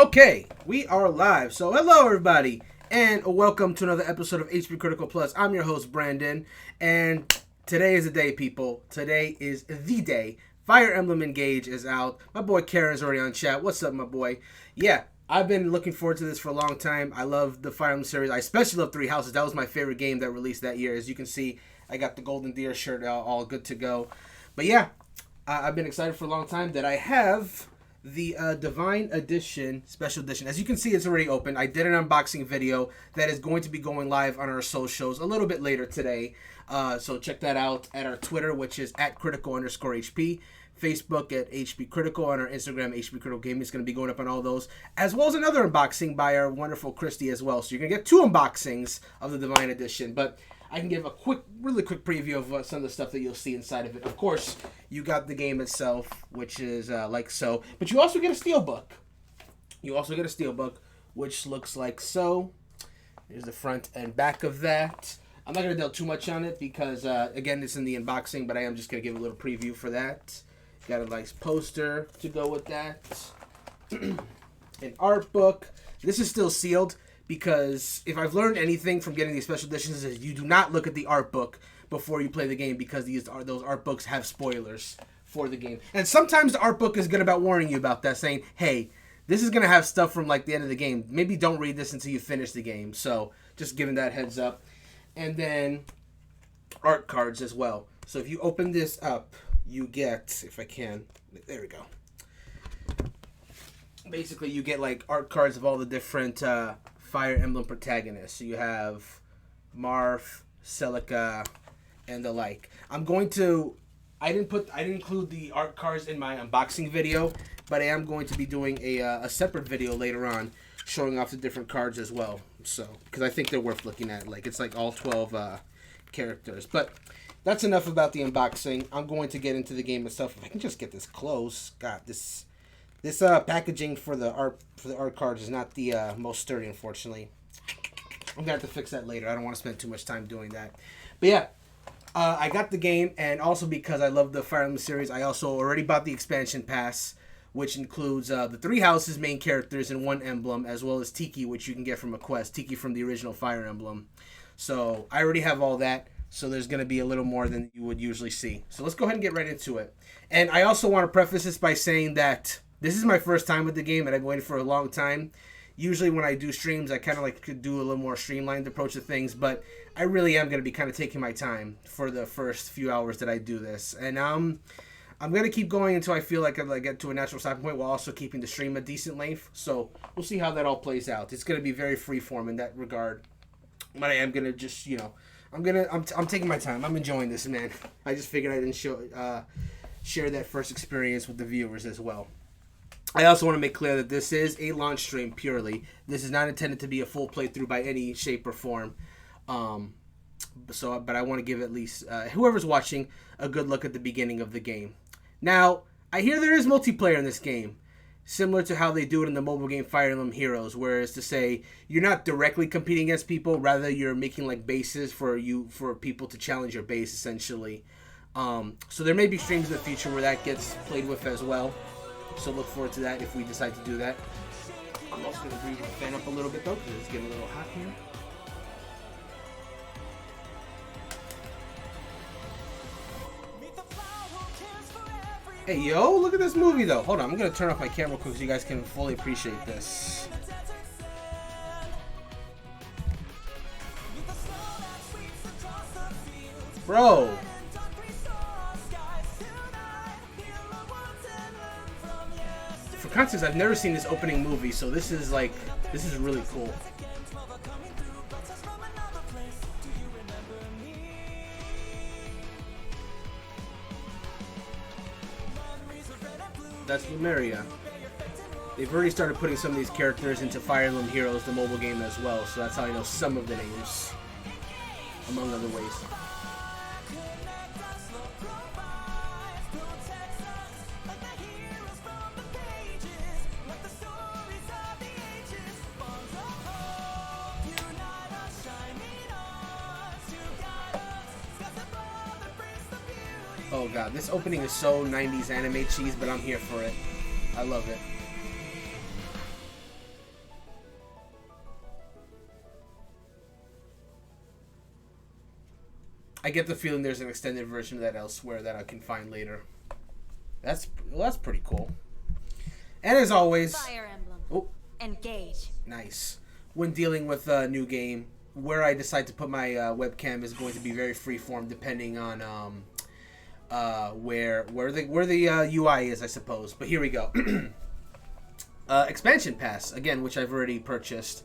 Okay, we are live. So hello everybody, and welcome to another episode of HP Critical Plus. I'm your host Brandon, and today is the day, people. Today is the day. Fire Emblem Engage is out. My boy Karen's already on chat. What's up, my boy? Yeah, I've been looking forward to this for a long time. I love the Fire Emblem series. I especially love Three Houses. That was my favorite game that released that year. As you can see, I got the Golden Deer shirt all good to go. But yeah, I've been excited for a long time that I have the Divine Edition, Special Edition. As you can see, it's already open. I did an unboxing video that is going to be going live on our socials a little bit later today. So check that out at our Twitter, which is at critical_HP. Facebook at HP Critical, on our Instagram, HP Critical Gaming. Is going to be going up on all those, as well as another unboxing by our wonderful Christy as well. So you're going to get two unboxings of the Divine Edition, but I can give a really quick preview of some of the stuff that you'll see inside of it. Of course, you got the game itself, which is like so, but you also get a steelbook. Which looks like so. Here's the front and back of that. I'm not going to delve too much on it because, again, it's in the unboxing, but I am just going to give a little preview for that. Got a nice poster to go with that. An art book. This is still sealed because if I've learned anything from getting these special editions is you do not look at the art book before you play the game because those art books have spoilers for the game. And sometimes the art book is good about warning you about that, saying, hey, this is going to have stuff from like the end of the game. Maybe don't read this until you finish the game. So just giving that heads up. And then art cards as well. So if you open this up, you get, if I can, there we go. Basically, you get like art cards of all the different Fire Emblem protagonists. So you have Marth, Celica, and the like. I didn't include the art cards in my unboxing video, but I am going to be doing a separate video later on showing off the different cards as well. So, because I think they're worth looking at. Like, it's like all 12 characters. But that's enough about the unboxing. I'm going to get into the game itself. If I can just get this close. God, this packaging for the art cards is not the most sturdy, unfortunately. I'm gonna have to fix that later. I don't want to spend too much time doing that. But yeah, I got the game, and also because I love the Fire Emblem series, I also already bought the expansion pass, which includes the Three Houses main characters and one emblem, as well as Tiki, which you can get from a quest. Tiki from the original Fire Emblem. So I already have all that. So there's going to be a little more than you would usually see. So let's go ahead and get right into it. And I also want to preface this by saying that this is my first time with the game, and I've waited for a long time. Usually when I do streams, I kind of like to do a little more streamlined approach to things, but I really am going to be kind of taking my time for the first few hours that I do this. And I'm going to keep going until I feel like I get to a natural stopping point while also keeping the stream a decent length. So we'll see how that all plays out. It's going to be very freeform in that regard. But I am going to just, I'm taking my time. I'm enjoying this, man. I just figured I didn't share that first experience with the viewers as well. I also want to make clear that this is a launch stream purely. This is not intended to be a full playthrough by any shape or form. But I want to give at least whoever's watching a good look at the beginning of the game. Now, I hear there is multiplayer in this game, similar to how they do it in the mobile game Fire Emblem Heroes, whereas to say you're not directly competing against people, rather you're making like bases for people to challenge your base essentially. So there may be streams in the future where that gets played with as well. So look forward to that if we decide to do that. I'm also going to breathe the fan up a little bit though, because it's getting a little hot here. Hey yo, look at this movie though. Hold on, I'm going to turn off my camera quick so you guys can fully appreciate this. Bro. For context, I've never seen this opening movie, so this is really cool. That's Lumeria. They've already started putting some of these characters into Fire Emblem Heroes, the mobile game as well, so that's how I know some of the names, among other ways. Oh god, this opening is so 90s anime cheese, but I'm here for it. I love it. I get the feeling there's an extended version of that elsewhere that I can find later. That's pretty cool. And as always, Fire Emblem. Oh, Engage. nice. When dealing with a new game, where I decide to put my webcam is going to be very freeform, depending on where the UI is, I suppose. But here we go. Expansion pass again, which I've already purchased.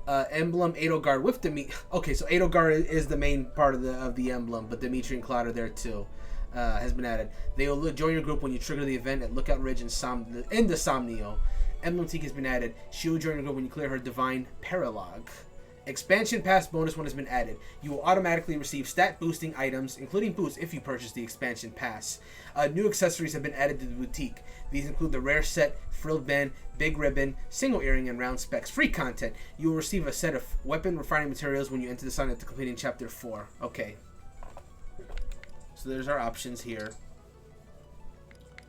Emblem Edelgard with Dimitri. Okay, so Edelgard is the main part of the emblem, but Dimitri and Cloud are there too. Has been added. They will join your group when you trigger the event at Lookout Ridge in the Somnio. Emblem Teak has been added. She will join your group when you clear her Divine Paralog. Expansion Pass bonus one has been added. You will automatically receive stat boosting items, including boosts if you purchase the Expansion Pass. New accessories have been added to the boutique. These include the rare set, frilled band, big ribbon, single earring, and round specs. Free content. You will receive a set of weapon refining materials when you enter the sun after completing Chapter 4. Okay. So there's our options here.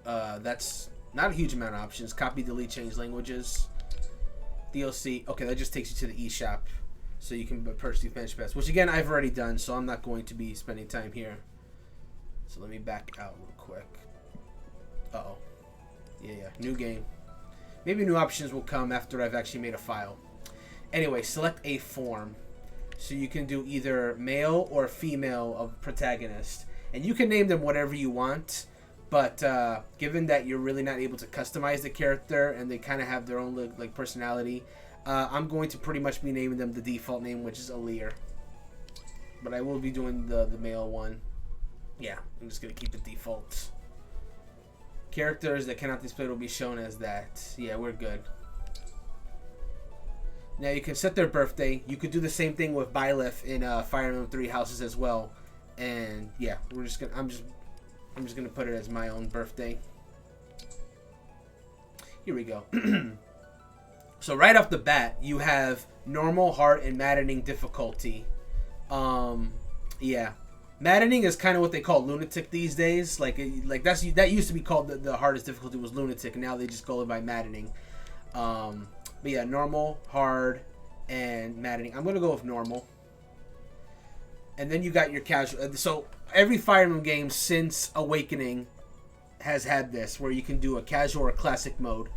That's not a huge amount of options. Copy, delete, change languages. DLC. Okay, that just takes you to the eShop. So you can purchase the expansion pass. Which again, I've already done, so I'm not going to be spending time here. So let me back out real quick. Uh-oh. Yeah. New game. Maybe new options will come after I've actually made a file. Anyway, select a form. So you can do either male or female of protagonist. And you can name them whatever you want. But given that you're really not able to customize the character and they kind of have their own like personality, I'm going to pretty much be naming them the default name, which is Alir. But I will be doing the male one. Yeah, I'm just going to keep the default. Characters that cannot display will be shown as that. Yeah, we're good. Now you can set their birthday. You could do the same thing with Byleth in Fire Emblem 3 Houses as well. And yeah, I'm just gonna put it as my own birthday. Here we go. So right off the bat, you have normal, hard, and maddening difficulty. Yeah, maddening is kind of what they call lunatic these days. Like that used to be called the hardest difficulty was lunatic, and now they just go by maddening. But yeah, normal, hard, and maddening. I'm gonna go with normal. And then you got your casual. So every Fire Emblem game since Awakening has had this, where you can do a casual or classic mode.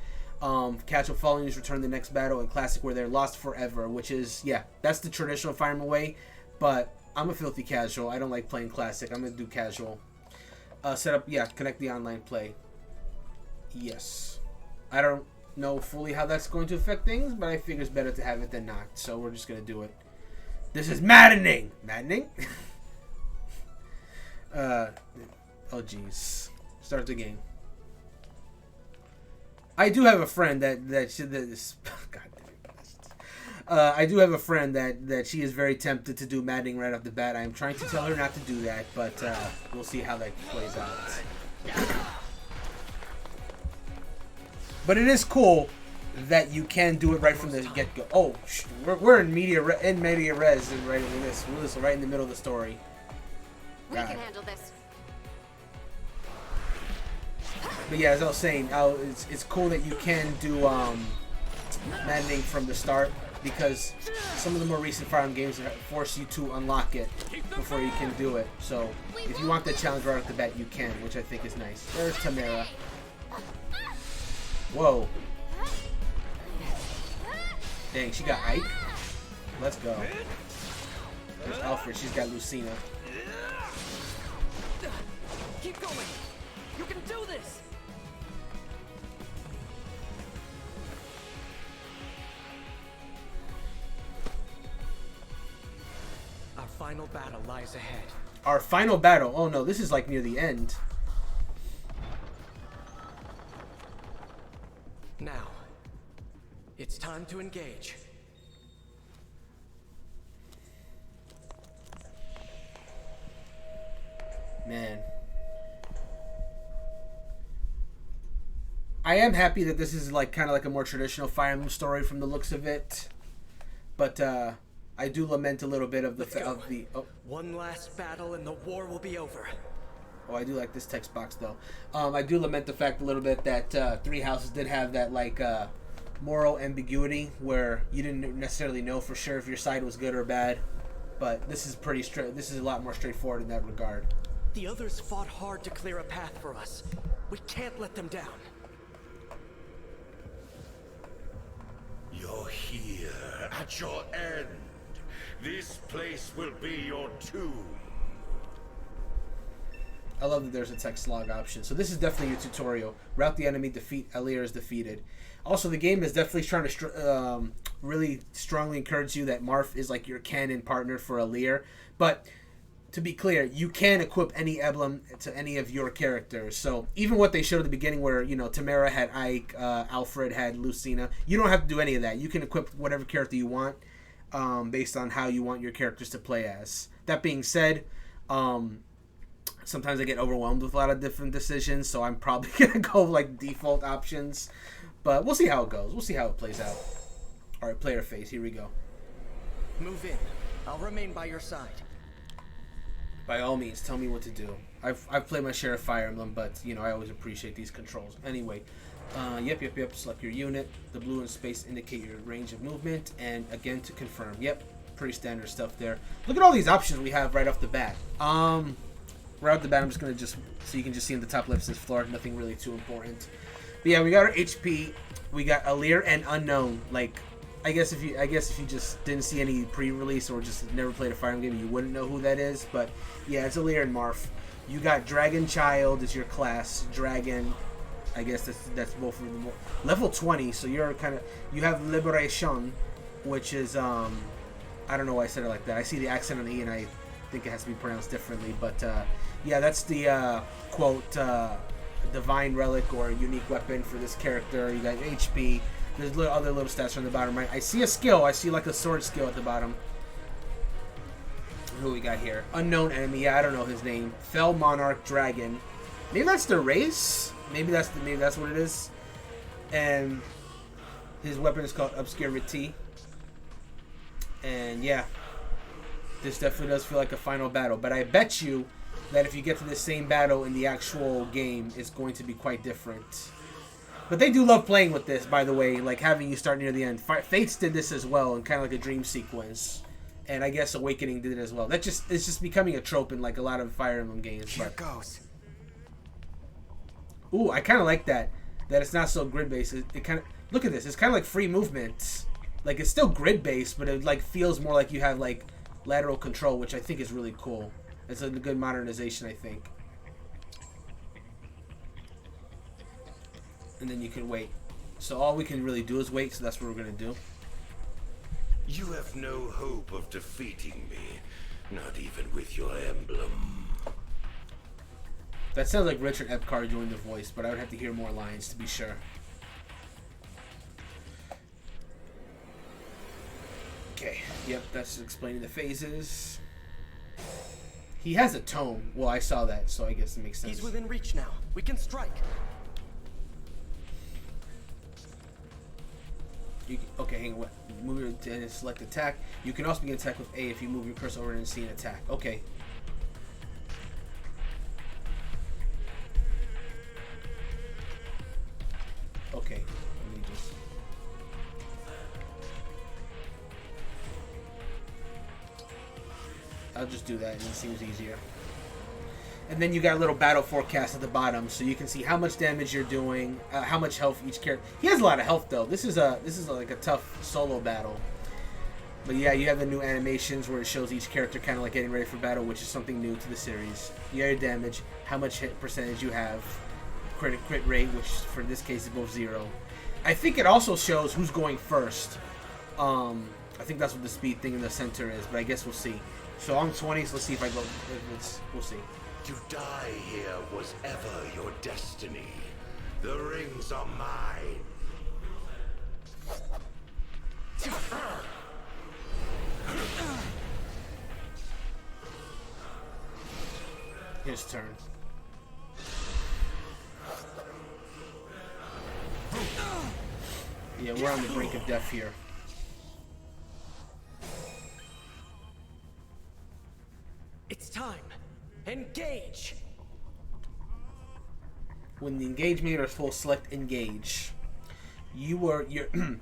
Casual following is return the next battle, and classic where they're lost forever, which is, yeah, that's the traditional Fire Emblem way. But I'm a filthy casual. I don't like playing classic. I'm gonna do casual. Set up, yeah, connect the online play. Yes. I don't know fully how that's going to affect things, but I figure it's better to have it than not. So we're just gonna do it. This is maddening. Maddening? Oh jeez. Start the game. I do have a friend that is God damn it. I do have a friend that she is very tempted to do maddening right off the bat. I am trying to tell her not to do that, but we'll see how that plays out. But it is cool that you can do it right from the get-go. Oh, we're in media res and right in this. We're right in the middle of the story. We can handle this. But yeah, as I was saying, it's cool that you can do maddening from the start, because some of the more recent Fire Emblem games force you to unlock it before you can do it. So if you want that challenge right off the bat, you can, which I think is nice. There's Tamara. Whoa. Dang, she got Ike. Let's go. There's Alfred. She's got Lucina. Keep going. You can do this. Our final battle lies ahead. Our final battle. Oh no, this is like near the end. Now, it's time to engage. Man. I am happy that this is like kind of like a more traditional Fire Emblem story from the looks of it. But I do lament a little bit of the One last battle and the war will be over. Oh, I do like this text box though. I do lament the fact a little bit that Three Houses did have that like moral ambiguity where you didn't necessarily know for sure if your side was good or bad. But this is pretty straight. This is a lot more straightforward in that regard. The others fought hard to clear a path for us. We can't let them down. You're here at your end. This place will be your tomb. I love that there's a text log option. So this is definitely your tutorial. Route the enemy, defeat Alir is defeated. Also, the game is definitely trying to really strongly encourage you that Marth is like your canon partner for Alir. But to be clear, you can equip any emblem to any of your characters. So even what they showed at the beginning where, you know, Tamara had Ike, Alfred had Lucina, you don't have to do any of that. You can equip whatever character you want based on how you want your characters to play as. That being said, sometimes I get overwhelmed with a lot of different decisions, so I'm probably going to go like default options. But we'll see how it goes. We'll see how it plays out. All right, player phase. Here we go. Move in. I'll remain by your side. By all means, tell me what to do. I've played my share of Fire Emblem, but, you know, I always appreciate these controls. Anyway, yep. Select your unit. The blue and space indicate your range of movement. And, again, to confirm. Yep, pretty standard stuff there. Look at all these options we have right off the bat. Right off the bat, I'm just going to so you can just see in the top left says floor. Nothing really too important. But yeah, we got our HP. We got Alir and Unknown. Like, I guess if you just didn't see any pre-release or just never played a Fire Emblem game, you wouldn't know who that is. But yeah, it's Alir and Marth. You got Dragon Child is your class. Dragon, I guess that's both of them. Level 20, so you have Liberation, which is I don't know why I said it like that. I see the accent on the E and I think it has to be pronounced differently. But yeah, that's the quote. Divine relic or unique weapon for this character. You got HP. There's other little stats on the bottom right. I see a skill. I see like a sword skill at the bottom. Who we got here? Unknown enemy. Yeah, I don't know his name. Fell Monarch Dragon. Maybe that's the race. Maybe that's what it is. And his weapon is called Obscurity. And yeah, this definitely does feel like a final battle. But I bet you that if you get to the same battle in the actual game, it's going to be quite different. But they do love playing with this, by the way, like having you start near the end. Fates did this as well, in kind of like a dream sequence, and I guess Awakening did it as well. It's just becoming a trope in like a lot of Fire Emblem games. Here goes. Ooh, I kind of like that it's not so grid based. It kind of, look at this. It's kind of like free movement. Like it's still grid based, but it like feels more like you have like lateral control, which I think is really cool. It's a good modernization, I think. And then you can wait. So all we can really do is wait, so that's what we're going to do. You have no hope of defeating me, not even with your emblem. That sounds like Richard Epcar doing the voice, but I would have to hear more lines to be sure. Okay, yep, that's explaining the phases. He has a tome. Well, I saw that, so I guess it makes sense. He's within reach now. We can strike. Okay, hang on. Move your and select attack. You can also begin attack with A if you move your cursor over and see an attack. Okay. Okay. Let me just. I'll just do that, and it seems easier. And then you got a little battle forecast at the bottom, so you can see how much damage you're doing, how much health each character. He has a lot of health though. This is like a tough solo battle. But yeah, you have the new animations where it shows each character kind of like getting ready for battle, which is something new to the series. You got your damage, how much hit percentage you have, crit rate, which for this case is both 0. I think it also shows who's going first. I think that's what the speed thing in the center is, but I guess we'll see. So I'm 20, so let's see if I go. We'll see. To die here was ever your destiny. The rings are mine. His turn. Yeah, we're on the brink of death here. It's time. Engage. When the engage meter is full, select engage. Your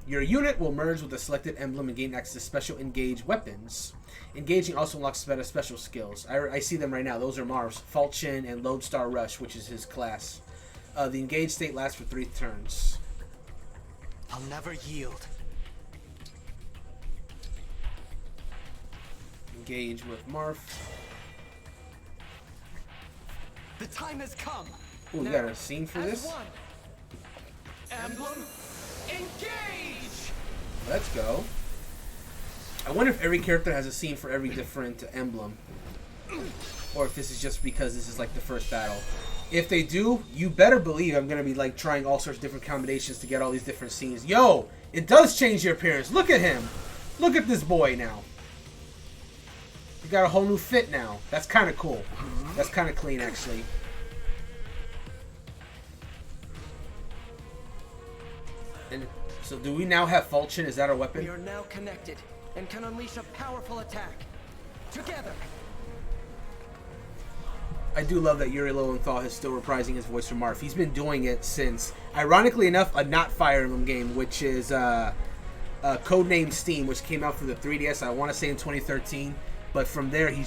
unit will merge with the selected emblem and gain access to special engage weapons. Engaging also unlocks better special skills. I see them right now. Those are Marv's. Falchion and Lodestar Rush, which is his class. The engaged state lasts for 3 turns. I'll never yield. Engage with Marv. The time has come. Ooh, we got a scene for As this? one. Emblem, engage! Let's go. I wonder if every character has a scene for every different emblem. Or if this is just because this is like the first battle. If they do, you better believe I'm going to be like trying all sorts of different combinations to get all these different scenes. Yo, it does change your appearance. Look at him. Look at this boy now. He got a whole new fit now. That's kind of cool. That's kind of clean, actually. And so do we now have Falchion? Is that our weapon? We are now connected and can unleash a powerful attack. Together. I do love that Yuri Lowenthal is still reprising his voice from Marv. He's been doing it since, ironically enough, a not Fire Emblem game, which is codenamed Steam, which came out for the 3DS, I want to say in 2013. But from there, he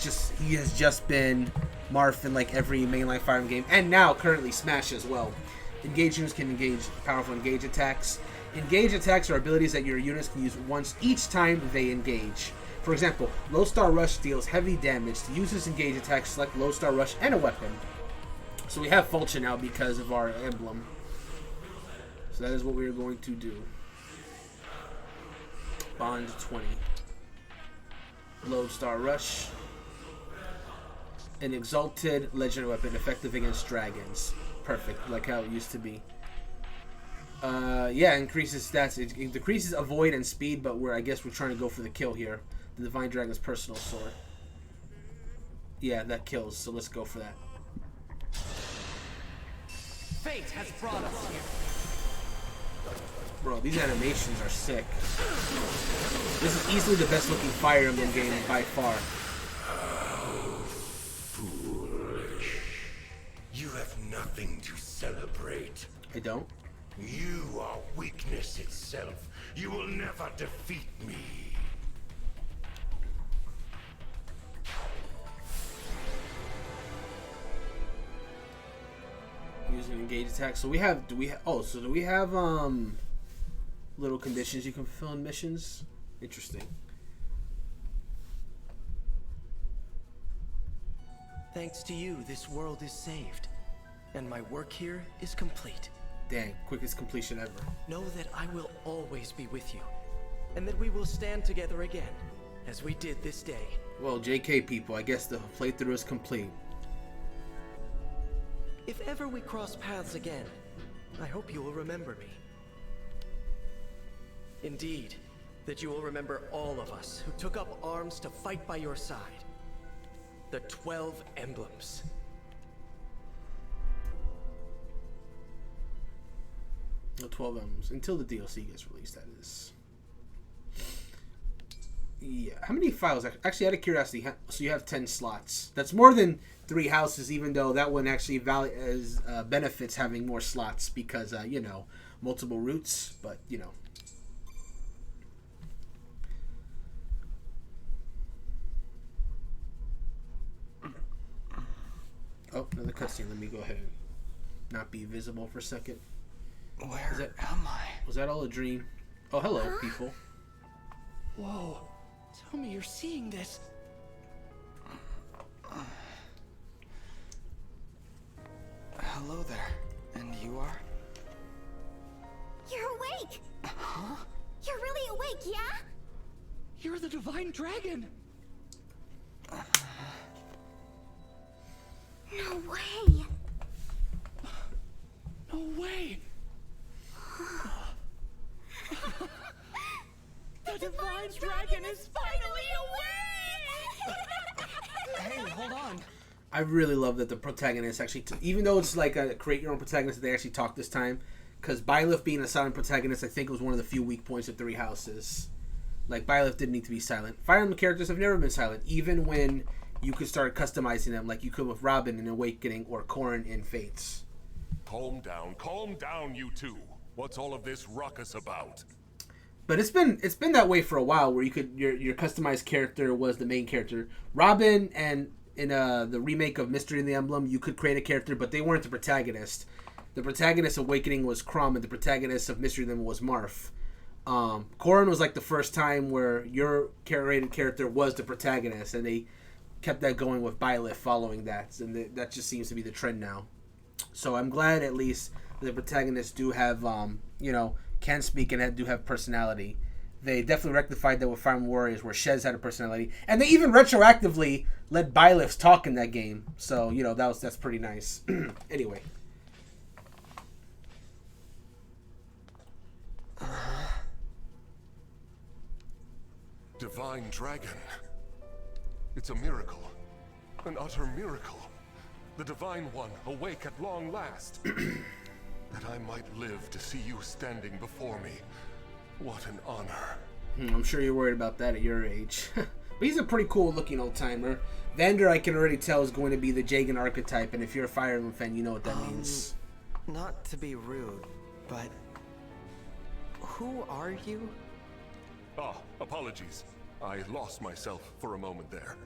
has just been Marv in like every mainline Fire Emblem game, and now currently Smash as well. Engage units can engage powerful engage attacks. Engage attacks are abilities that your units can use once each time they engage. For example, Lodestar Rush deals heavy damage. To use this engage attack, select Lodestar Rush and a weapon. So we have Falchion now because of our emblem. So that is what we are going to do. Bond 20. Lodestar Rush. An exalted legendary weapon effective against dragons. Perfect, like how it used to be. Yeah, increases stats. It decreases avoid and speed, but I guess we're trying to go for the kill here. The Divine Dragon's personal sword. Yeah, that kills, so let's go for that. Fate has brought us here. Bro, these animations are sick. This is easily the best looking Fire Emblem game by far. Foolish. You have nothing to celebrate. I don't? You are weakness itself. You will never defeat me. Use an engage attack. So do we have little conditions you can fulfill in missions? Interesting. Thanks to you, this world is saved. And my work here is complete. Dang, quickest completion ever. Know that I will always be with you. And that we will stand together again, as we did this day. Well, JK people, I guess the playthrough is complete. If ever we cross paths again, I hope you will remember me. Indeed, that you will remember all of us who took up arms to fight by your side. The 12 emblems. No, 12 emblems. Until the DLC gets released, that is. Yeah. How many files? Actually, out of curiosity, so you have 10 slots. That's more than 3 houses, even though that one actually benefits having more slots because, you know, multiple routes, but, you know. Oh, another cutscene. Let me go ahead and not be visible for a second. Where am I? Was that all a dream? Oh, hello, people. Whoa. Tell me you're seeing this. Hello there. And you are? You're awake! Huh? You're really awake, yeah? You're the Divine Dragon! No way! No way! The Divine Dragon is finally awake! Hey, hold on. I really love that the protagonist actually, even though it's like a create your own protagonist, they actually talk this time. Because Byleth being a silent protagonist, I think was one of the few weak points of 3 Houses. Like, Byleth didn't need to be silent. Fire Emblem characters have never been silent, even when you could start customizing them like you could with Robin in Awakening or Corrin in Fates. Calm down, you two. What's all of this ruckus about? But it's been that way for a while, where you could your customized character was the main character. Robin, and in the remake of Mystery in the Emblem, you could create a character, but they weren't the protagonist. The protagonist of Awakening was Crumb, and the protagonist of Mystery in the Emblem was Marth. Corrin was like the first time where your created character was the protagonist, and they kept that going with Byleth following that, and that just seems to be the trend now. So I'm glad at least the protagonists do have, can speak and do have personality. They definitely rectified that with Fire Emblem Warriors, where Shez had a personality, and they even retroactively let Byleth talk in that game. So that's pretty nice. Anyway. Divine Dragon. It's a miracle. An utter miracle. The Divine One awake at long last. That I might live to see you standing before me. What an honor. I'm sure you're worried about that at your age. But he's a pretty cool looking old timer. Vander, I can already tell, is going to be the Jagan archetype, and if you're a Fire Emblem fan, you know what that means. Not to be rude, but who are you? Ah, apologies. I lost myself for a moment there.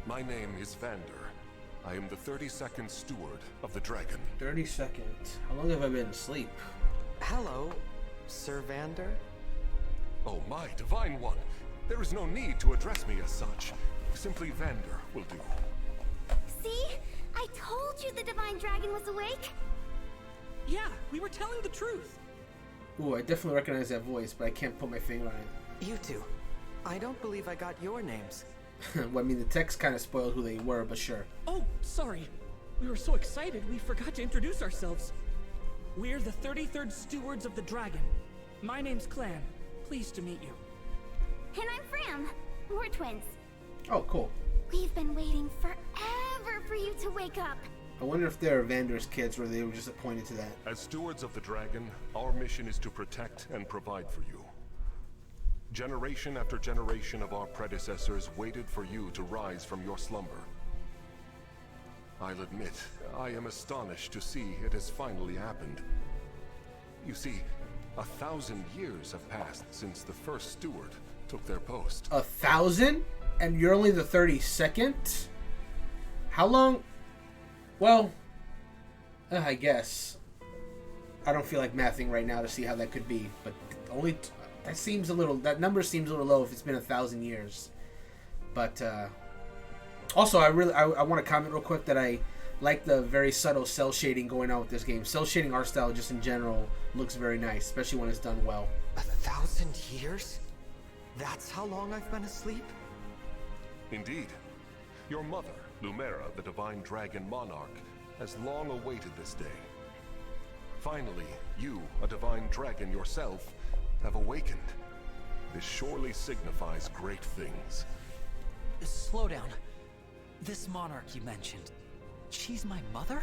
My name is Vander. I am the 32nd steward of the dragon. 32nd. How long have I been asleep? Hello, Sir Vander? Oh, my Divine One. There is no need to address me as such. Simply Vander will do. See? I told you the Divine Dragon was awake. Yeah, we were telling the truth. Ooh, I definitely recognize that voice, but I can't put my finger on it. You two. I don't believe I got your names. Well, I mean, the text kind of spoiled who they were, but sure. Oh, sorry. We were so excited we forgot to introduce ourselves. We're the 33rd Stewards of the Dragon. My name's Clan. Pleased to meet you. And I'm Fram. We're twins. Oh, cool. We've been waiting forever for you to wake up. I wonder if they're Vander's kids, or they were just appointed to that. As stewards of the dragon, our mission is to protect and provide for you. Generation after generation of our predecessors waited for you to rise from your slumber. I'll admit, I am astonished to see it has finally happened. You see, 1,000 years have passed since the first steward took their post. 1,000? And you're only the 32nd? How long? Well, I guess. I don't feel like mathing right now to see how that could be, but only that number seems a little low if it's been 1,000 years. But also, I want to comment real quick that I like the very subtle cell shading going on with this game. Cell shading art style just in general looks very nice, especially when it's done well. 1,000 years? That's how long I've been asleep? Indeed. Your mother, Lumera, the Divine Dragon Monarch, has long awaited this day. Finally, you, a Divine Dragon yourself, have awakened. This surely signifies great things. Slow down. This monarch you mentioned, she's my mother?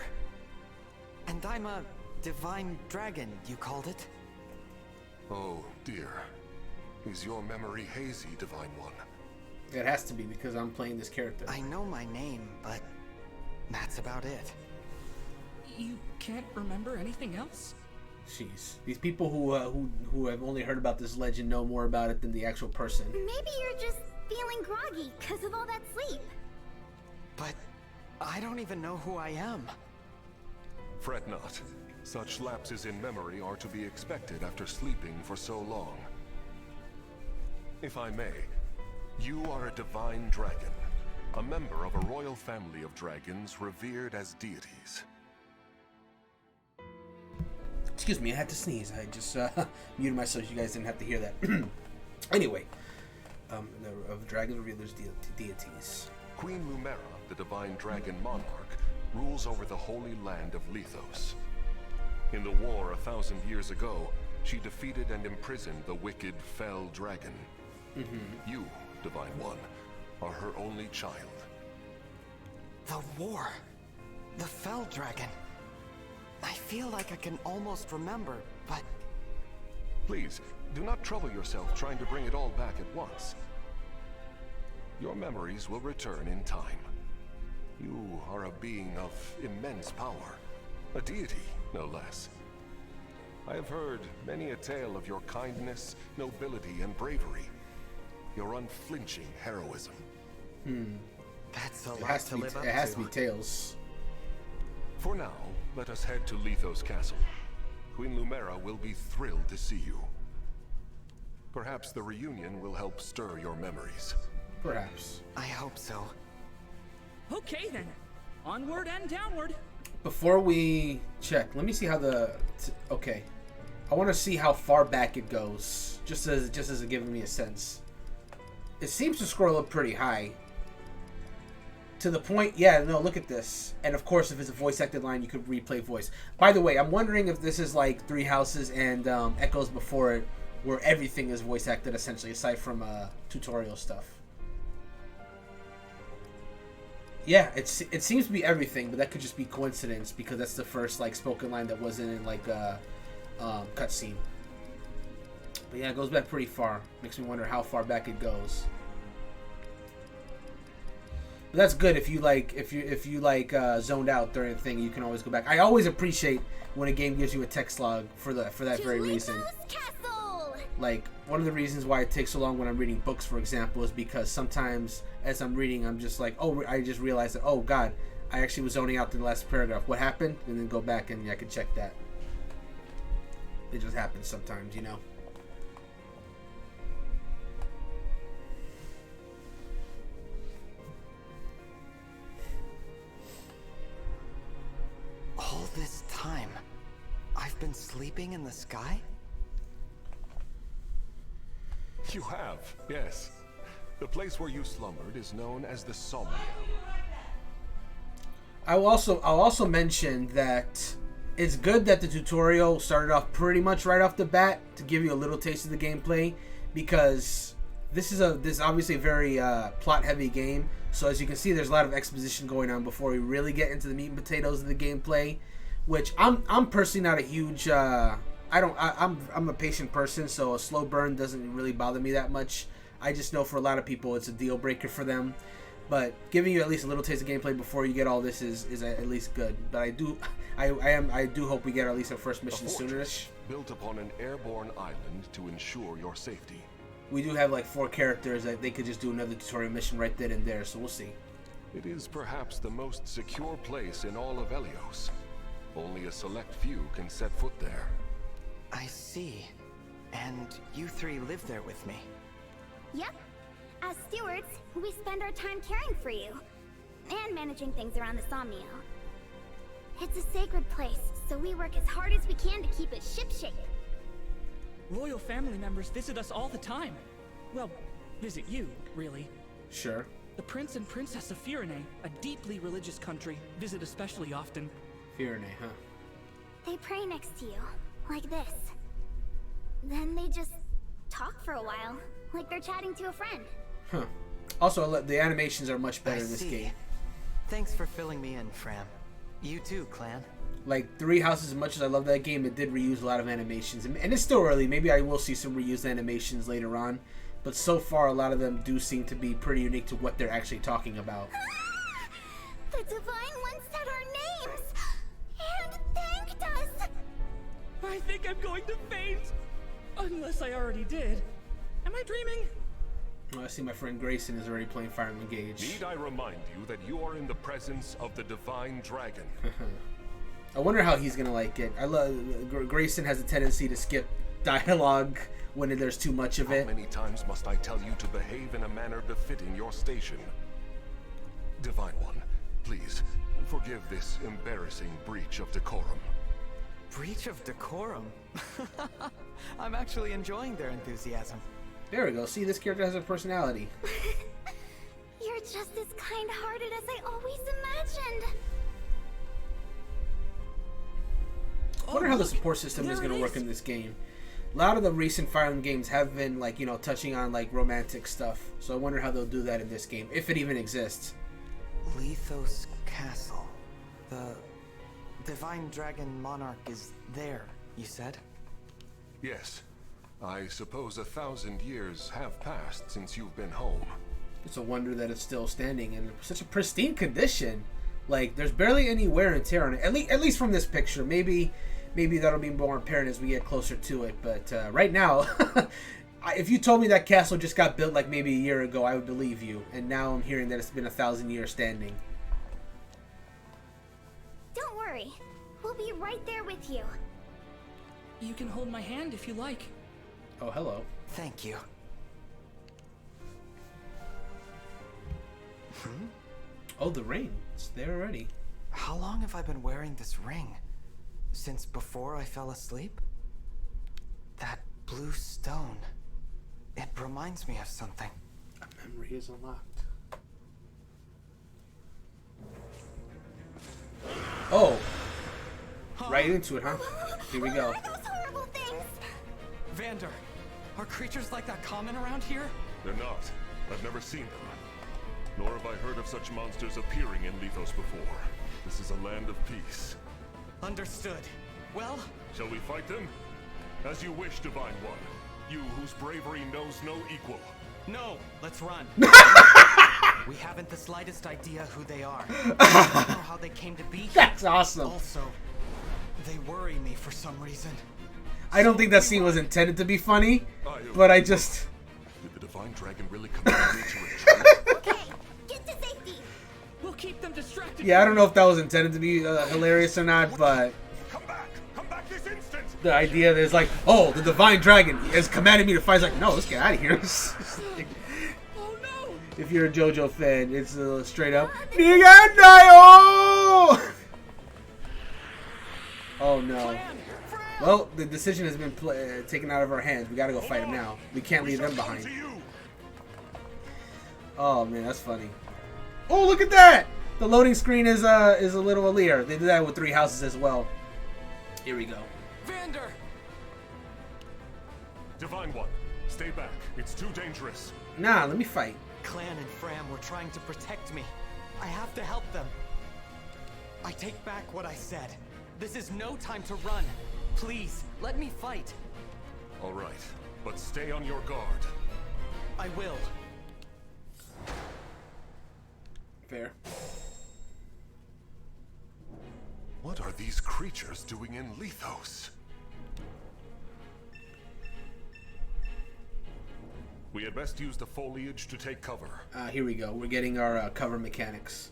And I'm a Divine Dragon, you called it? Oh, dear. Is your memory hazy, Divine One? It has to be, because I'm playing this character. I know my name, but that's about it. You can't remember anything else? Jeez. These people who have only heard about this legend know more about it than the actual person. Maybe you're just feeling groggy because of all that sleep. But I don't even know who I am. Fret not. Such lapses in memory are to be expected after sleeping for so long. If I may, you are a Divine Dragon, a member of a royal family of dragons revered as deities. Excuse me, I had to sneeze. I just muted myself so you guys didn't have to hear that. Anyway, of dragons revered as deities. Queen Lumera, the Divine Dragon Monarch, rules over the holy land of Lethos. In the war 1,000 years ago, she defeated and imprisoned the wicked Fell Dragon. You, Divine One, are her only child. The war. The Fell Dragon. I feel like I can almost remember, but... Please, do not trouble yourself trying to bring it all back at once. Your memories will return in time. You are a being of immense power. A deity, no less. I have heard many a tale of your kindness, nobility, and bravery. Your unflinching heroism. That's a It lot has to to be. live up It has to. to be Tails. For now, let us head to Lethos Castle. Queen Lumera will be thrilled to see you. Perhaps the reunion will help stir your memories. Perhaps. I hope so. Okay then. Onward and downward. Before we check, let me see how the. Okay, I want to see how far back it goes. Just as it giving me a sense. It seems to scroll up pretty high. To the point, yeah, no, look at this. And of course, if it's a voice acted line, you could replay voice. By the way, I'm wondering if this is like Three Houses and Echoes before it, where everything is voice acted essentially, aside from tutorial stuff. Yeah, it seems to be everything, but that could just be coincidence because that's the first like spoken line that wasn't in like a cutscene. But yeah, it goes back pretty far. Makes me wonder how far back it goes. But that's good if you zoned out during the thing. You can always go back. I always appreciate when a game gives you a text log for that very reason. Castle! Like, one of the reasons why it takes so long when I'm reading books, for example, is because sometimes as I'm reading, I'm just like, oh, I just realized that, oh god, I actually was zoning out in the last paragraph. What happened? And then go back and I can check that. It just happens sometimes, you know. All this time, I've been sleeping in the sky? You have, yes. The place where you slumbered is known as the Somnium. I'll also mention that it's good that the tutorial started off pretty much right off the bat to give you a little taste of the gameplay, because this is obviously a very plot heavy game. So as you can see, there's a lot of exposition going on before we really get into the meat and potatoes of the gameplay, which I'm personally not a huge I'm a patient person, so a slow burn doesn't really bother me that much. I just know for a lot of people it's a deal breaker for them. But giving you at least a little taste of gameplay before you get all this is at least good. But I do hope we get at least our first mission soonish. Built upon an airborne island to ensure your safety. We do have like 4 characters that they could just do another tutorial mission right then and there, so we'll see. It is perhaps the most secure place in all of Helios. Only a select few can set foot there. I see. And you 3 live there with me. Yep. As stewards, we spend our time caring for you. And managing things around the Somnio. It's a sacred place, so we work as hard as we can to keep it shipshape. Royal family members visit us all the time. Well, visit you, really. Sure. The Prince and Princess of Firene, a deeply religious country, visit especially often. Firene, huh? They pray next to you, like this. Then they just talk for a while, like they're chatting to a friend. Huh. Also, the animations are much better I in this see. game. Thanks for filling me in, Fram. You too, Clan. Like, Three Houses, as much as I love that game, it did reuse a lot of animations. And it's still early. Maybe I will see some reused animations later on. But so far, a lot of them do seem to be pretty unique to what they're actually talking about. The Divine One said our names! And thanked us! I think I'm going to faint! Unless I already did. Am I dreaming? Oh, I see my friend Grayson is already playing Fire Emblem Engage. Need I remind you that you are in the presence of the Divine Dragon? I wonder how he's gonna like it. I love Grayson has a tendency to skip dialogue when there's too much of it. How many times must I tell you to behave in a manner befitting your station? Divine One, please, forgive this embarrassing breach of decorum. Breach of decorum? I'm actually enjoying their enthusiasm. There we go. See, this character has a personality. You're just as kind-hearted as I always imagined. I wonder how the look, support system is there going to it work is. in this game. A lot of the recent Fire Emblem games have been, like, you know, touching on, like, romantic stuff. So I wonder how they'll do that in this game, if it even exists. Lethos Castle. The Divine Dragon Monarch is there, you said? Yes. I suppose 1,000 years have passed since you've been home. It's a wonder that it's still standing in such a pristine condition. Like, there's barely any wear and tear on it. At least from this picture. Maybe maybe that'll be more apparent as we get closer to it. But right now, if you told me that castle just got built like maybe a year ago, I would believe you. And now I'm hearing that it's been 1,000 years standing. Don't worry. We'll be right there with you. You can hold my hand if you like. Oh, hello. Thank you. Oh, the ring. It's there already. How long have I been wearing this ring? Since before I fell asleep? That blue stone. It reminds me of something. A memory is unlocked. Oh. Right into it, huh? Here we go. What are those horrible things? Vander, are creatures like that common around here? They're not. I've never seen them. Nor have I heard of such monsters appearing in Lithos before. This is a land of peace. Understood. Well, Shall we fight them? As you wish, Divine One. You whose bravery knows no equal. no, let's run. We haven't the slightest idea who they are. I don't know how they came to be here. That's awesome. Also, they worry me for some reason. I don't think that scene was intended to be funny, but I just... Did the Divine Dragon really command me to retreat? Okay, get to safety. We'll keep them distracted. Yeah, I don't know if that was intended to be hilarious or not, but Come back! Come back this instant! the idea that it's like, oh, the Divine Dragon has commanded me to fight. It's like, no, let's get out of here. Oh no! If you're a JoJo fan, it's straight up, Nigandayo! Oh no. Well, the decision has been taken out of our hands. We gotta go fight him now. We can't leave them behind. Oh man, that's funny. Oh, look at that! The loading screen is a little Alear. They did that with 3 houses as well. Here we go. Vander! Divine One, stay back. It's too dangerous. Nah, let me fight. Clan and Fram were trying to protect me. I have to help them. I take back what I said. This is no time to run. Please, let me fight. All right, but stay on your guard. I will. Fair. What are these creatures doing in Lithos? We had best use the foliage to take cover. Here we go. We're getting our cover mechanics.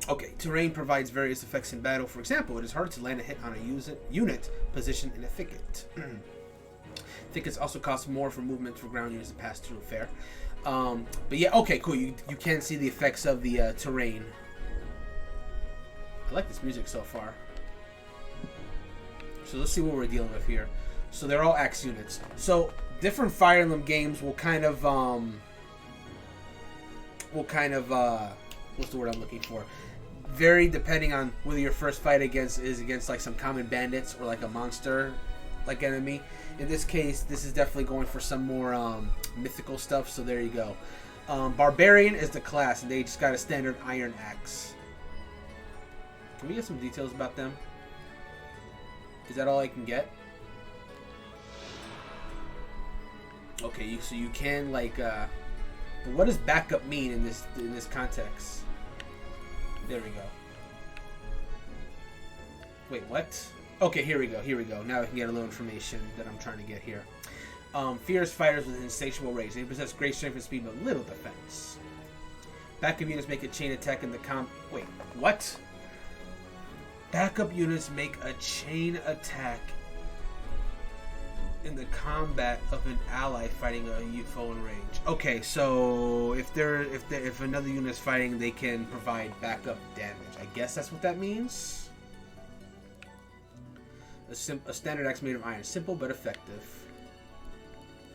Okay, terrain provides various effects in battle. For example, it is hard to land a hit on a unit positioned in a thicket. Thickets also cost more for movement for ground units to pass through. Fair. But yeah, okay, cool. You can see the effects of the terrain. I like this music so far. So let's see what we're dealing with here. So they're all axe units. So different Fire Emblem games will kind of what's the word I'm looking for? Vary depending on whether your first fight is against like some common bandits or like a monster like enemy. In this case, this is definitely going for some more mythical stuff. So there you go. Barbarian is the class, and they just got a standard iron axe. Can we get some details about them? Is that all I can get? Okay, so you can like. But what does backup mean in this context? There we go. Wait, what? Okay, here we go. Now I can get a little information that I'm trying to get here. Fierce fighters with insatiable rage. They possess great strength and speed, but little defense. Backup units make a chain attack in the Wait, what? Backup units make a chain attack in the combat of an ally fighting a foe in range. Okay, so if another unit is fighting, they can provide backup damage. I guess that's what that means. A standard axe made of iron, simple but effective.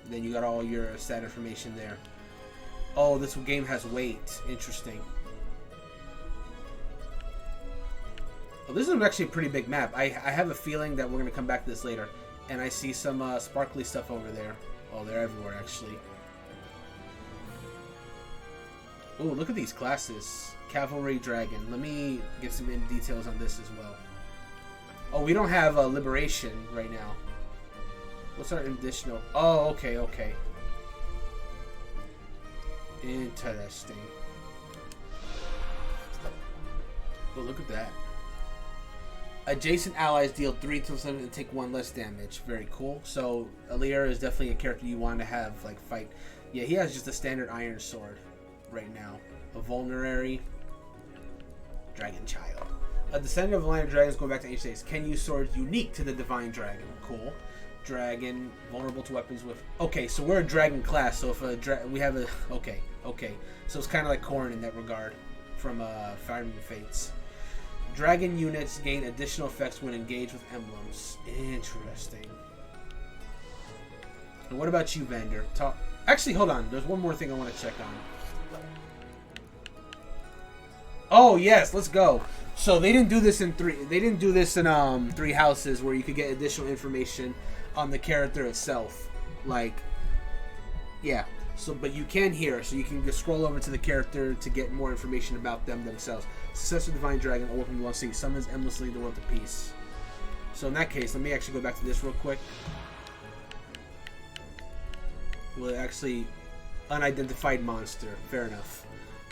Then you got all your stat information there. Oh, this game has weight. Interesting. Well, this is actually a pretty big map. I have a feeling that we're going to come back to this later. And I see some sparkly stuff over there. Oh, they're everywhere, actually. Oh, look at these classes. Cavalry Dragon. Let me get some details on this as well. Oh, we don't have Liberation right now. What's our additional? Oh, okay. Interesting. Oh, look at that. Adjacent allies deal 3 to 7 and take 1 less damage. Very cool. So Alir is definitely a character you want to have like fight. Yeah, he has just a standard iron sword right now. A vulnerary dragon child. A descendant of a line of dragons going back to ancient days can use swords unique to the divine dragon. Cool. Dragon vulnerable to weapons with. Okay, so we're a dragon class. So if we have a okay. So it's kind of like Corrin in that regard from Fire Emblem Fates. Dragon units gain additional effects when engaged with emblems. Interesting. And what about you, Vander? Actually, hold on. There's one more thing I want to check on. Oh yes, let's go. So they didn't do this in 3. They didn't do this in 3 houses where you could get additional information on the character itself. Like, yeah. So, but you can here, so you can just scroll over to the character to get more information about them themselves. Successor Divine Dragon, a weapon belongs to you. Summons endlessly the world to peace. So in that case, let me actually go back to this real quick. Well, actually, unidentified monster. Fair enough.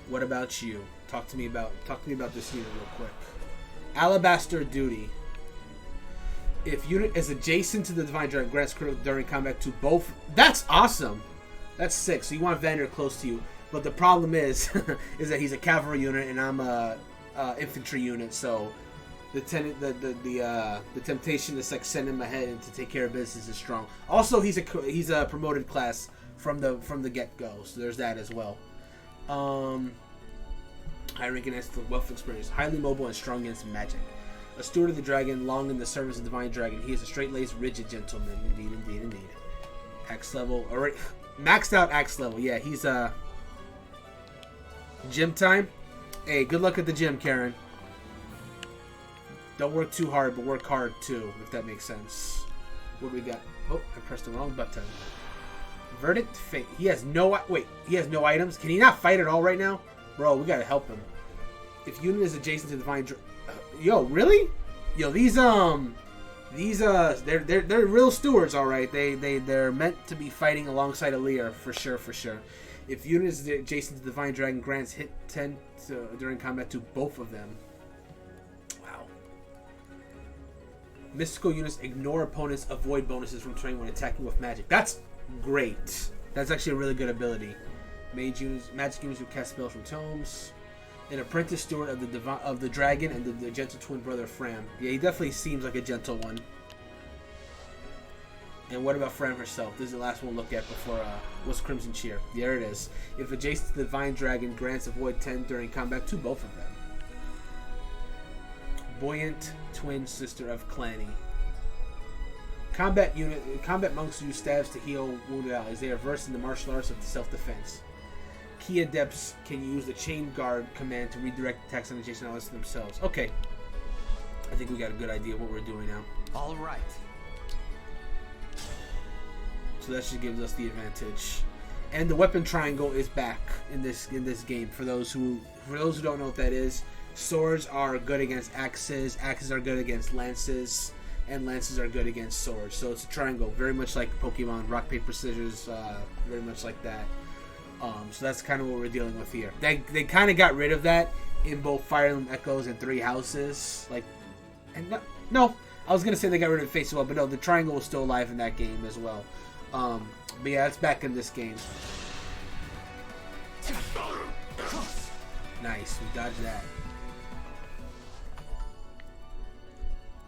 What about you? Talk to me about this unit real quick. Alabaster Duty. If unit is adjacent to the Divine Dragon, grants critical during combat to both. That's awesome. That's sick. So you want Vander close to you, but the problem is, is that he's a cavalry unit and I'm a infantry unit. So the temptation to like send him ahead and to take care of business is strong. Also, he's a promoted class from the get go. So there's that as well. High ranking as the wealth experience, highly mobile and strong against magic. A steward of the dragon, long in the service of the divine dragon. He is a straight-laced, rigid gentleman. Indeed. Axe level, alright. Maxed out axe level. Yeah, he's gym time. Hey, good luck at the gym, Karen. Don't work too hard, but work hard too, if that makes sense. What do we got? Oh, I pressed the wrong button. Verdict fate. He has no items. Can he not fight at all right now? Bro, we gotta help him. If unit is adjacent to divine yo, really? Yo, they're real stewards, all right. They're meant to be fighting alongside Alir for sure. If unit is adjacent to Divine Dragon, grants hit 10 during combat to both of them. Wow. Mystical units ignore opponents' avoid bonuses from terrain when attacking with magic. That's great. That's actually a really good ability. Magic units who cast spells from tomes. An apprentice steward of the dragon and the gentle twin brother Fram. Yeah, he definitely seems like a gentle one. And what about Fram herself? This is the last one we'll look at before what's Crimson Cheer. There it is. If adjacent to the divine dragon, grants avoid 10 during combat to both of them. Buoyant twin sister of Clanny. Combat monks use staves to heal wounded allies. They are versed in the martial arts of self-defense. Key adepts can use the chain guard command to redirect attacks on adjacent allies to themselves. Okay. I think we got a good idea of what we're doing now. All right. So that should give us the advantage. And the weapon triangle is back in this game. For those who don't know what that is, swords are good against axes, axes are good against lances, and lances are good against swords. So it's a triangle, very much like Pokemon Rock Paper Scissors, very much like that. So that's kind of what we're dealing with here. They kind of got rid of that in both Fire Emblem Echoes and 3 Houses. No, I was gonna say they got rid of the face as well, but no, the triangle was still alive in that game as well. But yeah, it's back in this game. Nice, we dodged that.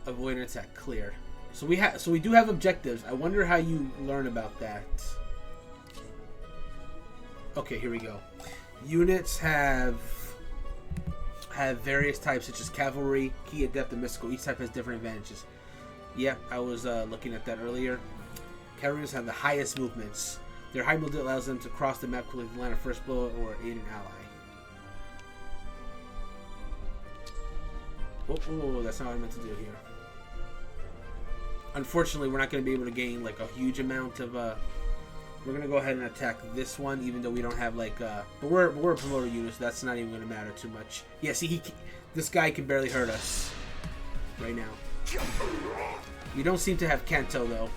Avoid an attack, clear. So we do have objectives. I wonder how you learn about that. Okay, here we go. Units have various types such as cavalry, key, adept, and mystical. Each type has different advantages. Yeah, I was looking at that earlier. Cavalry have the highest movements. Their high mobility allows them to cross the map quickly to land a first blow or aid an ally. Oh, that's not what I meant to do here. Unfortunately, we're not going to be able to gain like a huge amount of. We're going to go ahead and attack this one, even though we don't have like. But we're a promoter unit, so that's not even going to matter too much. Yeah, see, this guy can barely hurt us right now. We don't seem to have Kanto though.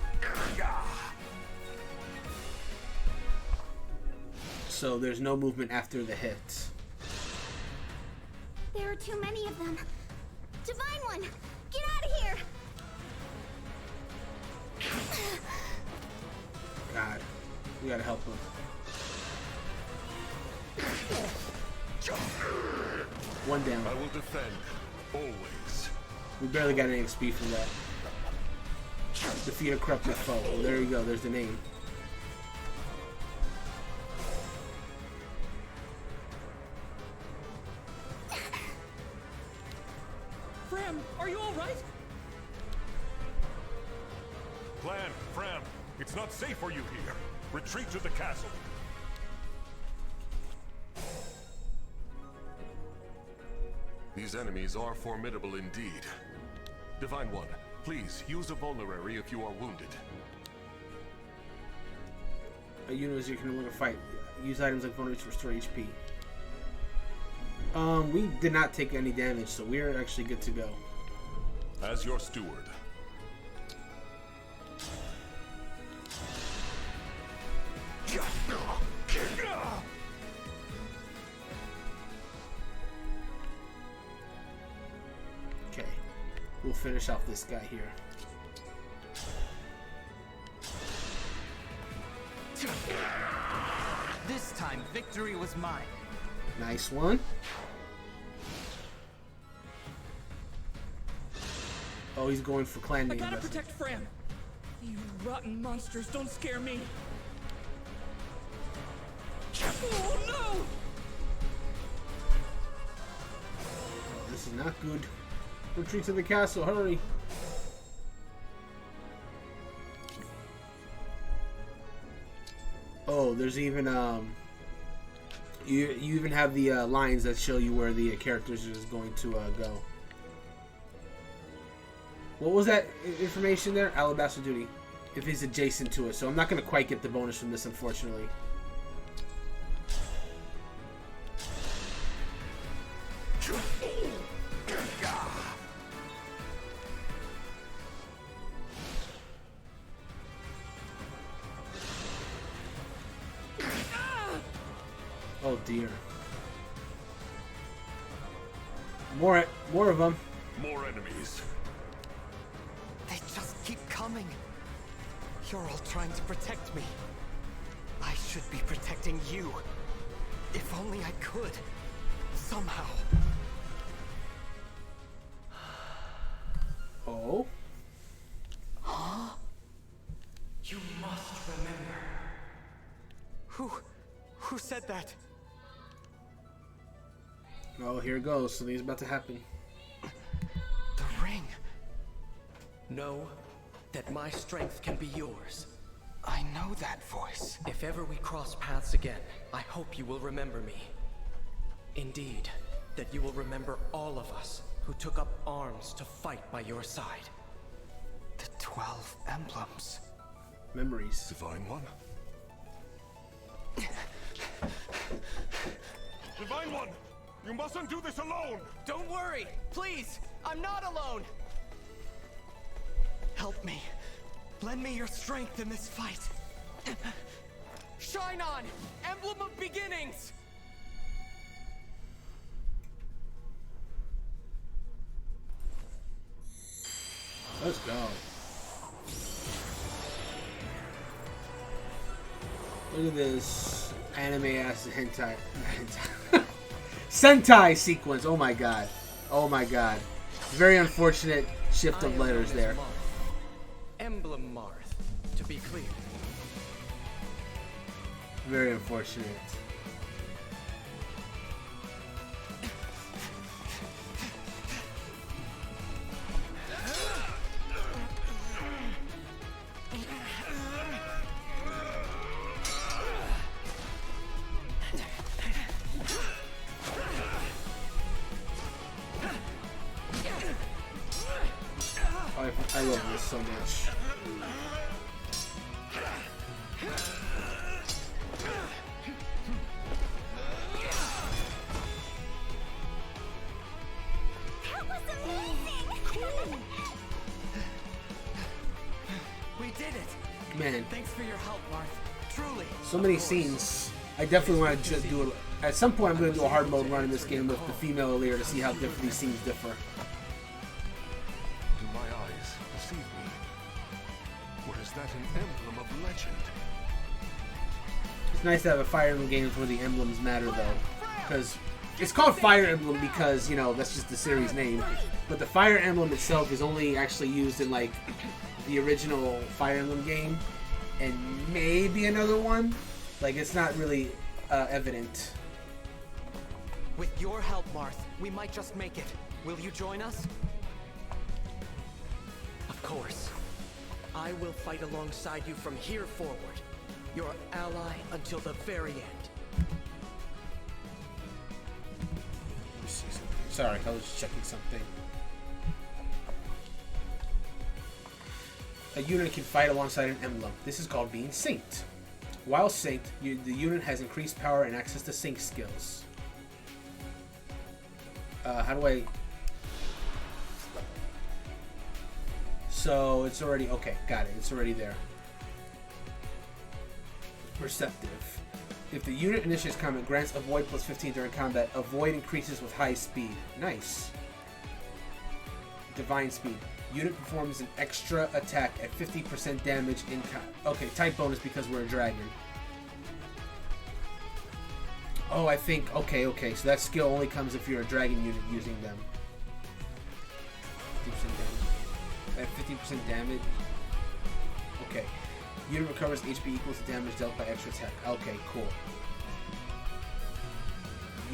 So there's no movement after the hit. There are too many of them. Divine One, get out God. We gotta help him. One down. I will defend, always. We barely got any XP from that. Defeat a corrupted foe. Well, there you go. There's the name. Fram, are you all right? Clan, Fram, it's not safe for you here. Retreat to the castle. These enemies are formidable indeed. Divine One, please use a vulnerary if you are wounded. A unit you can no longer fight. Use items like vulnerary to restore HP. We did not take any damage, so we're actually good to go. As your steward. Okay, we'll finish off this guy here. This time, victory was mine. Nice one. Oh, he's going for clan I name. gotta doesn't he? protect Fram. You rotten monsters, don't scare me. Oh no! This is not good. Retreat to the castle, hurry. Oh, there's even you even have the lines that show you where the characters is going to go. What was that information there? Alabaster duty. If he's adjacent to it, so I'm not going to quite get the bonus from this, unfortunately. Oh dear. More of them. More enemies. They just keep coming. You're all trying to protect me. I should be protecting you. If only I could. Somehow. Oh. Huh? You must remember. Who said that? Oh, here it goes. Something's about to happen. The ring. Know that my strength can be yours. I know that voice. If ever we cross paths again, I hope you will remember me. Indeed, that you will remember all of us who took up arms to fight by your side. The 12 emblems. Memories. Divine One? Divine One! You mustn't do this alone! Don't worry, please. I'm not alone. Help me. Lend me your strength in this fight. Shine on, Emblem of Beginnings! Let's go. Look at this anime-ass hentai. Sentai sequence. Oh my god. Oh my god. Very unfortunate shift of letters there. Emblem Marth, to be clear. Very unfortunate. I love this so much. That was amazing! We did it. Man, Thanks for your help, Marth. Truly. so many scenes. I definitely want to just do it. At some point, I'm going to do a hard mode run in this game with the female Lear to see how different these scenes differ. Do my eyes deceive me? Or is that an emblem of legend? It's nice to have a Fire Emblem game where the emblems matter, though. Because it's called Fire Emblem because, you know, that's just the series name. But the Fire Emblem itself is only actually used in, like, the original Fire Emblem game. And maybe another one. Like, it's not really evident. With your help, Marth, we might just make it. Will you join us? Of course. I will fight alongside you from here forward. Your ally until the very end. Let me see something. Sorry, I was checking something. A unit can fight alongside an emblem. This is called being synced. While synced, the unit has increased power and access to sync skills. How do I... So, it's already... Okay, got it. It's already there. Perceptive. If the unit initiates combat, grants avoid plus 15 during combat. Avoid increases with high speed. Nice. Divine speed. Unit performs an extra attack at 50% damage in... Okay, type bonus because we're a dragon. Oh, I think... Okay. So that skill only comes if you're a dragon unit using them. 50% damage. At 50% damage. Okay. Unit recovers HP equals to damage dealt by extra attack. Okay, cool.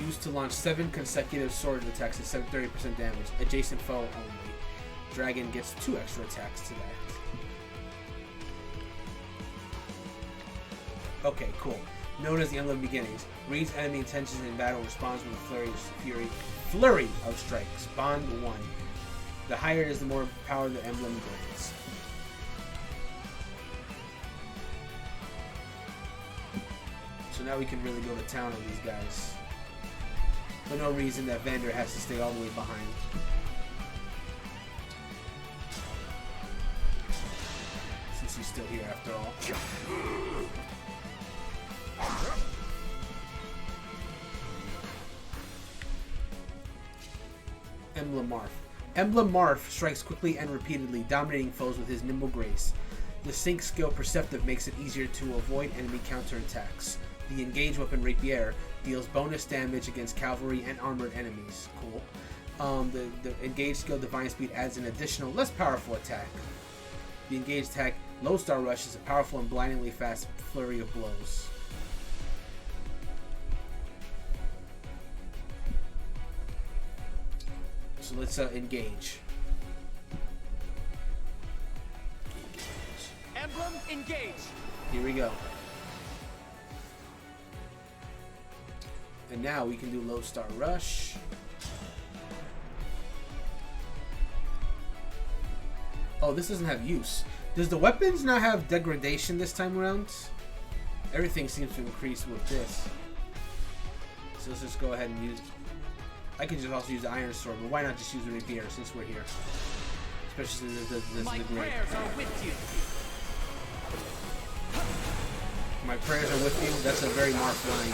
Used to launch 7 consecutive sword attacks at 30% damage. Adjacent foe only. Dragon gets 2 extra attacks to that. Okay, cool. Known as the Emblem Beginnings, reads enemy intentions in battle, responds with a flurry of strikes. Bond 1. The higher it is, the more power the emblem grants. So now we can really go to town on these guys. For no reason that Vander has to stay all the way behind. Since he's still here after all. Emblem Marth. Emblem Marth strikes quickly and repeatedly, dominating foes with his nimble grace. The sync skill Perceptive makes it easier to avoid enemy counterattacks. The engaged weapon Rapier deals bonus damage against cavalry and armored enemies. Cool. The engaged skill Divine Speed adds an additional, less powerful attack. The engaged attack Lodestar Rush is a powerful and blindingly fast flurry of blows. So let's engage. Emblem, engage! Here we go. And now we can do Lodestar Rush. Oh, this doesn't have use. Does the weapons not have degradation this time around? Everything seems to increase with this. So let's just go ahead and use... I could just also use the Iron Sword, but why not just use the Rapier since we're here? Especially since this is My the great... prayers are with you. My prayers are with you? That's a very marked line.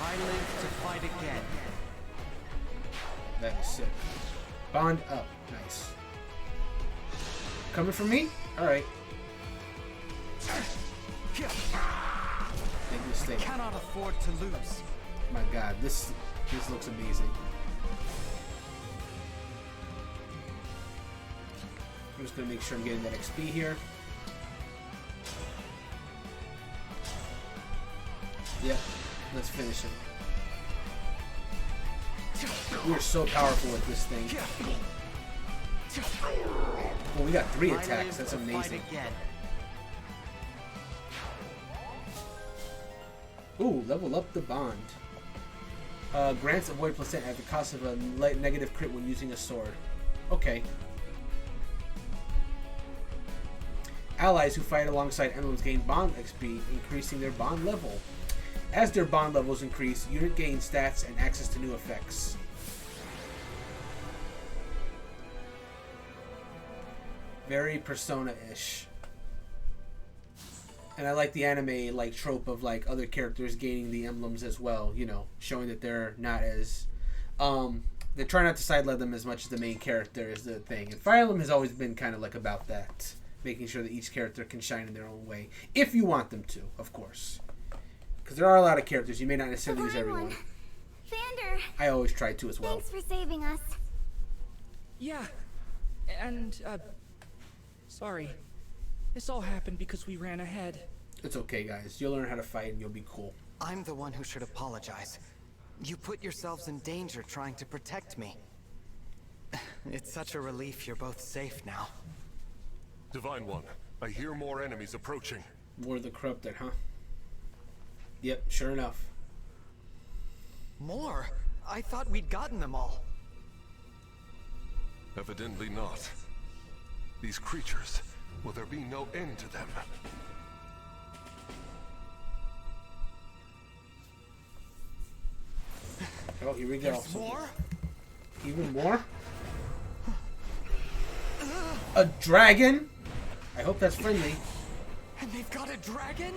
I live to fight again. That is sick. Bond up. Nice. Coming for me? Alright. Big I mistake. cannot afford to lose. My god, this looks amazing. I'm just gonna make sure I'm getting that XP here. Yep, let's finish him. We're so powerful with this thing. Well, we got 3 attacks. That's amazing. Ooh, level up the bond. Grants avoid placent at the cost of a negative crit when using a sword. Okay. Allies who fight alongside emblems gain bond XP, increasing their bond level. As their bond levels increase, unit gains stats and access to new effects. Very Persona-ish. And I like the anime like trope of like other characters gaining the emblems as well, you know, showing that they're not as they try not to sidelight them as much as the main character is the thing. And Fire Emblem has always been kind of like about that. making sure that each character can shine in their own way, if you want them to, of course. Because there are a lot of characters, you may not necessarily use everyone. Vander! I always try to as well. Thanks for saving us. Yeah. And, sorry. This all happened because we ran ahead. It's okay, guys. You'll learn how to fight and you'll be cool. I'm the one who should apologize. You put yourselves in danger trying to protect me. It's such a relief you're both safe now. Divine One, I hear more enemies approaching. War of the Corrupted, huh? Yep, sure enough. More? I thought we'd gotten them all. Evidently not. These creatures, will there be no end to them? Oh, here we go. There's more? Even more? A dragon? I hope that's friendly. And they've got a dragon?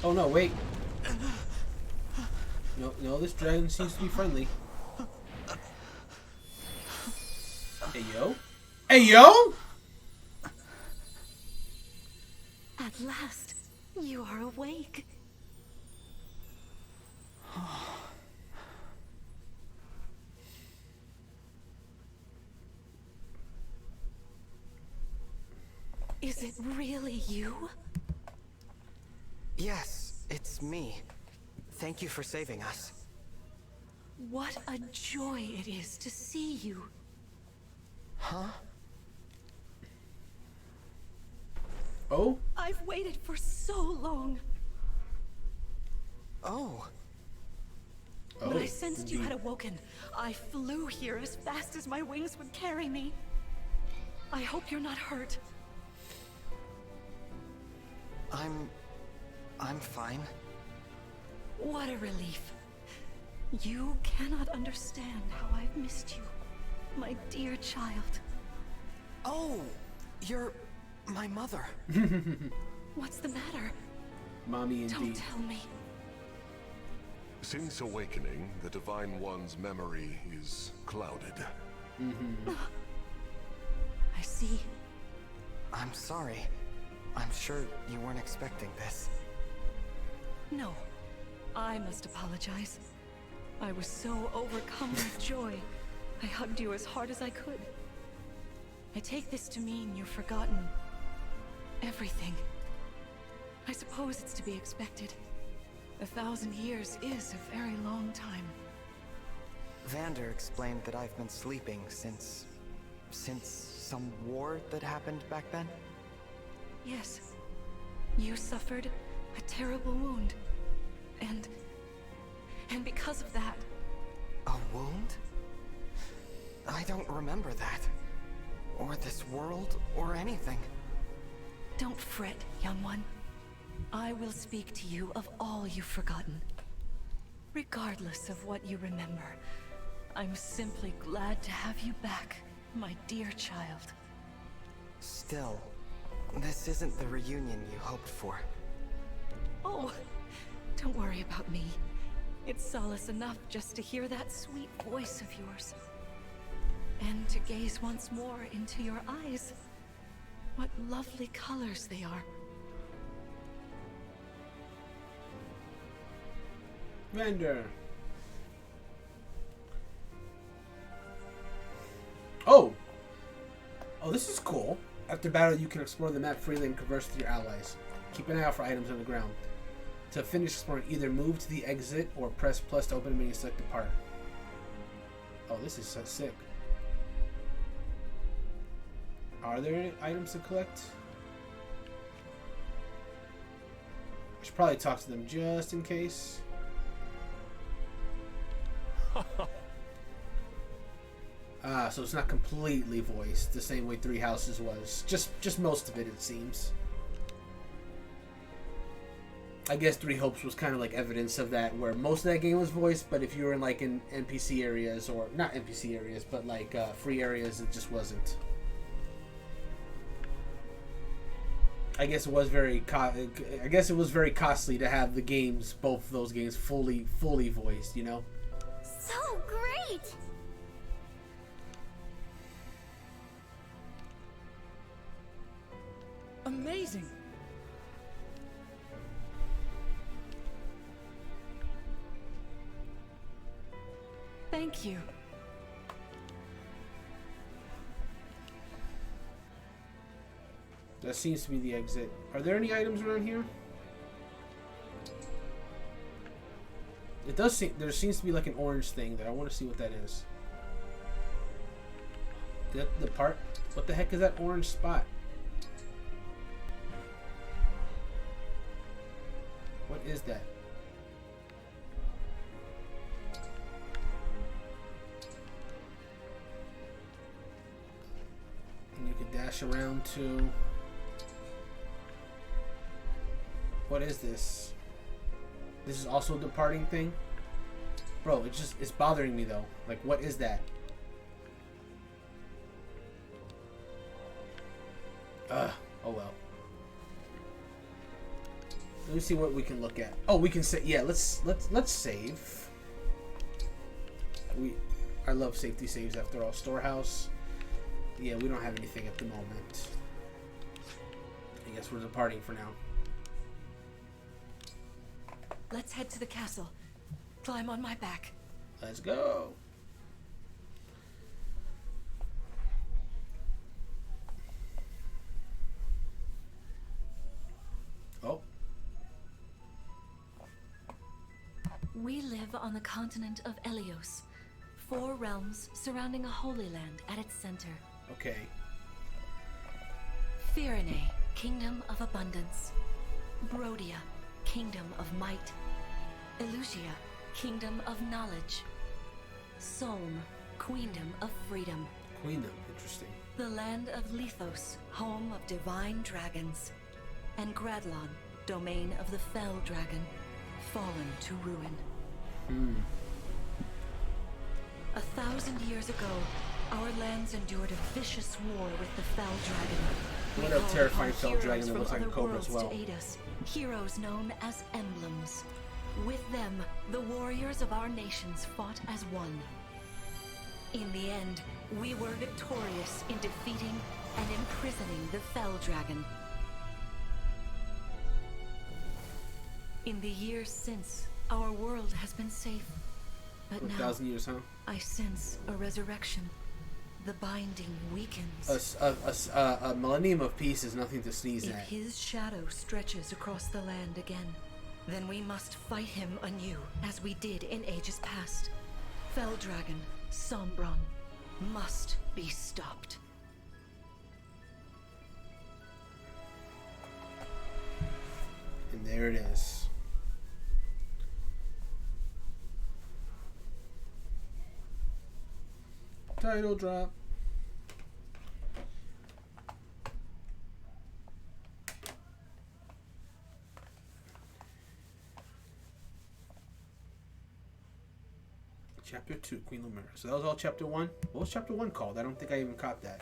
Oh no, wait. No, this dragon seems to be friendly. Hey, yo. Hey, yo! At last, you are awake. Is it really you? Yes, it's me. Thank you for saving us. What a joy it is to see you. Huh? Oh? I've waited for so long. Oh. When I sensed you had awoken, I flew here as fast as my wings would carry me. I hope you're not hurt. I'm fine. What a relief. You cannot understand how I've missed you, my dear child. Oh, you're my mother. What's the matter? Mommy indeed. Don't tell me. Since awakening, the Divine One's memory is clouded. I see. I'm sorry. I'm sure you weren't expecting this. No, I must apologize. I was so overcome with joy, I hugged you as hard as I could. I take this to mean you've forgotten everything. I suppose it's to be expected. 1,000 years is a very long time. Vander explained that I've been sleeping since some war that happened back then? Yes. You suffered a terrible wound. And because of that... A wound? I don't remember that. Or this world, or anything. Don't fret, young one. I will speak to you of all you've forgotten. Regardless of what you remember, I'm simply glad to have you back, my dear child. Still, this isn't the reunion you hoped for. Oh, don't worry about me. It's solace enough just to hear that sweet voice of yours. And to gaze once more into your eyes. What lovely colors they are. Vander. Oh, this is cool. After battle, you can explore the map freely and converse with your allies. Keep an eye out for items on the ground. To finish exploring, either move to the exit or press plus to open the menu and select depart. Oh, this is so sick. Are there any items to collect? I should probably talk to them just in case. So it's not completely voiced the same way Three Houses was. Just most of it seems. I guess Three Hopes was kind of like evidence of that, where most of that game was voiced, but if you were in like in NPC areas, or not NPC areas, but like free areas, it just wasn't. I guess it was very costly to have the games, both of those games, fully voiced. You know. So great! Amazing! Thank you. That seems to be the exit. Are there any items around here? It does seem there seems to be like an orange thing there. I want to see what that is. The part? What the heck is that orange spot? What is that? And you can dash around to... What is this? This is also a departing thing? Bro, it's bothering me though. Like, what is that? Oh well. Let me see what we can look at. Oh, we can say, yeah, let's save. I love safety saves after all. Storehouse. Yeah, we don't have anything at the moment. I guess we're departing for now. Let's head to the castle. Climb on my back. Let's go. Oh. We live on the continent of Elios. 4 realms surrounding a holy land at its center. Okay. Firene, kingdom of abundance. Brodia, kingdom of might. Elusia, kingdom of knowledge. Solm, queendom of freedom. Queendom, interesting. The land of Lithos, home of divine dragons. And Gradlon, domain of the fell dragon, fallen to ruin. 1,000 years ago, our lands endured a vicious war with the fell dragon. What a terrifying fell dragon that looks like a cobra as well. To aid us, heroes known as emblems. With them, the warriors of our nations fought as one. In the end, we were victorious in defeating and imprisoning the fell dragon. In the years since, our world has been safe. But now, 1,000 years, huh? I sense a resurrection. The binding weakens. A millennium of peace is nothing to sneeze If at. his shadow stretches across the land again, then we must fight him anew, as we did in ages past. Fell Dragon, Sombron, must be stopped. And there it is. Title drop. Chapter 2, Queen Lumera. So that was all Chapter 1? What was Chapter 1 called? I don't think I even caught that.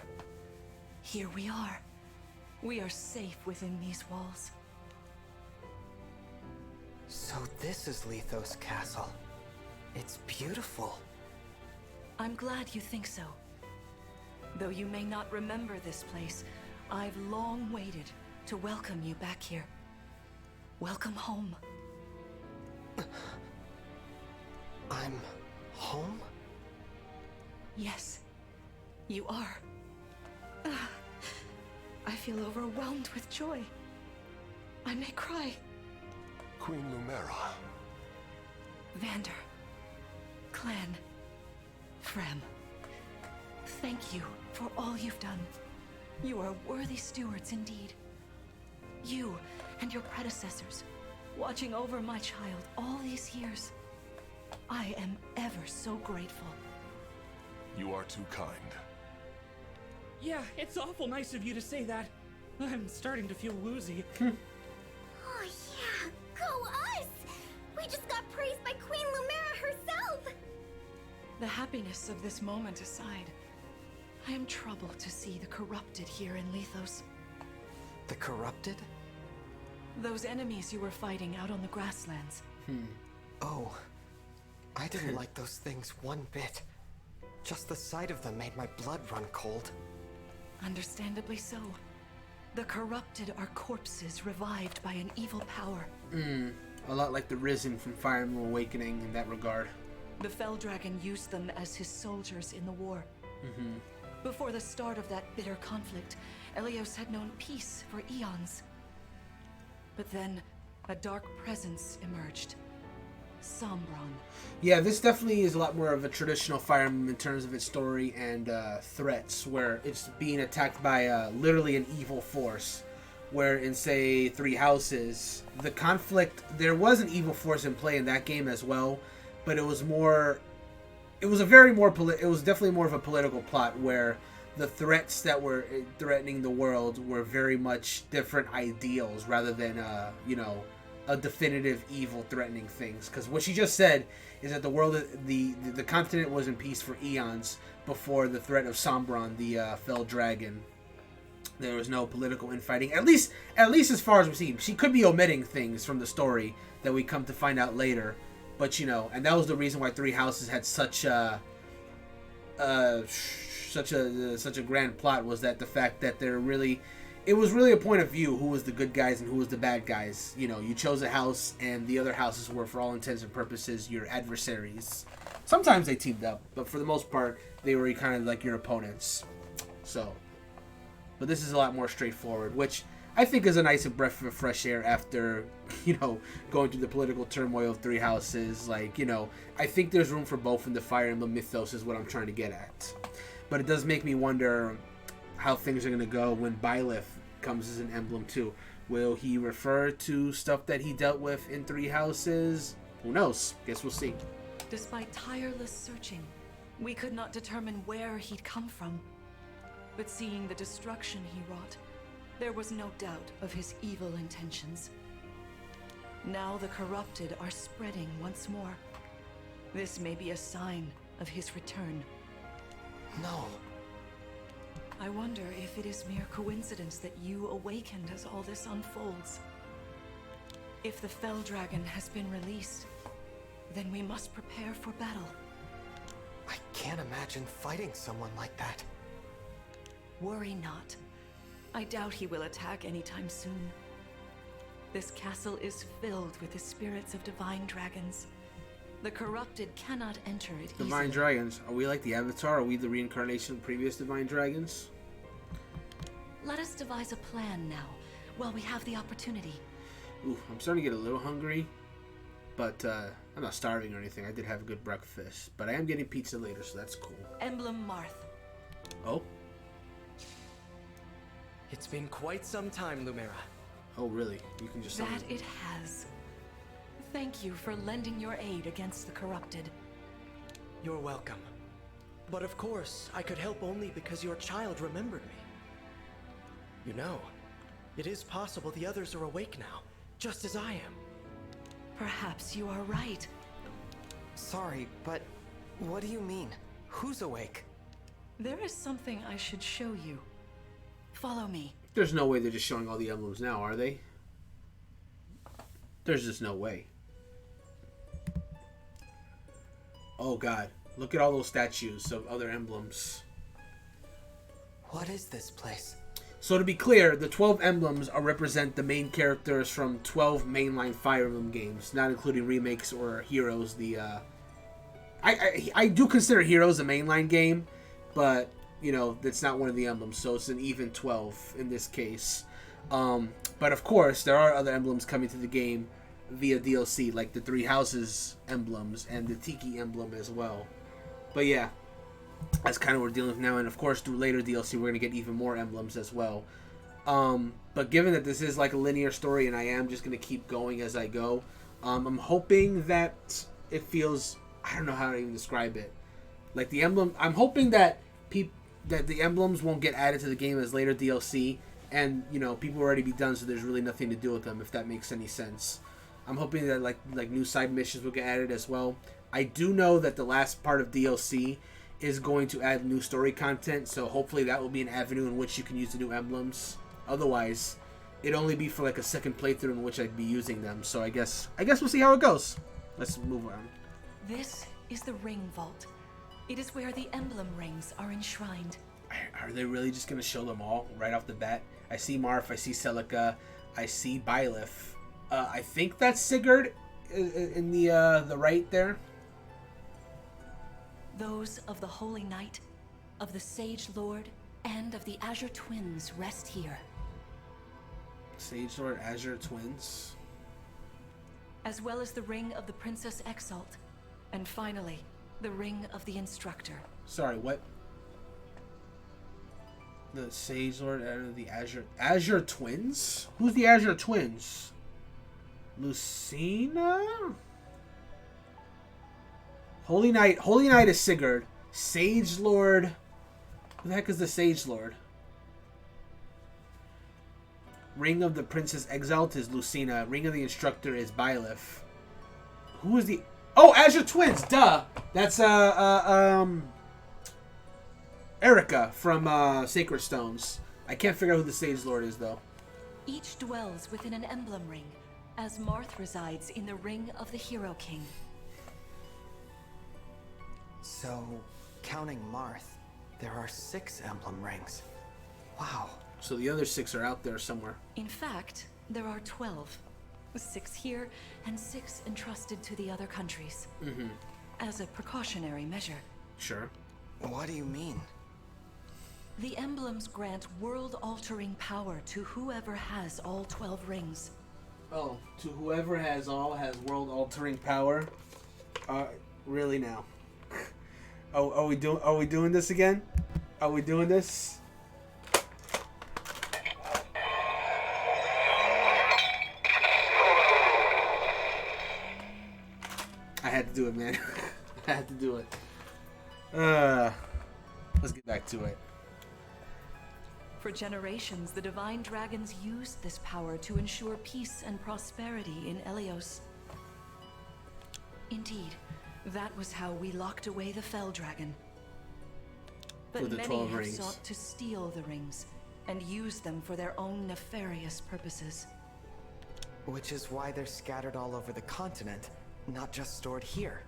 Here we are. We are safe within these walls. So this is Lithos Castle. It's beautiful. I'm glad you think so. Though you may not remember this place, I've long waited to welcome you back here. Welcome home. I'm home? Yes, you are. I feel overwhelmed with joy. I may cry. Queen Lumera. Vander. Clan. Frem. Thank you for all you've done. You are worthy stewards indeed. You and your predecessors, watching over my child all these years. I am ever so grateful. You are too kind. Yeah, it's awful nice of you to say that. I'm starting to feel woozy. Oh yeah, go us! We just got praised by Queen Lumera herself! The happiness of this moment aside, I am troubled to see the corrupted here in Lithos. The corrupted? Those enemies you were fighting out on the grasslands. Oh, I didn't like those things one bit. Just the sight of them made my blood run cold. Understandably so. The corrupted are corpses revived by an evil power. A lot like the Risen from Fire Emblem Awakening in that regard. The Fell Dragon used them as his soldiers in the war. Before the start of that bitter conflict, Elios had known peace for eons. But then, a dark presence emerged. Sombron. Yeah, this definitely is a lot more of a traditional Fire Emblem in terms of its story and threats, where it's being attacked by literally an evil force. Where in, say, Three Houses, the conflict, there was an evil force in play in that game as well, but it was more, it was definitely more of a political plot where the threats that were threatening the world were very much different ideals rather than, a definitive evil threatening things. Because what she just said is that the world, the continent was in peace for eons before the threat of Sombron, the Fell Dragon. There was no political infighting, at least as far as we see. She could be omitting things from the story that we come to find out later, but and that was the reason why Three Houses had such a grand plot, was that the fact that it was really a point of view who was the good guys and who was the bad guys. You chose a house, and the other houses were, for all intents and purposes, your adversaries. Sometimes they teamed up, but for the most part, they were kind of like your opponents. But this is a lot more straightforward, which I think is a nice breath of fresh air after, going through the political turmoil of Three Houses. I think there's room for both in the Fire Emblem mythos is what I'm trying to get at. But it does make me wonder how things are going to go when Byleth comes as an emblem too. Will he refer to stuff that he dealt with in Three Houses? Who knows? Guess we'll see. Despite tireless searching, we could not determine where he'd come from. But seeing the destruction he wrought, there was no doubt of his evil intentions. Now the corrupted are spreading once more. This may be a sign of his return. No. I wonder if it is mere coincidence that you awakened as all this unfolds. If the Fell Dragon has been released, then we must prepare for battle. I can't imagine fighting someone like that. Worry not. I doubt he will attack anytime soon. This castle is filled with the spirits of divine dragons. The corrupted cannot enter it easily. Divine dragons? Are we like the Avatar? Are we the reincarnation of previous divine dragons? Let us devise a plan now, while we have the opportunity. Ooh, I'm starting to get a little hungry, but I'm not starving or anything. I did have a good breakfast, but I am getting pizza later, so that's cool. Emblem Marth. Oh? It's been quite some time, Lumera. Oh, really? You can just... That it has. Thank you for lending your aid against the corrupted. You're welcome. But of course, I could help only because your child remembered me. It is possible the others are awake now, just as I am. Perhaps you are right. Sorry, but what do you mean? Who's awake? There is something I should show you. Follow me. There's no way they're just showing all the emblems now, are they? There's just no way. Oh god, look at all those statues of other emblems. What is this place? So to be clear, the 12 emblems represent the main characters from 12 mainline Fire Emblem games, not including remakes or Heroes. I do consider Heroes a mainline game, but that's not one of the emblems, so it's an even 12 in this case. But of course, there are other emblems coming to the game via DLC, like the Three Houses emblems and the Tiki emblem as well. But yeah, that's kind of what we're dealing with now, and of course through later DLC we're going to get even more emblems as well. But given that this is like a linear story and I am just going to keep going as I go, I'm hoping that it feels, I don't know how to even describe it, like the emblem, I'm hoping that that the emblems won't get added to the game as later DLC, and people will already be done, so there's really nothing to do with them, if that makes any sense. I'm hoping that like new side missions will get added as well. I do know that the last part of DLC is going to add new story content, so hopefully that will be an avenue in which you can use the new emblems. Otherwise, it'd only be for like a second playthrough in which I'd be using them. So I guess we'll see how it goes. Let's move on. This is the Ring Vault. It is where the Emblem rings are enshrined. Are they really just gonna show them all right off the bat? I see Marth, I see Celica, I see Byleth. I think that's Sigurd in the right there. Those of the Holy Knight, of the Sage Lord, and of the Azure Twins rest here. Sage Lord, Azure Twins. As well as the Ring of the Princess Exalt. And finally, the Ring of the Instructor. Sorry, what? The Sage Lord and the Azure Twins? Who's the Azure Twins? Lucina? Holy Knight is Sigurd. Sage Lord. Who the heck is the Sage Lord? Ring of the Princess Exalt is Lucina. Ring of the Instructor is Byleth. Who is the... Oh, Azure Twins, duh! That's, Erica from, Sacred Stones. I can't figure out who the Sage Lord is, though. Each dwells within an emblem ring, as Marth resides in the Ring of the Hero King. So, counting Marth, there are 6 emblem rings. Wow. So the other 6 are out there somewhere. In fact, there are 12. 6 here, and 6 entrusted to the other countries. Mm-hmm. As a precautionary measure. Sure. What do you mean? The emblems grant world-altering power to whoever has all 12 rings. Oh, to whoever has world-altering power? Really now? Oh, are we doing this again? Are we doing this? I had to do it, man. I had to do it. Let's get back to it. For generations, the Divine Dragons used this power to ensure peace and prosperity in Elios. Indeed, that was how we locked away the Fell Dragon. But many have rings. sought to steal the rings and use them for their own nefarious purposes. Which is why they're scattered all over the continent, not just stored here.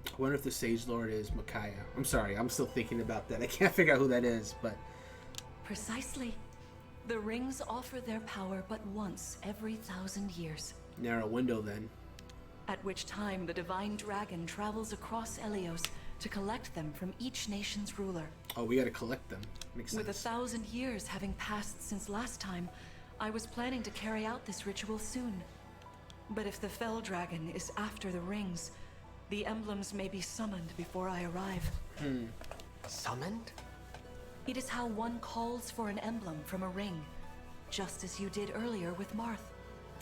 I wonder if the Sage Lord is Micaiah. I'm sorry, I'm still thinking about that. I can't figure out who that is, but... Precisely. The rings offer their power but once every 1,000 years. Narrow window, then. At which time the Divine Dragon travels across Elios to collect them from each nation's ruler. Oh, we gotta collect them. Makes sense. With 1,000 years having passed since last time, I was planning to carry out this ritual soon. But if the Fell Dragon is after the rings, the emblems may be summoned before I arrive. Summoned? It is how one calls for an emblem from a ring, just as you did earlier with Marth.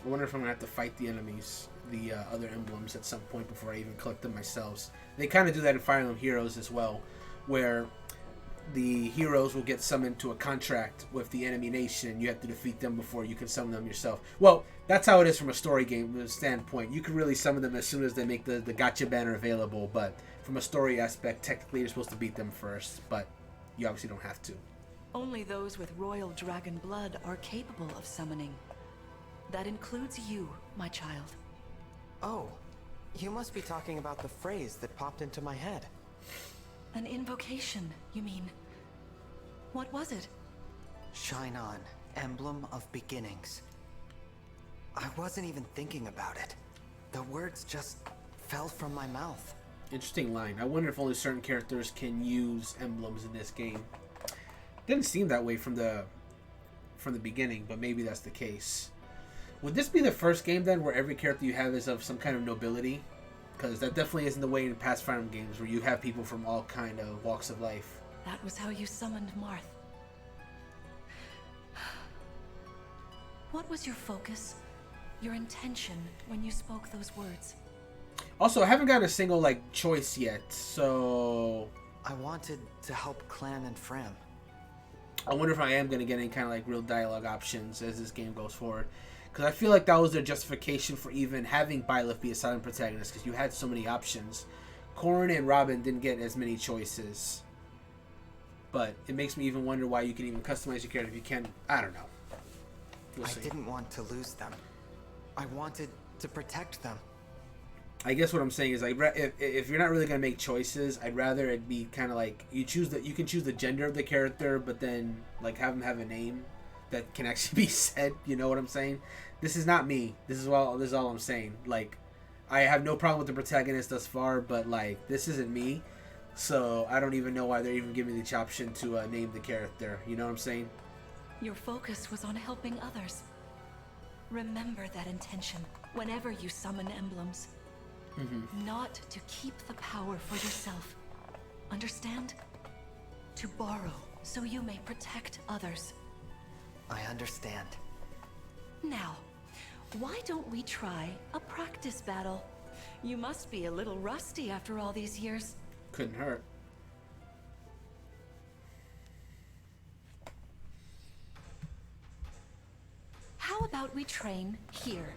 I wonder if I'm gonna have to fight the enemies, the other emblems, at some point before I even collect them myself. They kind of do that in Fire Emblem Heroes as well, where the heroes will get summoned to a contract with the enemy nation. You have to defeat them before you can summon them yourself. Well, that's how it is from a story game standpoint. You can really summon them as soon as they make the gotcha banner available, but from a story aspect, technically you're supposed to beat them first, but you obviously don't have to. Only those with royal dragon blood are capable of summoning. That includes you, my child. Oh, you must be talking about the phrase that popped into my head. An invocation, you mean? What was it? Shine on, emblem of beginnings. I wasn't even thinking about it. The words just fell from my mouth. Interesting line. I wonder if only certain characters can use emblems in this game. Didn't seem that way from the beginning, but maybe that's the case. Would this be the first game then where every character you have is of some kind of nobility? Because that definitely isn't the way in past Fire Emblem games where you have people from all kind of walks of life. That was how you summoned Marth. What was your focus? Your intention when you spoke those words? Also, I haven't gotten a single, choice yet, so... I wanted to help Clan and Fram. I wonder if I am going to get any kind of, real dialogue options as this game goes forward. Because I feel like that was their justification for even having Byleth be a silent protagonist, because you had so many options. Corrin and Robin didn't get as many choices. But it makes me even wonder why you can even customize your character if you can. I don't know. We'll I see. didn't want to lose them. I wanted to protect them. I guess what I'm saying is, like, if you're not really gonna make choices, I'd rather it be kind of like you can choose the gender of the character, but then like have them have a name that can actually be said. You know what I'm saying? This is not me. This is all I'm saying. Like, I have no problem with the protagonist thus far, but like this isn't me, so I don't even know why they're even giving me the option to name the character. You know what I'm saying? Your focus was on helping others. Remember that intention whenever you summon emblems. Not to keep the power for yourself. Understand? To borrow so you may protect others. I understand. Now, why don't we try a practice battle? You must be a little rusty after all these years. Couldn't hurt. How about we train here?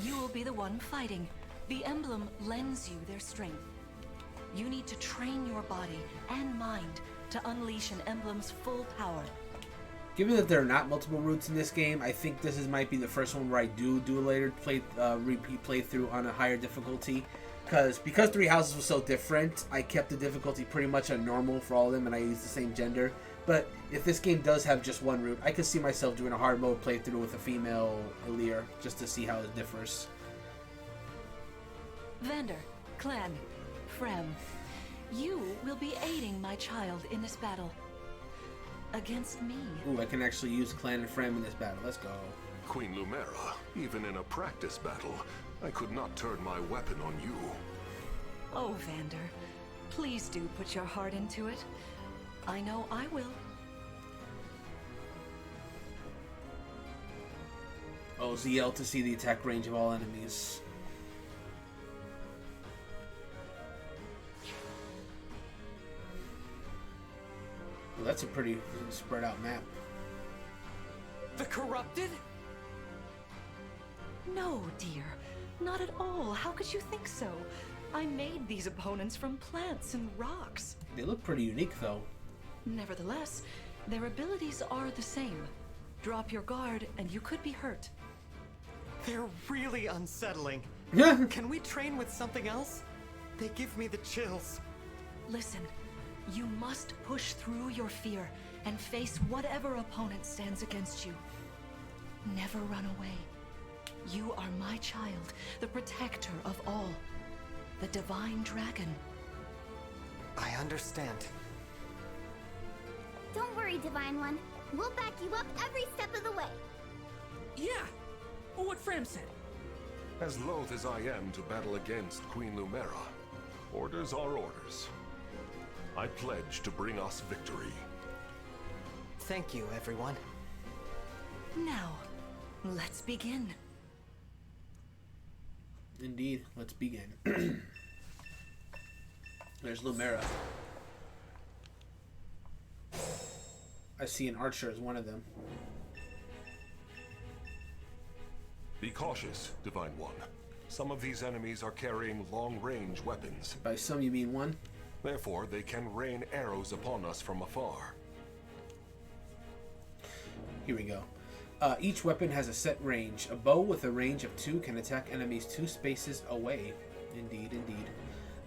You will be the one fighting. The emblem lends you their strength. You need to train your body and mind to unleash an emblem's full power. Given that there are not multiple routes in this game, I think might be the first one where I do a later repeat playthrough on a higher difficulty. Because Three Houses was so different, I kept the difficulty pretty much on normal for all of them, and I used the same gender. But if this game does have just one route, I could see myself doing a hard mode playthrough with a female Alir, just to see how it differs. Vander, Clan, Frem, you will be aiding my child in this battle. Against me. Ooh, I can actually use Clan and Frem in this battle. Let's go. Queen Lumera, even in a practice battle, I could not turn my weapon on you. Oh, Vander, please do put your heart into it. I know I will. Oh, ZL to see the attack range of all enemies. Well, that's a pretty spread out map. The Corrupted? No, dear. Not at all. How could you think so? I made these opponents from plants and rocks. They look pretty unique, though. Nevertheless, their abilities are the same. Drop your guard and you could be hurt. They're really unsettling. Can we train with something else? They give me the chills. Listen, you must push through your fear and face whatever opponent stands against you. Never run away. You are my child, the protector of all. The Divine Dragon. I understand. Don't worry, Divine One. We'll back you up every step of the way. Yeah, what Fram said. As loath as I am to battle against Queen Lumera, orders are orders. I pledge to bring us victory. Thank you, everyone. Now, let's begin. Indeed, let's begin. There's Lumera. I see an archer as one of them. Be cautious, Divine One. Some of these enemies are carrying long-range weapons. By some, you mean one? Therefore, they can rain arrows upon us from afar. Here we go. Each weapon has a set range. A bow with a range of 2 can attack enemies 2 spaces away. Indeed, indeed.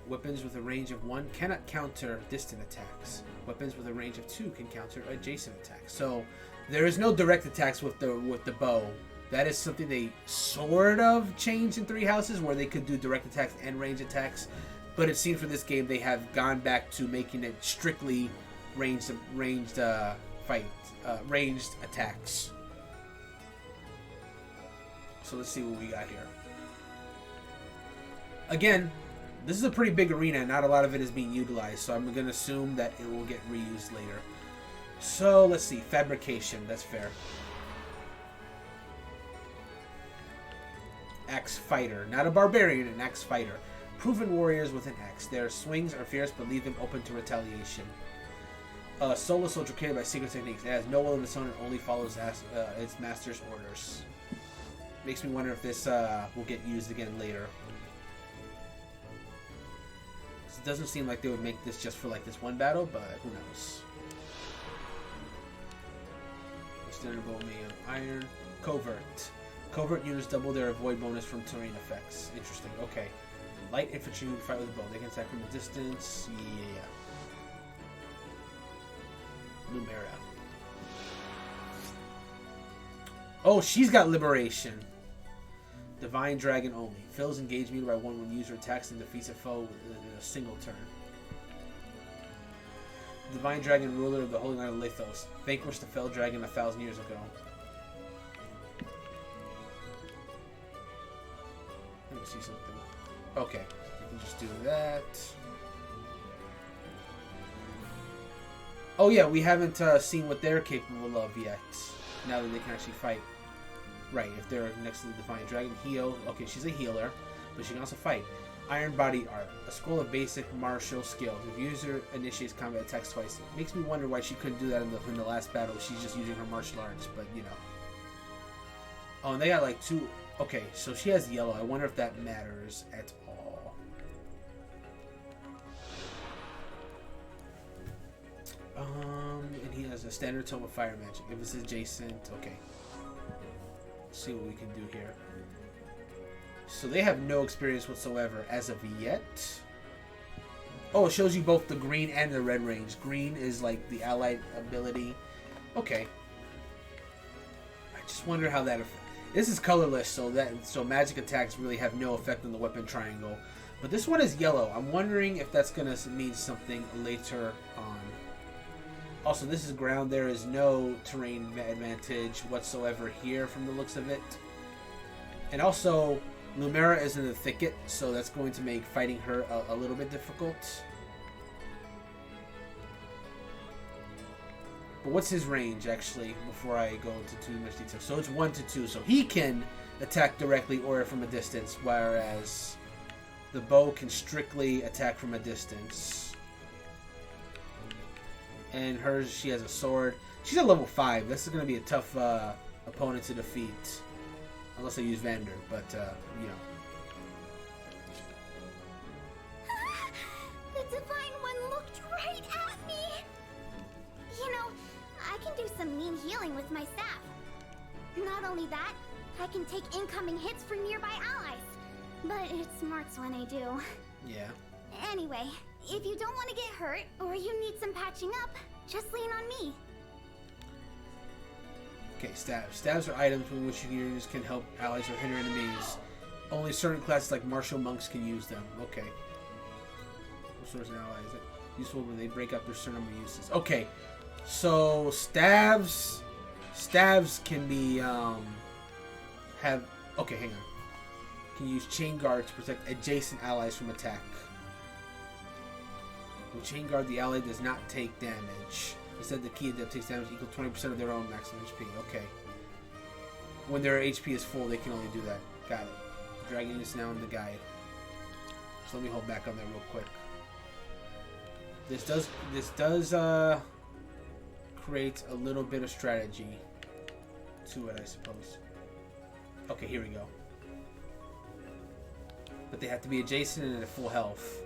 Weapons with a range of 1 cannot counter distant attacks. Weapons with a range of 2 can counter adjacent attacks. So there is no direct attacks with the bow. That is something they sort of changed in Three Houses, where they could do direct attacks and range attacks. But it seems for this game they have gone back to making it strictly ranged attacks. So let's see what we got here. Again, this is a pretty big arena, and not a lot of it is being utilized, so I'm going to assume that it will get reused later. So let's see, fabrication, that's fair. Axe fighter, not a barbarian, an axe fighter. Proven warriors with an axe. Their swings are fierce, but leave them open to retaliation. Solo soldier created by secret techniques. It has no will of its own and only follows its master's orders. Makes me wonder if this will get used again later. It doesn't seem like they would make this just for like this one battle, but who knows. Standard bow made of iron. Covert. Covert units double their avoid bonus from terrain effects. Interesting. Okay. Light infantry who fight with a bow. They can attack from a distance. Yeah. Lumera. Oh, she's got liberation. Divine Dragon only. Fills engage meter by 1 when user attacks and defeats a foe in a single turn. Divine Dragon, ruler of the Holy Land of Lithos. Vanquished the fell dragon 1,000 years ago. Let me see something. Okay, we can just do that. Oh yeah, we haven't seen what they're capable of yet. Now that they can actually fight. Right, if they're next to the Divine Dragon. Heal. Okay, she's a healer, but she can also fight. Iron Body Art. A scroll of basic martial skills. If user initiates combat attacks twice. It makes me wonder why she couldn't do that in the last battle. She's just using her martial arts, but you know. Oh, and they got like 2... Okay, so she has yellow. I wonder if that matters at all. And he has a standard tome of fire magic. If it's adjacent, okay. Let's see what we can do here. So they have no experience whatsoever as of yet. Oh, it shows you both the green and the red range. Green is like the allied ability. Okay. I just wonder how that affects. This is colorless, so magic attacks really have no effect on the weapon triangle. But this one is yellow. I'm wondering if that's gonna mean something later on. Also, this is ground. There is no terrain advantage whatsoever here from the looks of it. And also, Lumera is in the thicket, so that's going to make fighting her a little bit difficult. But what's his range, actually, before I go into too much detail? So it's 1 to 2, so he can attack directly or from a distance, whereas the bow can strictly attack from a distance. And hers, she has a sword. She's at level 5. This is going to be a tough opponent to defeat. Unless I use Vander, but, you know. The Divine One looked right at me! You know, I can do some mean healing with my staff. Not only that, I can take incoming hits for nearby allies. But it smarts when I do. Yeah. Anyway, if you don't want to get hurt, or you need some patching up, just lean on me. Okay, stabs. Stabs are items with which you use can help allies or hinder enemies. Only certain classes like martial monks can use them. Okay. Swords and allies. Useful when they break up their certain number of uses. Okay. So stabs can be have okay, hang on. Can use chain guard to protect adjacent allies from attack. With chain guard, the ally does not take damage. Instead, the key adept takes damage equal 20% of their own maximum HP. Okay. When their HP is full, they can only do that. Got it. Dragon units now in the guide. So let me hold back on that real quick. This does create a little bit of strategy to it, I suppose. Okay, here we go. But they have to be adjacent and at full health.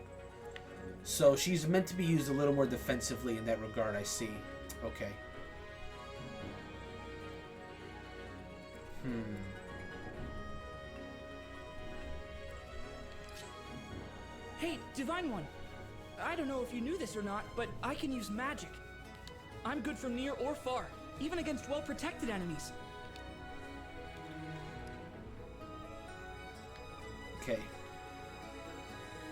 So she's meant to be used a little more defensively in that regard, I see. Okay. Hey, Divine One. I don't know if you knew this or not, but I can use magic. I'm good from near or far, even against well-protected enemies. Okay.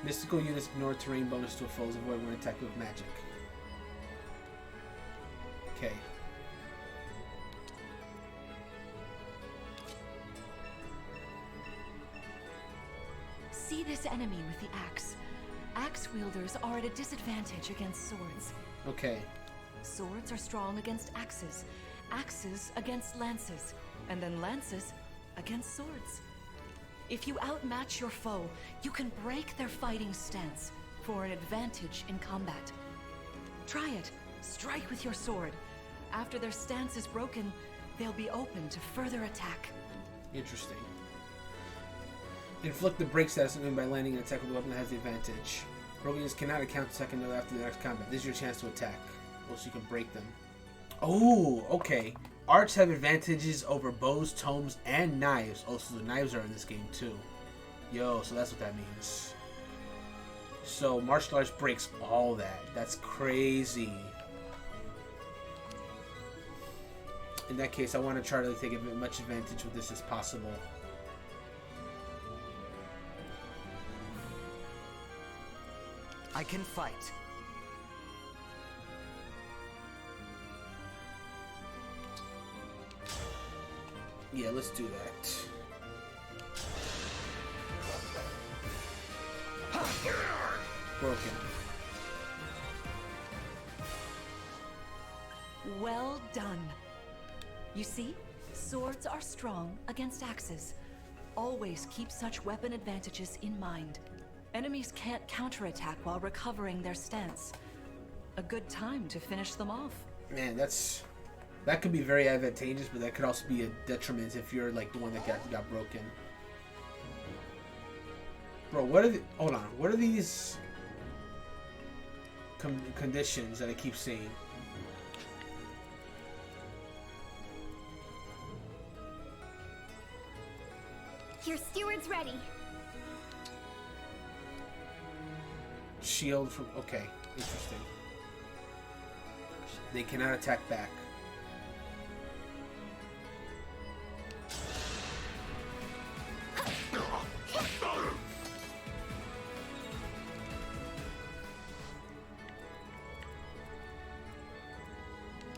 Mystical units ignore terrain bonus to a foe's avoid when attacked with magic. Okay. See this enemy with the axe. Axe wielders are at a disadvantage against swords. Okay. Swords are strong against axes, axes against lances, and then lances against swords. If you outmatch your foe, you can break their fighting stance for an advantage in combat. Try it. Strike with your sword. After their stance is broken, they'll be open to further attack. Interesting. Inflict the break status by landing an attack with a weapon that has the advantage. Rogue units cannot account attack another after the next combat. This is your chance to attack. Well, so you can break them. Oh, okay. Arts have advantages over bows, tomes, and knives. Oh, so the knives are in this game too. Yo, so that's what that means. So martial arts breaks all that. That's crazy. In that case, I want to try to take as much advantage with this as possible. I can fight. Yeah, let's do that. Broken. Well done. You see, swords are strong against axes. Always keep such weapon advantages in mind. Enemies can't counterattack while recovering their stance. A good time to finish them off. Man, that could be very advantageous, but that could also be a detriment if you're like the one that got broken. Bro, what are the, hold on, what are these conditions that I keep seeing? Your steward's ready. Shield from, okay, interesting. They cannot attack back.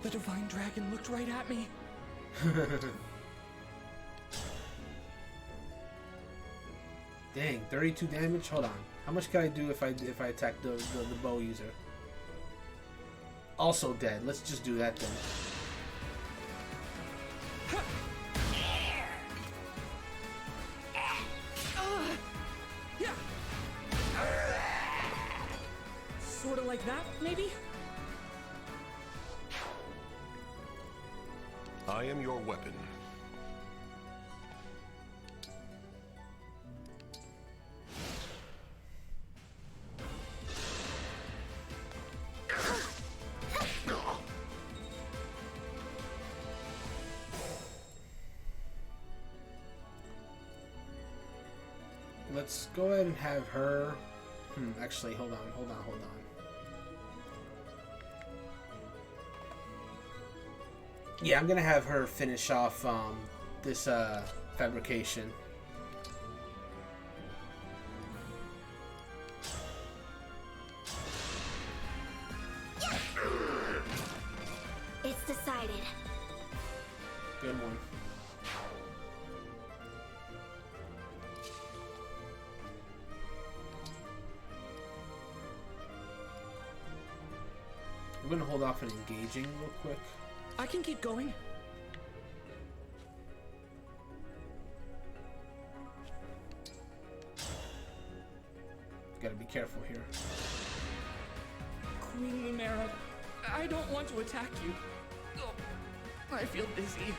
The Divine Dragon looked right at me. Dang, 32 damage? Hold on. How much can I do if I attack the bow user? Also dead. Let's just do that then. Sort of like that, maybe? I am your weapon. Let's go ahead and have her. Actually, hold on. Yeah, I'm gonna have her finish off this fabrication. It's decided. Good one. I'm gonna hold off on engaging real quick. I can keep going. Gotta be careful here. Queen Lumera, I don't want to attack you. Oh, I feel dizzy.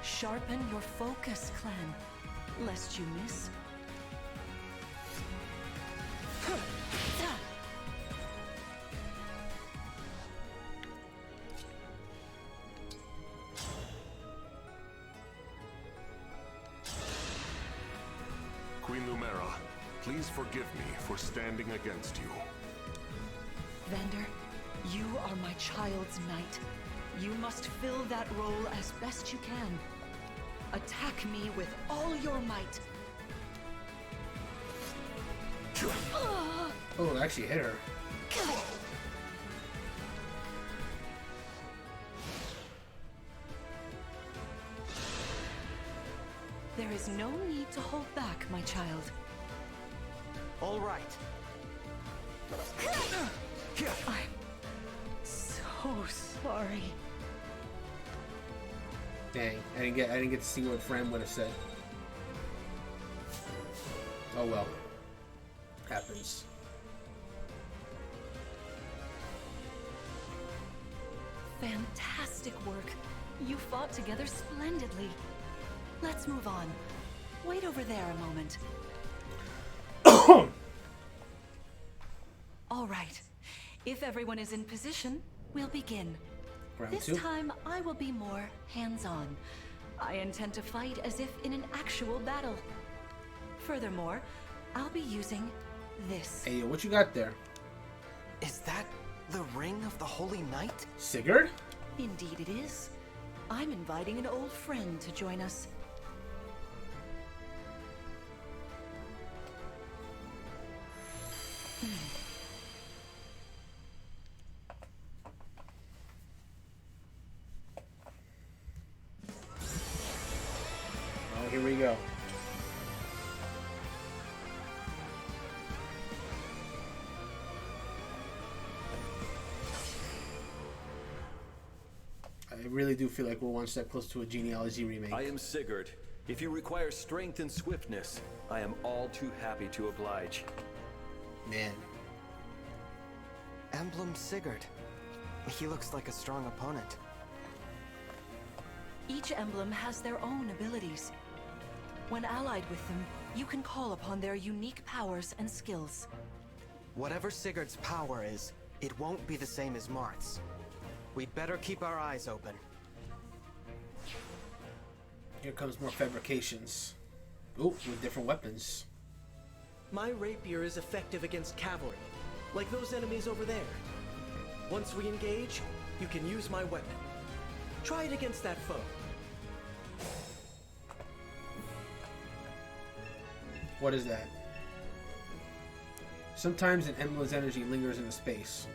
Sharpen your focus, Clan, lest you miss. Queen Lumera, please forgive me for standing against you. Vander, you are my child's knight. You must fill that role as best you can. Attack me with all your might. Oh, it actually hit her. There is no need to hold back, my child. All right. I'm so sorry. Dang, I didn't get to see what Fran would have said. Oh well. Happens. Fantastic work. You fought together splendidly. Let's move on. Wait over there a moment. All right. If everyone is in position, we'll begin. round This 2. time, I will be more hands-on. I intend to fight as if in an actual battle. Furthermore, I'll be using this. Hey, yo, what you got there? Is that the Ring of the Holy Knight? Sigurd? Indeed it is. I'm inviting an old friend to join us. Oh, here we go. I really do feel like we're one step closer to a genealogy remake. I am Sigurd. If you require strength and swiftness, I am all too happy to oblige. Man. Emblem Sigurd. He looks like a strong opponent. Each emblem has their own abilities. When allied with them, you can call upon their unique powers and skills. Whatever Sigurd's power is, it won't be the same as Marth's. We'd better keep our eyes open. Here comes more fabrications. Ooh, with different weapons. My rapier is effective against cavalry, like those enemies over there. Once we engage, you can use my weapon. Try it against that foe. What is that? Sometimes an emblem's energy lingers in a space.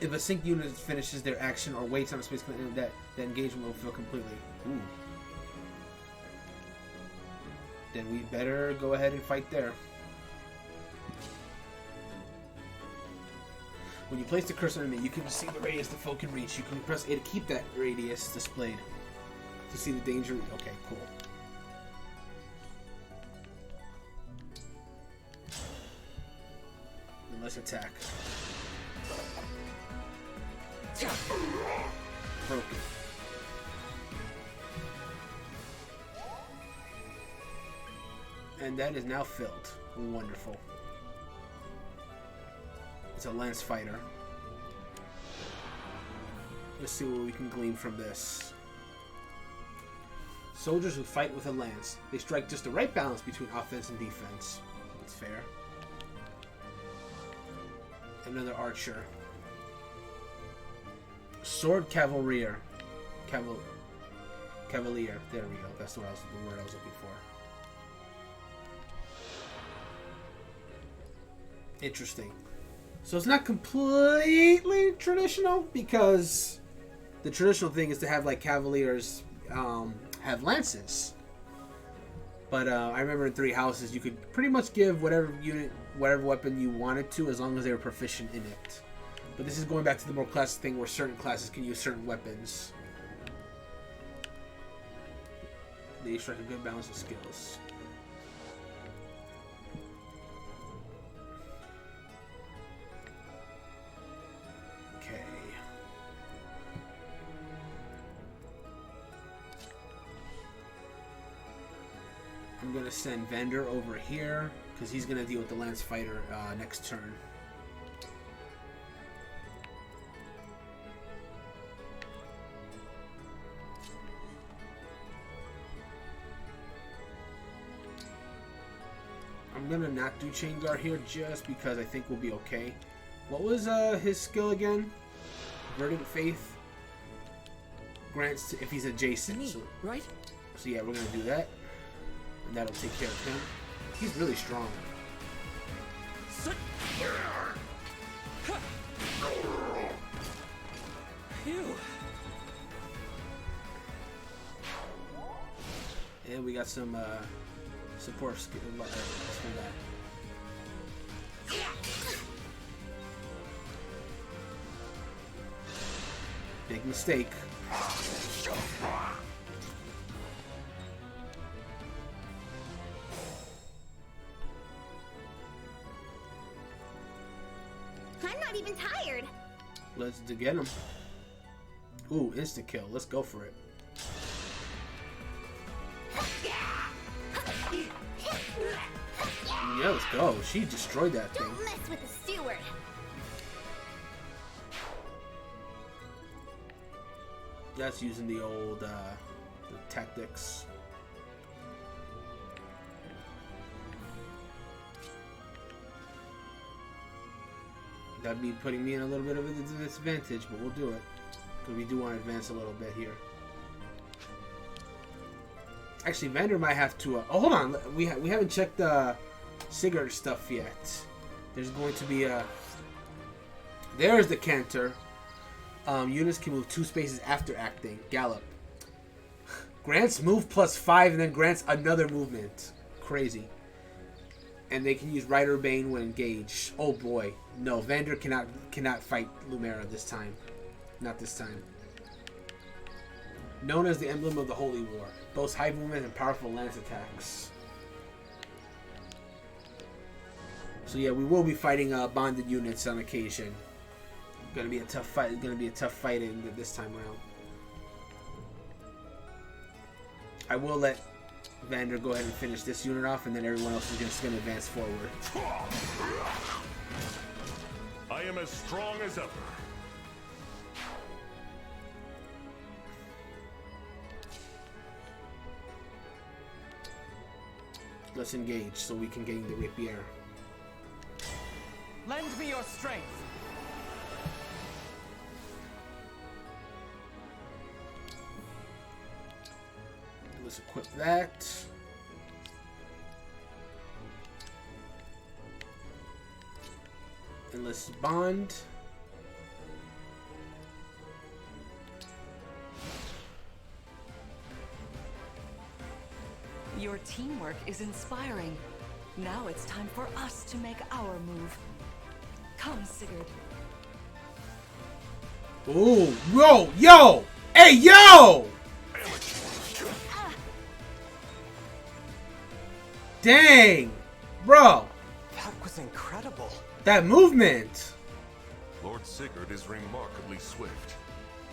If a synced unit finishes their action or waits on a space, that engagement will fail completely. Ooh. Then we better go ahead and fight there. When you place the cursor on an enemy, you can see the radius the foe can reach. You can press A to keep that radius displayed. To see the danger. Okay, cool. And let's attack. Broken. And that is now filled. Wonderful. It's a lance fighter. Let's see what we can glean from this. Soldiers who fight with a lance. They strike just the right balance between offense and defense. That's fair. Another archer. Sword Cavalier. Cavalier. There we go. That's the word I was looking for. Interesting. So it's not completely traditional, because the traditional thing is to have like cavaliers have lances. But I remember in Three Houses you could pretty much give whatever unit, whatever weapon you wanted to, as long as they were proficient in it. But this is going back to the more classic thing where certain classes can use certain weapons. They strike a good balance of skills. Okay. I'm gonna send Vander over here because he's gonna deal with the lance fighter next turn. I'm gonna not do chain guard here just because I think we'll be okay. What was his skill again? Verdant Faith grants if he's adjacent. Me, So right? yeah, we're gonna do that, and that'll take care of him. He's really strong. Phew. And we got some support skill for that. Big mistake. I'm not even tired. Let's get him. Ooh, insta kill. Let's go for it. Yeah, let's go. She destroyed that thing. Don't mess with the steward. That's using the old the tactics. That'd be putting me in a little bit of a disadvantage, but we'll do it. Because we do want to advance a little bit here. Actually, Vander might have to... oh, hold on. We haven't checked the Sigurd stuff yet. There's going to be a... there's the canter. Units can move 2 spaces after acting. Gallop. Grants move +5 and then grants another movement. Crazy. And they can use Rider Bane when engaged. Oh boy. No, Vander cannot fight Lumera this time. Not this time. Known as the Emblem of the Holy War. Boasts high movement and powerful lance attacks. So yeah, we will be fighting bonded units on occasion. Gonna be a tough fight. It's gonna be a tough fight this time around. I will let Vander go ahead and finish this unit off, and then everyone else is just gonna advance forward. I am as strong as ever. Let's engage so we can gain the rapier. Lend me your strength. Let's equip that. And let's bond. Your teamwork is inspiring. Now it's time for us to make our move. Come, Sigurd. Ooh, yo! Hey, yo! Dang! Bro! That was incredible. That movement! Lord Sigurd is remarkably swift.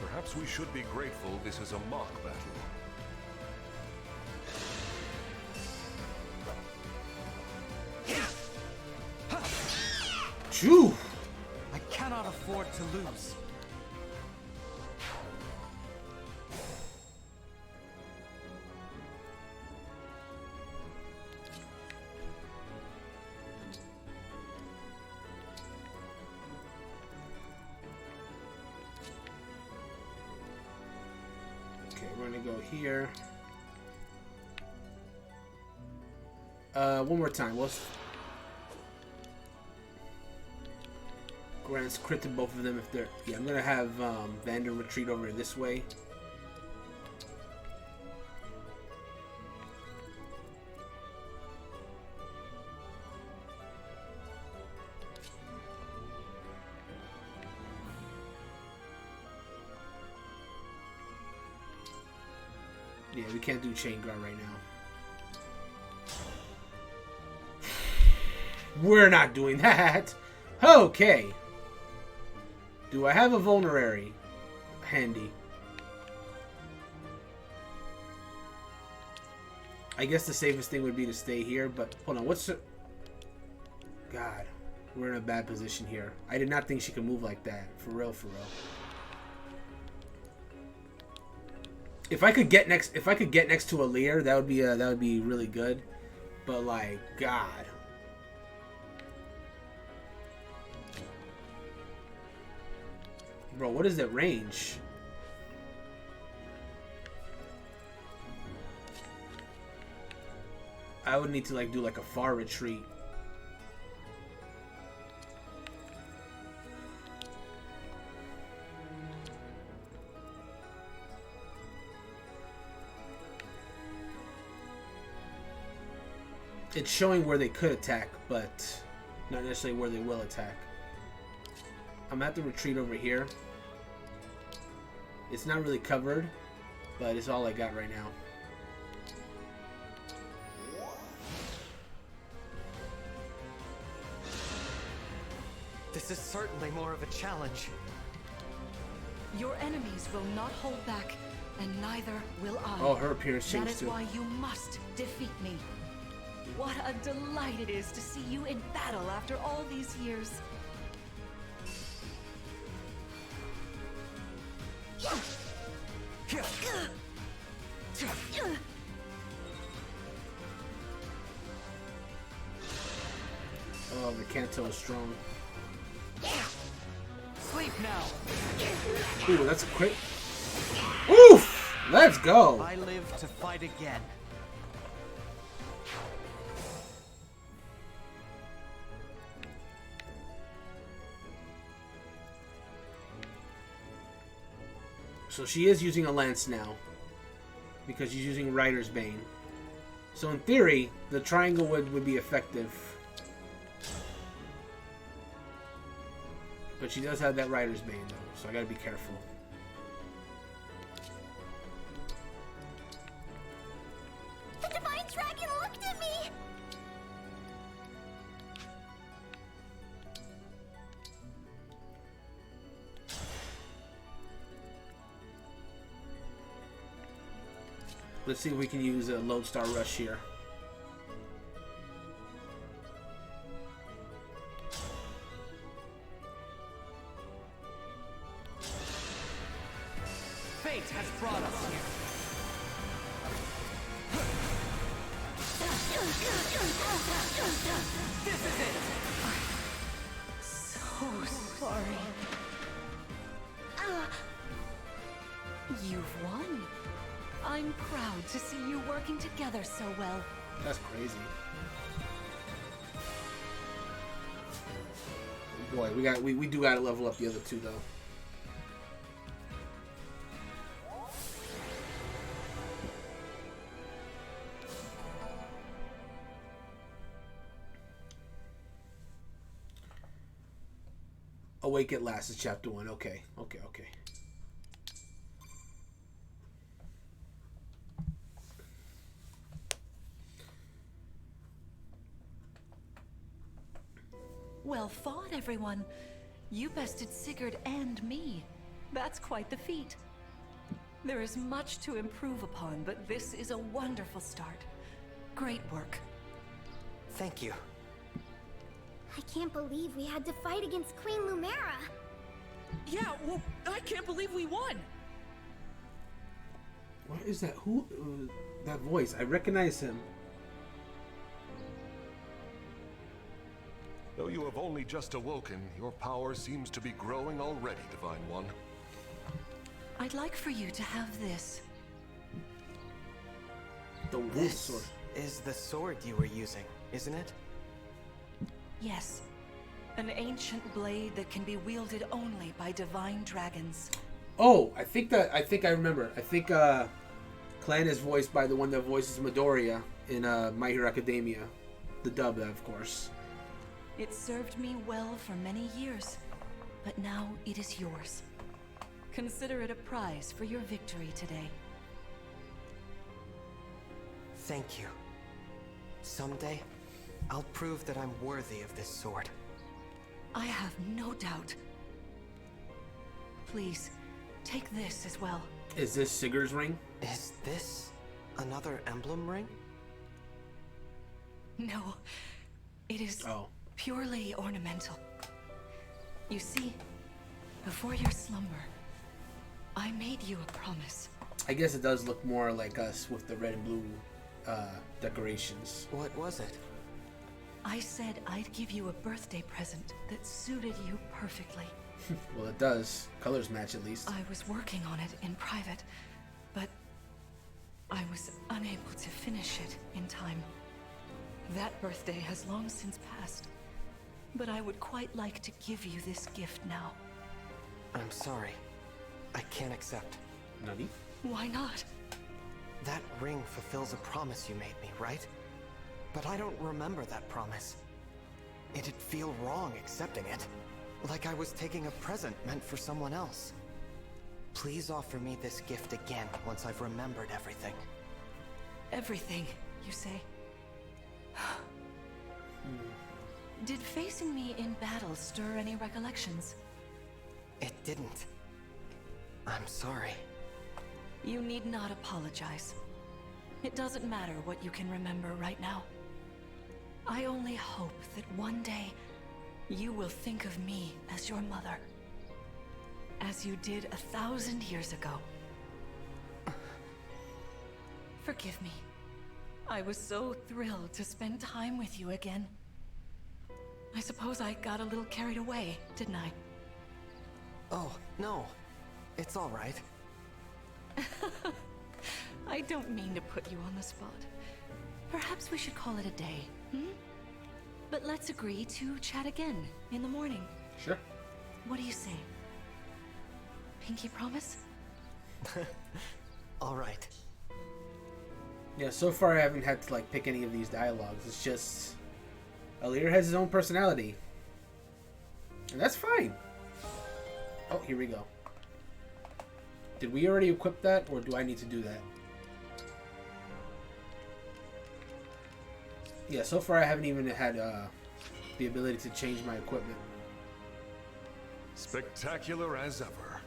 Perhaps we should be grateful this is a mock battle. Phew! I cannot afford to lose. Okay, we're gonna go here. One more time. Let's grants crit to both of them if they're... yeah, I'm gonna have Vander retreat over this way. Yeah, we can't do chain guard right now. We're not doing that. Okay. Do I have a vulnerary handy? I guess the safest thing would be to stay here, but hold on. What's the... God, we're in a bad position here. I did not think she could move like that. For real, for real. If I could get next to a Lear, that would be really good. But like, God. Bro, what is that range? I would need to like do like a far retreat. It's showing where they could attack, but not necessarily where they will attack. I'm gonna have to retreat over here. It's not really covered, but it's all I got right now. This is certainly more of a challenge. Your enemies will not hold back, and neither will I. Oh, her appearance changed too. That is too. why you must defeat me. What a delight it is to see you in battle after all these years. Oh, the Kanto is strong. Sleep now. Ooh, that's a quick. Oof! Let's go. I live to fight again. So she is using a lance now. Because she's using Rider's Bane. So in theory, the triangle would be effective. But she does have that Rider's Bane though, so I gotta be careful. The Divine Dragon looked at me! Let's see if we can use a Lodestar Rush here. Fate has brought us here. This is it! So sorry. You've won. I'm proud to see you working together so well. That's crazy. Boy, we do gotta level up the other two though. Awake at Last is chapter 1. Okay. Well fought, everyone. You bested Sigurd and me. That's quite the feat. There is much to improve upon, but this is a wonderful start. Great work. Thank you. I can't believe we had to fight against Queen Lumera. Yeah, well, I can't believe we won. What is that? Who? That voice? I recognize him. Though you have only just awoken, your power seems to be growing already, Divine One. I'd like for you to have this. The wolf This sword. is the sword you were using, isn't it? Yes. An ancient blade that can be wielded only by divine dragons. Oh, I think I remember. I think Clan is voiced by the one that voices Midoriya in My Hero Academia. The dub, of course. It served me well for many years, but now it is yours. Consider it a prize for your victory today. Thank you. Someday, I'll prove that I'm worthy of this sword. I have no doubt. Please, take this as well. Is this Sigurd's ring? Is this another emblem ring? No, it is purely ornamental. You see, before your slumber, I made you a promise. I guess it does look more like us with the red and blue decorations. What was it? I said I'd give you a birthday present that suited you perfectly. Well, it does. Colors match at least. I was working on it in private, but I was unable to finish it in time. That birthday has long since passed, but I would quite like to give you this gift now. I'm sorry. I can't accept. Nani? Why not? That ring fulfills a promise you made me, right? But I don't remember that promise. It'd feel wrong accepting it. Like I was taking a present meant for someone else. Please offer me this gift again once I've remembered everything. Everything, you say? Did facing me in battle stir any recollections? It didn't. I'm sorry. You need not apologize. It doesn't matter what you can remember right now. I only hope that one day you will think of me as your mother, as you did 1,000 years ago. forgive me. I was so thrilled to spend time with you again. I suppose I got a little carried away, didn't I? Oh, no. It's all right. I don't mean to put you on the spot. Perhaps we should call it a day, hmm? But let's agree to chat again in the morning. Sure. What do you say? Pinky promise? All right. Yeah, so far I haven't had to like pick any of these dialogues. It's just a leader has his own personality. And that's fine. Oh, here we go. Did we already equip that, or do I need to do that? Yeah, so far I haven't even had the ability to change my equipment. Spectacular as ever.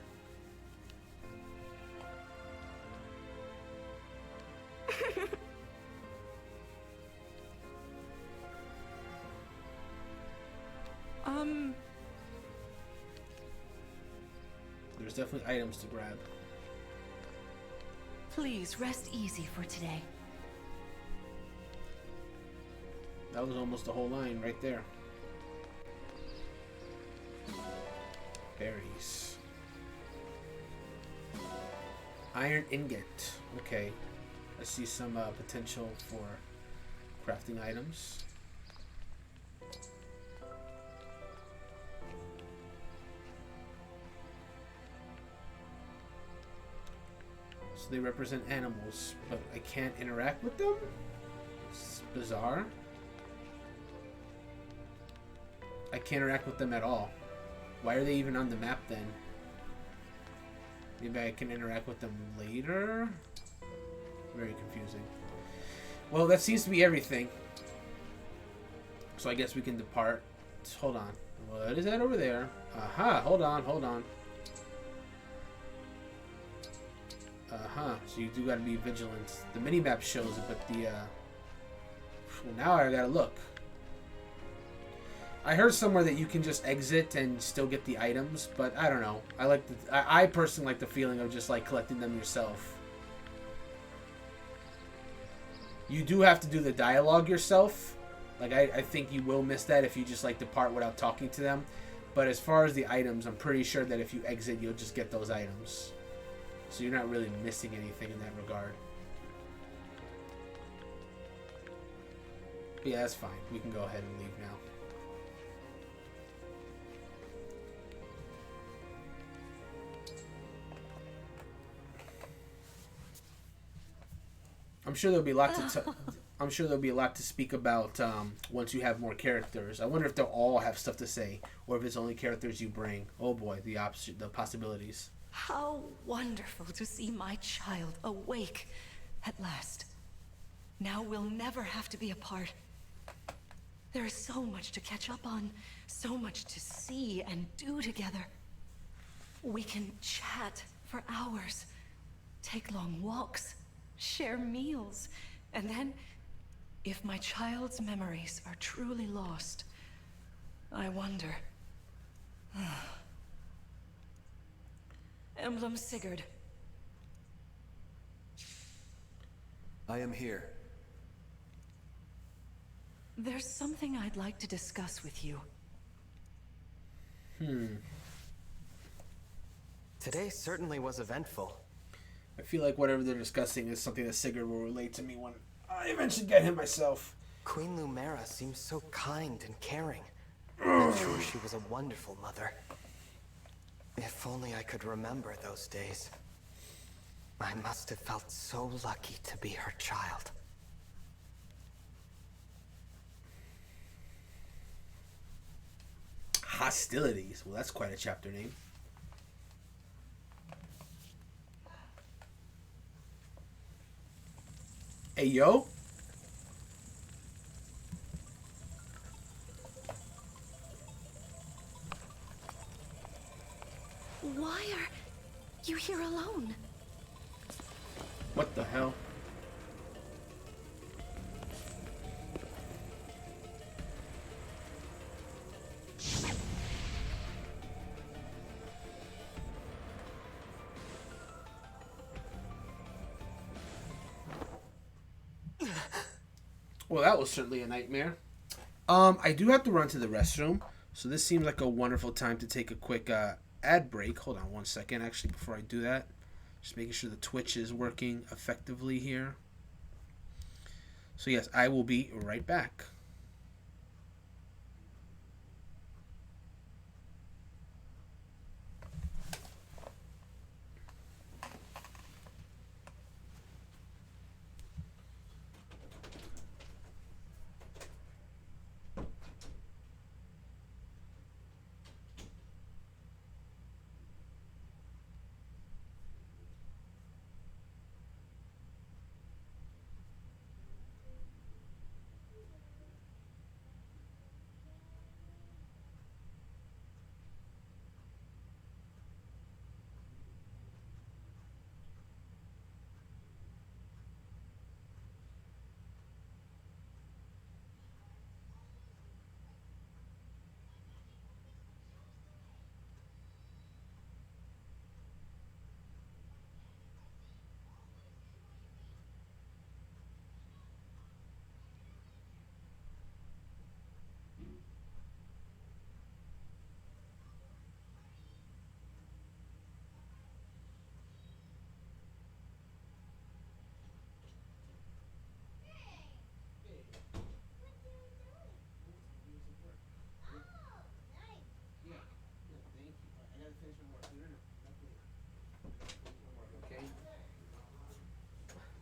There's definitely items to grab. Please rest easy for today. That was almost the whole line right there. Berries. Iron ingot. Okay. I see some potential for crafting items. So they represent animals, but I can't interact with them? It's bizarre. I can't interact with them at all. Why are they even on the map then? Maybe I can interact with them later? Very confusing. Well, that seems to be everything. So I guess we can depart. Hold on. What is that over there? Aha, hold on, hold on. So you do gotta be vigilant. The mini-map shows it, but the, well, now I gotta look. I heard somewhere that you can just exit and still get the items, but I don't know. I personally like the feeling of just like collecting them yourself. You do have to do the dialogue yourself. Like I think you will miss that if you just like depart without talking to them. But as far as the items, I'm pretty sure that if you exit, you'll just get those items. So you're not really missing anything in that regard. But yeah, that's fine. We can go ahead and leave now. I'm sure there'll be a lot to. I'm sure there'll be a lot to speak about once you have more characters. I wonder if they'll all have stuff to say, or if it's only characters you bring. Oh boy, the possibilities. How wonderful to see my child awake at last. Now we'll never have to be apart. There is so much to catch up on, so much to see and do together. We can chat for hours, take long walks, share meals, and then, if my child's memories are truly lost, I wonder. Emblem Sigurd. I am here. There's something I'd like to discuss with you. Today certainly was eventful. I feel like whatever they're discussing is something that Sigurd will relate to me when I eventually get him myself. Queen Lumera seems so kind and caring. I'm sure she was a wonderful mother. If only I could remember those days. I must have felt so lucky to be her child. Hostilities. Well, that's quite a chapter name. Hey, yo. Why are you here alone? What the hell? Well, that was certainly a nightmare. I do have to run to the restroom, so this seems like a wonderful time to take a quick ad break. Hold on one second, actually, before I do that. Just making sure the Twitch is working effectively here. So yes, I will be right back.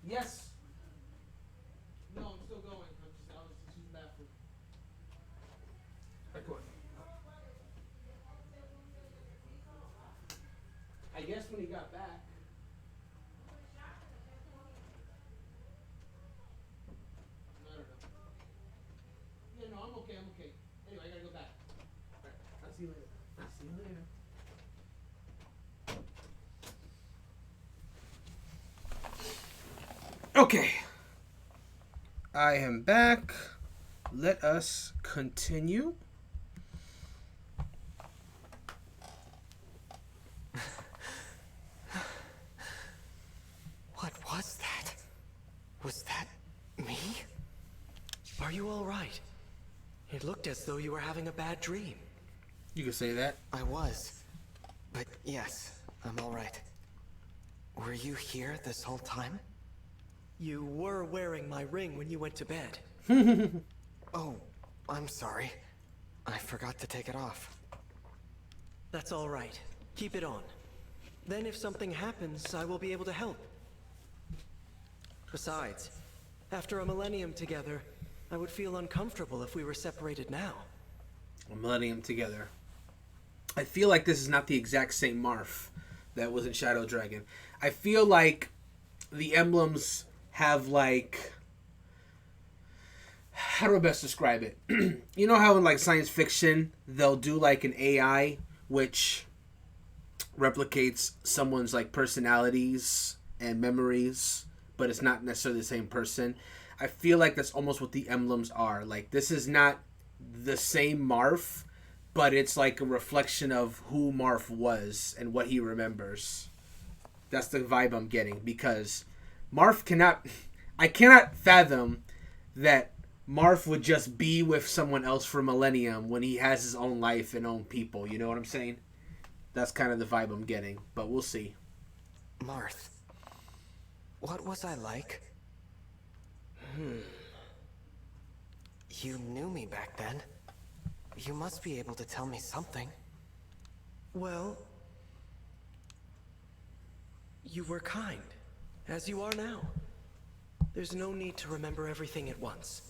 Yes. No, I'm still going. I was just using the bathroom. Record. I guess when he got back. I don't know. Yeah, no, I'm okay. Anyway, I gotta go back. Alright, I'll see you later. Okay. I am back. Let us continue. What was that? Was that me? Are you all right? It looked as though you were having a bad dream. You can say that. I was. But yes, I'm all right. Were you here this whole time? You were wearing my ring when you went to bed. Oh, I'm sorry. I forgot to take it off. That's all right. Keep it on. Then if something happens, I will be able to help. Besides, after a millennium together, I would feel uncomfortable if we were separated now. A millennium together. I feel like this is not the exact same Marth that was in Shadow Dragon. I feel like the emblems have like... How do I best describe it? You know how in like science fiction, they'll do like an AI which replicates someone's like personalities and memories, but it's not necessarily the same person. I feel like that's almost what the emblems are. Like, this is not the same Marth, but it's like a reflection of who Marth was and what he remembers. That's the vibe I'm getting, because Marth cannot... I cannot fathom that Marth would just be with someone else for a millennium when he has his own life and own people. You know what I'm saying? That's kind of the vibe I'm getting, but we'll see. Marth. What was I like? You knew me back then. You must be able to tell me something. Well, you were kind, as you are now. There's no need to remember everything at once.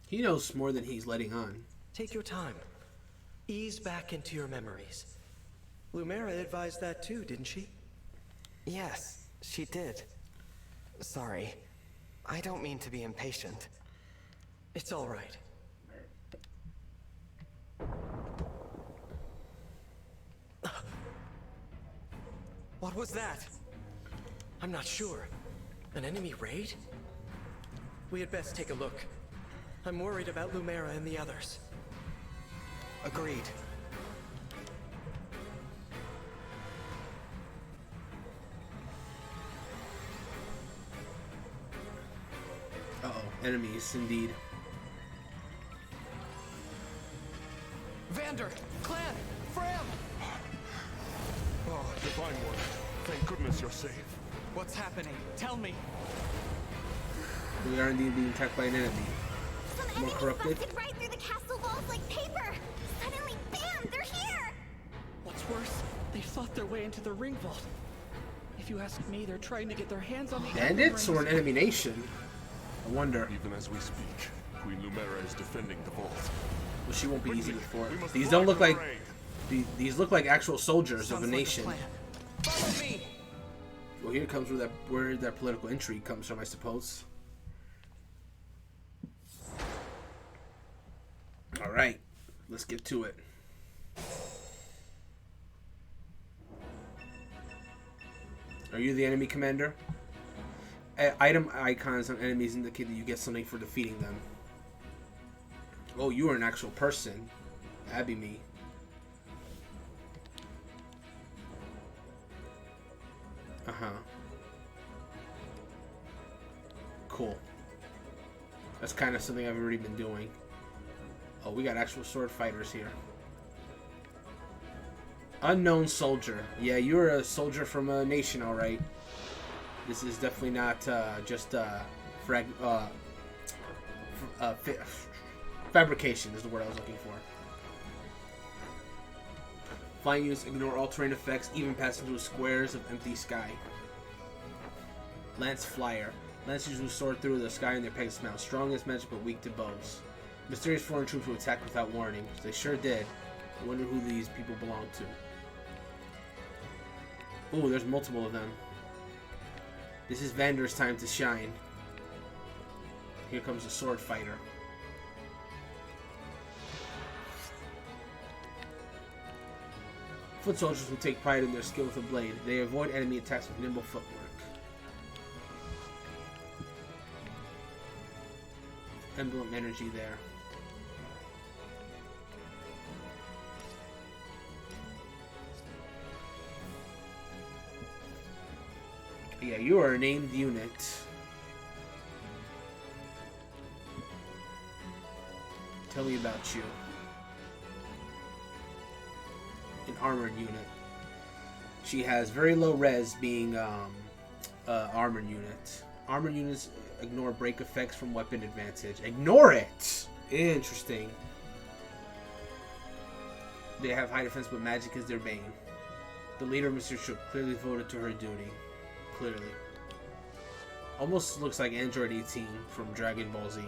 He knows more than he's letting on. Take your time. Ease back into your memories. Lumera advised that too, didn't she? Yes, she did. Sorry. I don't mean to be impatient. It's all right. What was that? I'm not sure. An enemy raid? We had best take a look. I'm worried about Lumera and the others. Agreed. Uh-oh, enemies, indeed. Vander! Clan! Fram! Oh, Divine One. Thank goodness you're safe. What's happening? Tell me! We are indeed being attacked by an enemy. Some More enemies corrupted. busted right through the castle walls like paper. Suddenly, bam! They're here. What's worse, they fought their way into the ring vault. If you ask me, they're trying to get their hands on the Bandits or an enemy nation? I wonder. Even as we speak, Queen Lumera is defending the vault. Well, she won't be easy to We defeat. must These fly don't to look the like raid. these look like actual soldiers of a Sounds like nation. plan. Follow me! Well, here comes where that political intrigue comes from, I suppose. All right, let's get to it. Are you the enemy commander? Item icons on enemies indicate that you get something for defeating them. Oh, you are an actual person. That'd be me. Uh-huh. Cool. That's kind of something I've already been doing. Oh, we got actual sword fighters here. Unknown soldier. Yeah, you're a soldier from a nation, alright. This is definitely not just fabrication is the word I was looking for. Flying units ignore all terrain effects, even passing through squares of empty sky. Lance Flyer. Lancers who soar through the sky in their Pegasus mount. Strong as magic but weak to bows. Mysterious foreign troops who attack without warning. They sure did. I wonder who these people belong to. Ooh, there's multiple of them. This is Vander's time to shine. Here comes a sword fighter. Foot soldiers who take pride in their skill with a blade. They avoid enemy attacks with nimble footwork. Emblem energy there. Yeah, you are a named unit. Tell me about you. An armored unit. She has very low res, being armored unit. Armored units ignore break effects from weapon advantage. Ignore it! Interesting. They have high defense, but magic is their bane. The leader, Mr. Shook, clearly voted to her duty. Clearly. Almost looks like Android 18 from Dragon Ball Z.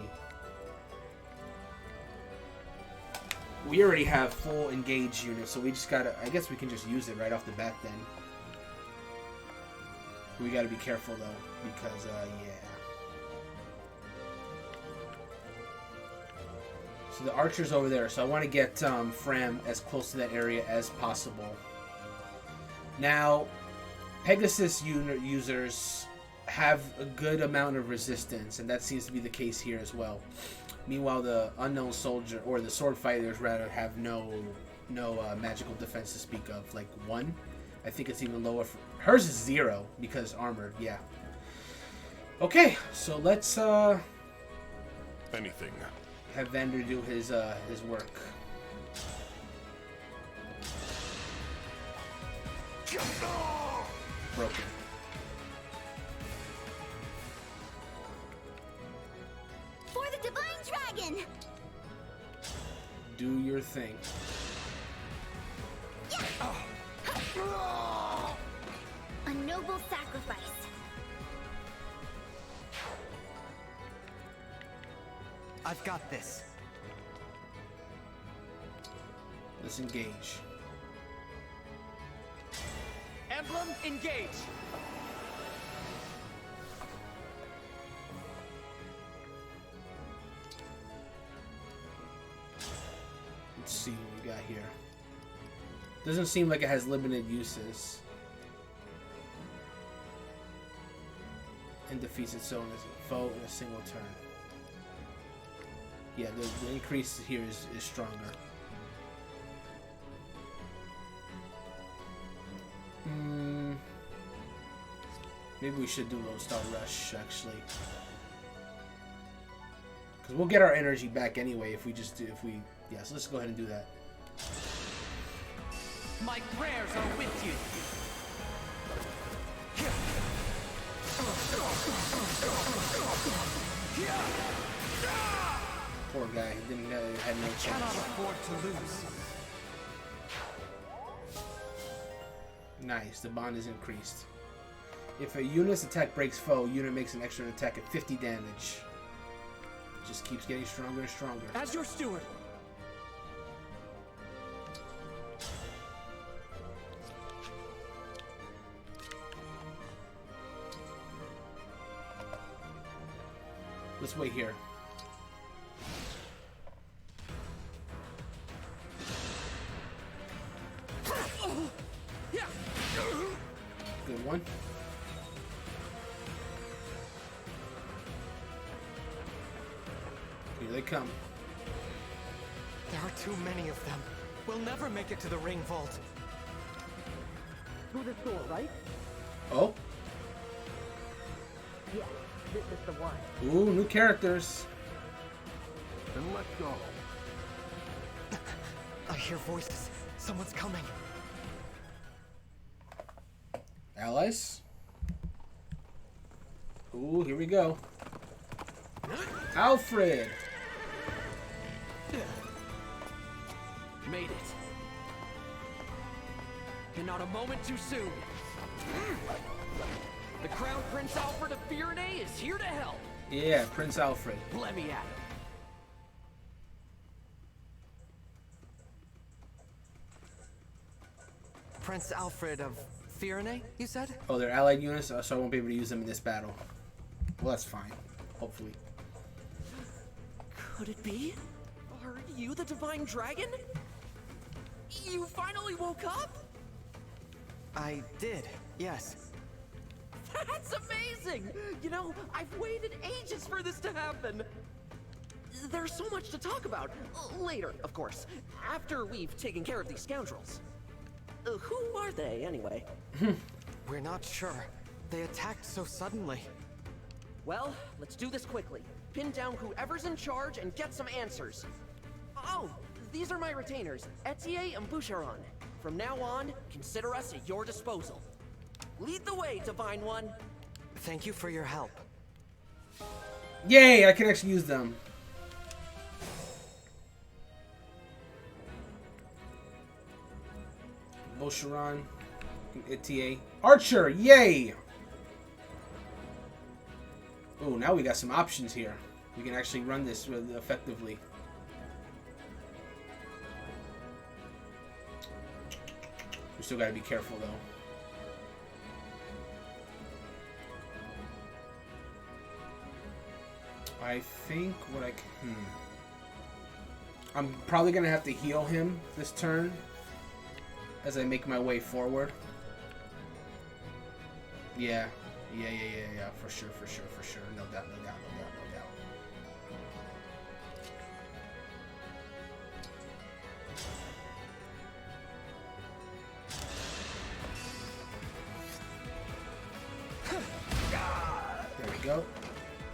We already have full engaged units, so we just gotta... I guess we can just use it right off the bat then. We gotta be careful though, because, yeah. So the archer's over there, so I want to get Fram as close to that area as possible. Now, Pegasus users have a good amount of resistance, and that seems to be the case here as well. Meanwhile, the unknown soldier, or the sword fighters rather, have no magical defense to speak of. Like 1. I think it's even lower. Hers is 0 because armored. Yeah. Okay, so let's Anything. have Vander do his work. Broken. For the Divine Dragon! Do your thing. A noble sacrifice. I've got this. Let's engage. Emblem, engage! Let's see what we got here. Doesn't seem like it has limited uses. And defeats its own as a foe in a single turn. Yeah, the increase here is stronger. Maybe we should do Lone Star Rush, actually. Because we'll get our energy back anyway if we just do, yeah, so let's go ahead and do that. My prayers are with you. Poor guy, he didn't know, had no chance. Cannot afford to lose. Nice, the bond is increased. If a unit's attack breaks foe, unit makes an extra attack at 50 damage. Just keeps getting stronger and stronger. As your steward. Let's wait here. Good one. Here they come. There are too many of them. We'll never make it to the ring vault. Through this door, right? Oh? Yeah, this is the one. Ooh, new characters. Then let go. I hear voices. Someone's coming. Allies? Ooh, here we go. Alfred! Made it. And not a moment too soon. The Crown Prince Alfred of Firenze is here to help. Yeah, Prince Alfred. Let me at it. Prince Alfred of Firenze, you said? Oh, they're allied units, so I won't be able to use them in this battle. Well, that's fine. Hopefully. Could it be? Are you the Divine Dragon? You finally woke up? I did, yes. That's amazing! You know, I've waited ages for this to happen. There's so much to talk about. Later, of course. After we've taken care of these scoundrels. Who are they, anyway? We're not sure. They attacked so suddenly. Well, let's do this quickly. Pin down whoever's in charge and get some answers. Oh, these are my retainers, Etier and Boucheron. From now on, consider us at your disposal. Lead the way, Divine One. Thank you for your help. Yay, I can actually use them. Boucheron, Etier, Archer, yay! Oh, now we got some options here. We can actually run this effectively. We still gotta be careful though. I think what I can... I'm probably gonna have to heal him this turn as I make my way forward. Yeah, for sure. No doubt. There we go.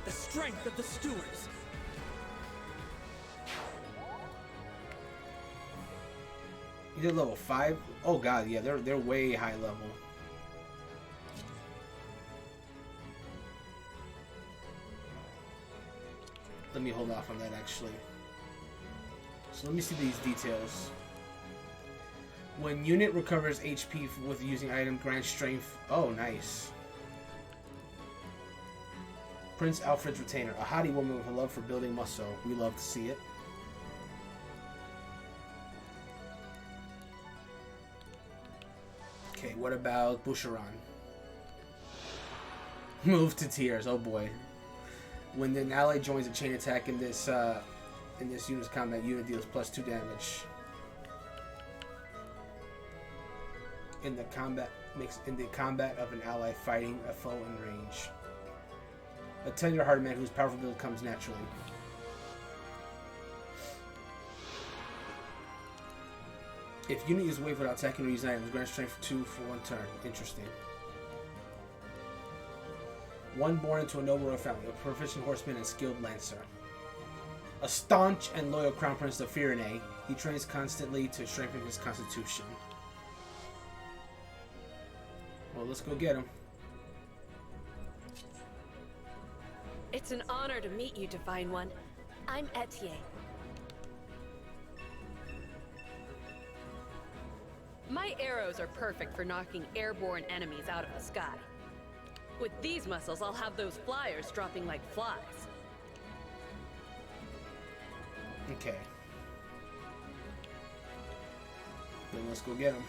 The strength of the stewards. Either level 5. Oh god, yeah, they're way high level. Let me hold off on that actually. So let me see these details. When unit recovers HP with using item, grants strength. Oh, nice. Prince Alfred's retainer. A haughty woman with a love for building muscle. We love to see it. Okay, what about Boucheron? Move to tears. Oh boy. When an ally joins a chain attack in this unit's combat, unit deals +2 damage. In the combat of an ally fighting a foe in range. A tender-hearted man whose powerful build comes naturally. If unit uses wave without attacking or using items, grant strength 2 for 1 turn. Interesting. One born into a noble royal family, a proficient horseman and skilled lancer. A staunch and loyal Crown Prince of Firene, he trains constantly to strengthen his constitution. Well, let's go get him. It's an honor to meet you, Divine One. I'm Etienne. My arrows are perfect for knocking airborne enemies out of the sky. With these muscles, I'll have those flyers dropping like flies. Okay. Then let's go get him.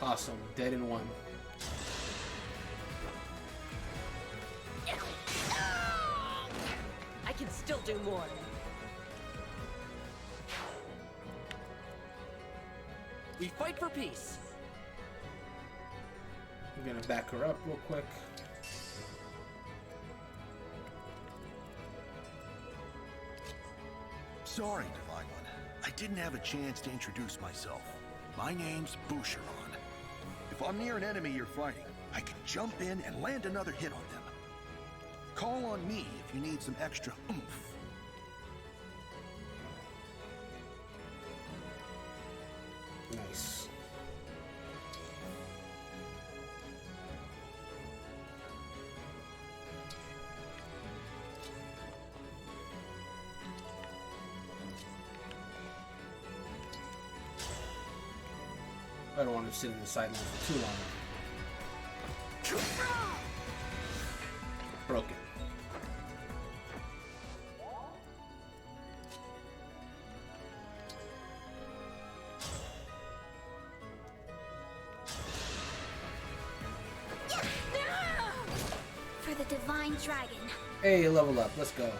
Awesome. Dead in one. I can still do more. We fight for peace. I'm gonna back her up real quick. Sorry, Divine One. I didn't have a chance to introduce myself. My name's Boucheron. If I'm near an enemy you're fighting, I can jump in and land another hit on them. Call on me if you need some extra oomph. Nice. I don't want to sit in the sideline for too long. Broken. For the Divine Dragon. Hey, level up. Let's go.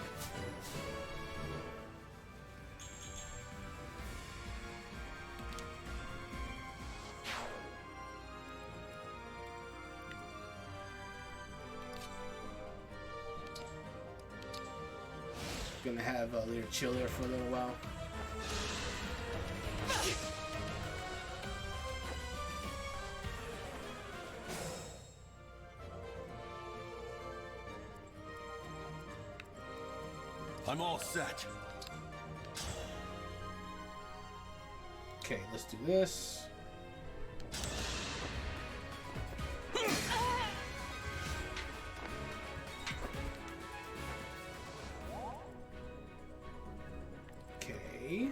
Gonna have a little chill here for a little while. I'm all set. Okay, let's do this. Okay.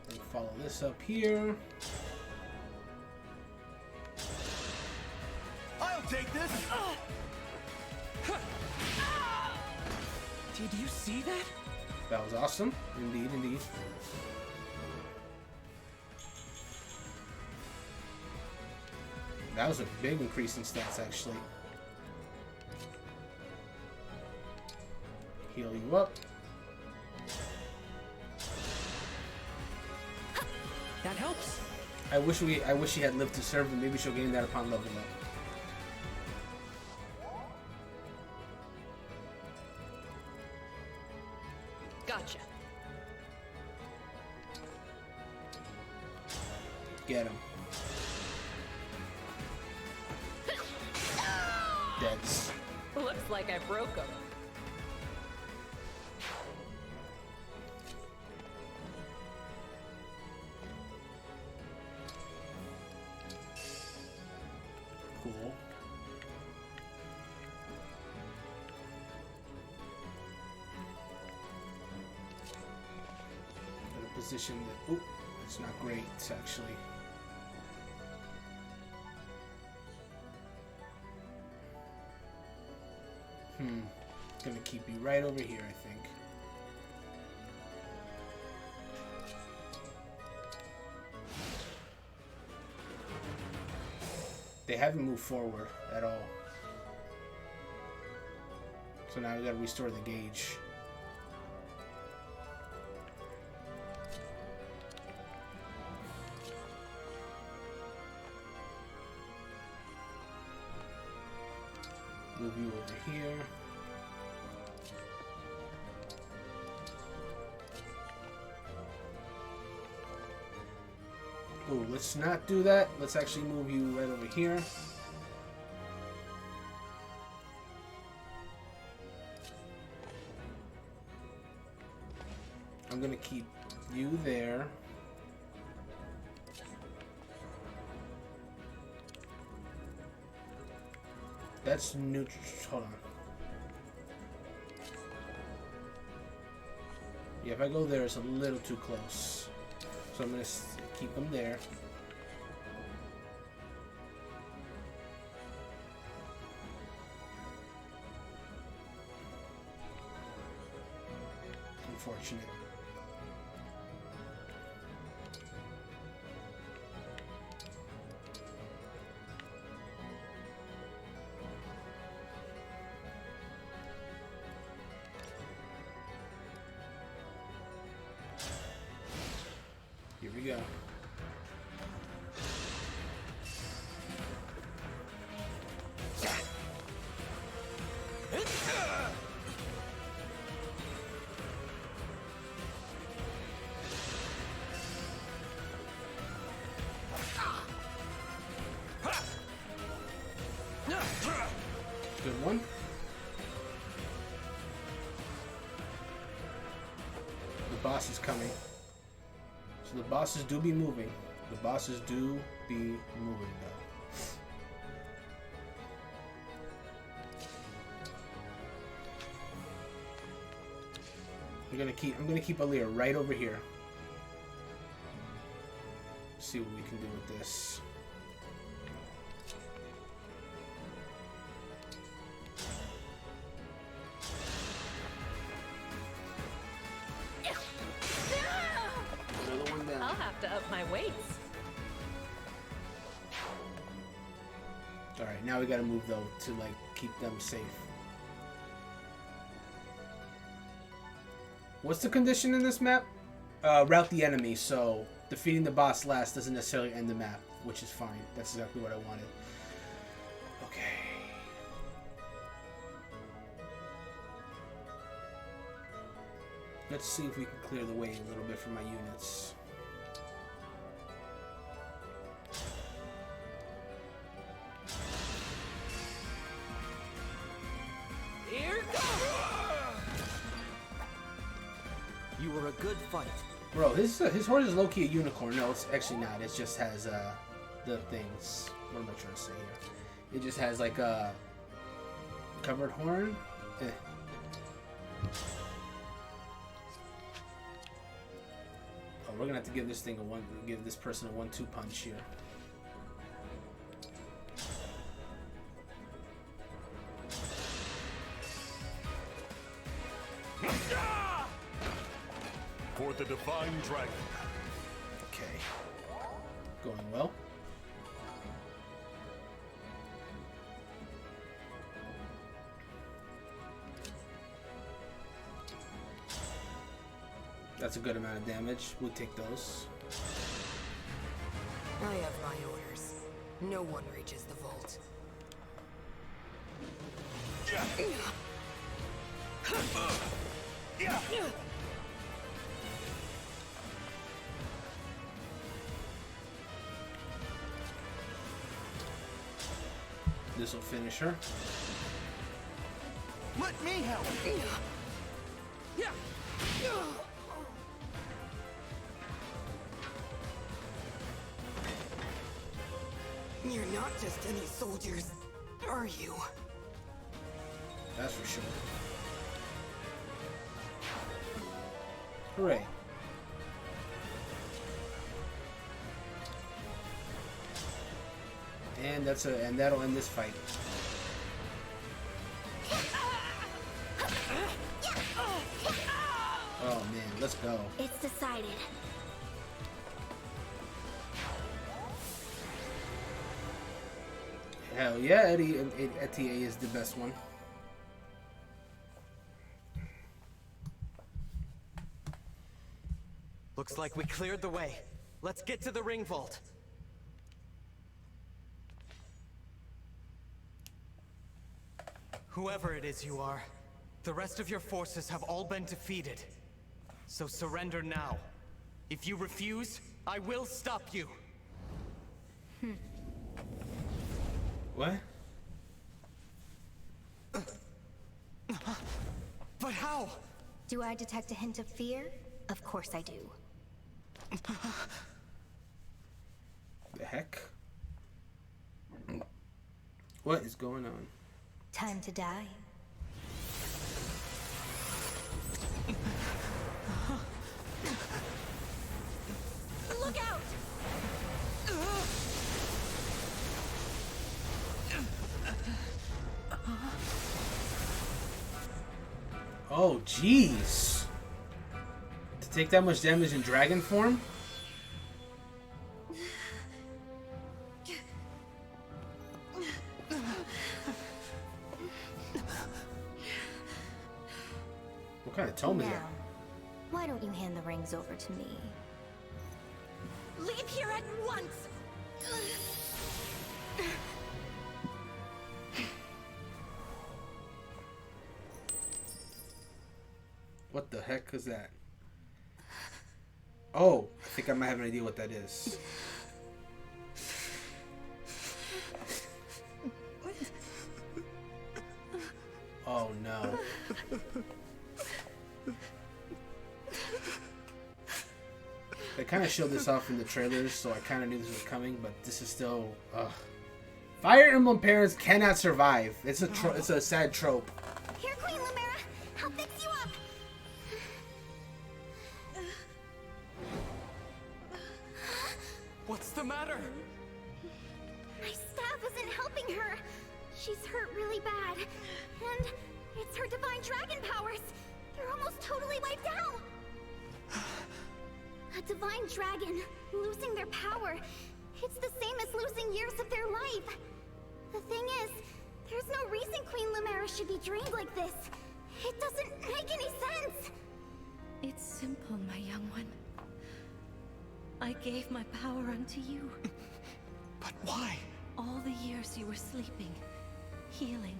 Then follow this up here. I'll take this. Did you see that? That was awesome. Indeed, indeed. That was a big increase in stats, actually. Heal you up. That helps. I wish she had lived to serve, and maybe she'll gain that upon leveling up. Gotcha. Get him. Deads. Looks like I broke them. Cool. In a position that, oop, it's not great, actually. Gonna keep you right over here, I think. They haven't moved forward at all. So now we gotta restore the gauge. Move you over here. Oh, let's not do that. Let's actually move you right over here. I'm gonna keep you there. That's neutral. Hold on. Yeah, if I go there, it's a little too close. So I'm gonna keep them there. Unfortunate. Here we go. Good one. The boss is coming. So the bosses do be moving. The bosses do be moving though. I'm gonna keep Aaliyah right over here. See what we can do with this. Another one down. I'll have to up my weights. Alright, now we gotta move though to like keep them safe. What's the condition in this map? Route the enemy, so defeating the boss last doesn't necessarily end the map, which is fine. That's exactly what I wanted. Okay. Let's see if we can clear the way a little bit for my units. Here goes! You were a good fight. Bro, his horse is low-key a unicorn. No, it's actually not. It just has the things. What am I trying to say here? It just has like a covered horn. Eh. Oh, we're gonna have to give this thing give this person a 1-2 punch here. For the Divine Dragon. Okay. Going well. That's a good amount of damage. We'll take those. I have my orders. No one reaches the vault. This will finish her. Let me help. You're not just any soldiers, are you? That's for sure. Hooray. And that'll end this fight. Oh man, let's go. It's decided. Hell yeah, Etienne is the best one. Looks like we cleared the way. Let's get to the ring vault. Whoever it is you are, the rest of your forces have all been defeated. So surrender now. If you refuse, I will stop you. What? But how? Do I detect a hint of fear? Of course I do. The heck? What is going on? Time to die. Look out! Oh, jeez. To take that much damage in dragon form? What kind of tome is that? Now, why don't you hand the rings over to me? Leave here at once! What the heck is that? Oh, I think I might have an idea what that is. Oh no. They kind of showed this off in the trailers, so I kind of knew this was coming, but this is still... Fire Emblem parents cannot survive. It's a sad trope. Here, Queen Lumera! I'll fix you up! What's the matter? My staff isn't helping her. She's hurt really bad. And it's her divine dragon powers. They're almost totally wiped out. A divine dragon, losing their power. It's the same as losing years of their life. The thing is, there's no reason Queen Lumera should be drained like this. It doesn't make any sense. It's simple, my young one. I gave my power unto you. But why? All the years you were sleeping, healing,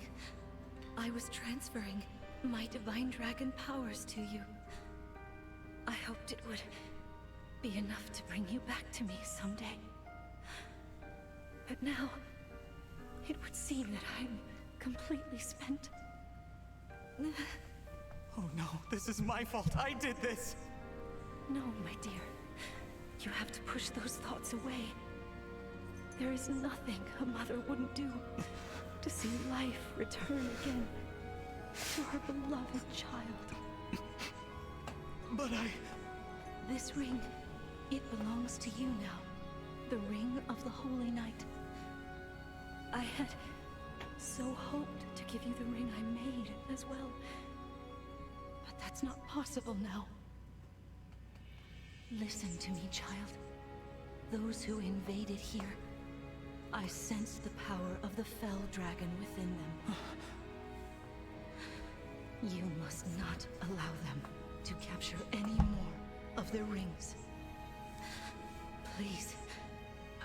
I was transferring my divine dragon powers to you. I hoped it would be enough to bring you back to me someday. But now, it would seem that I'm completely spent. Oh no, this is my fault. I did this. No, my dear. You have to push those thoughts away. There is nothing a mother wouldn't do to see life return again to her beloved child. But This ring, it belongs to you now. The ring of the Holy Knight. I had so hoped to give you the ring I made as well. But that's not possible now. Listen to me, child. Those who invaded here, I sensed the power of the fell dragon within them. You must not allow them to capture any more of the rings. Please,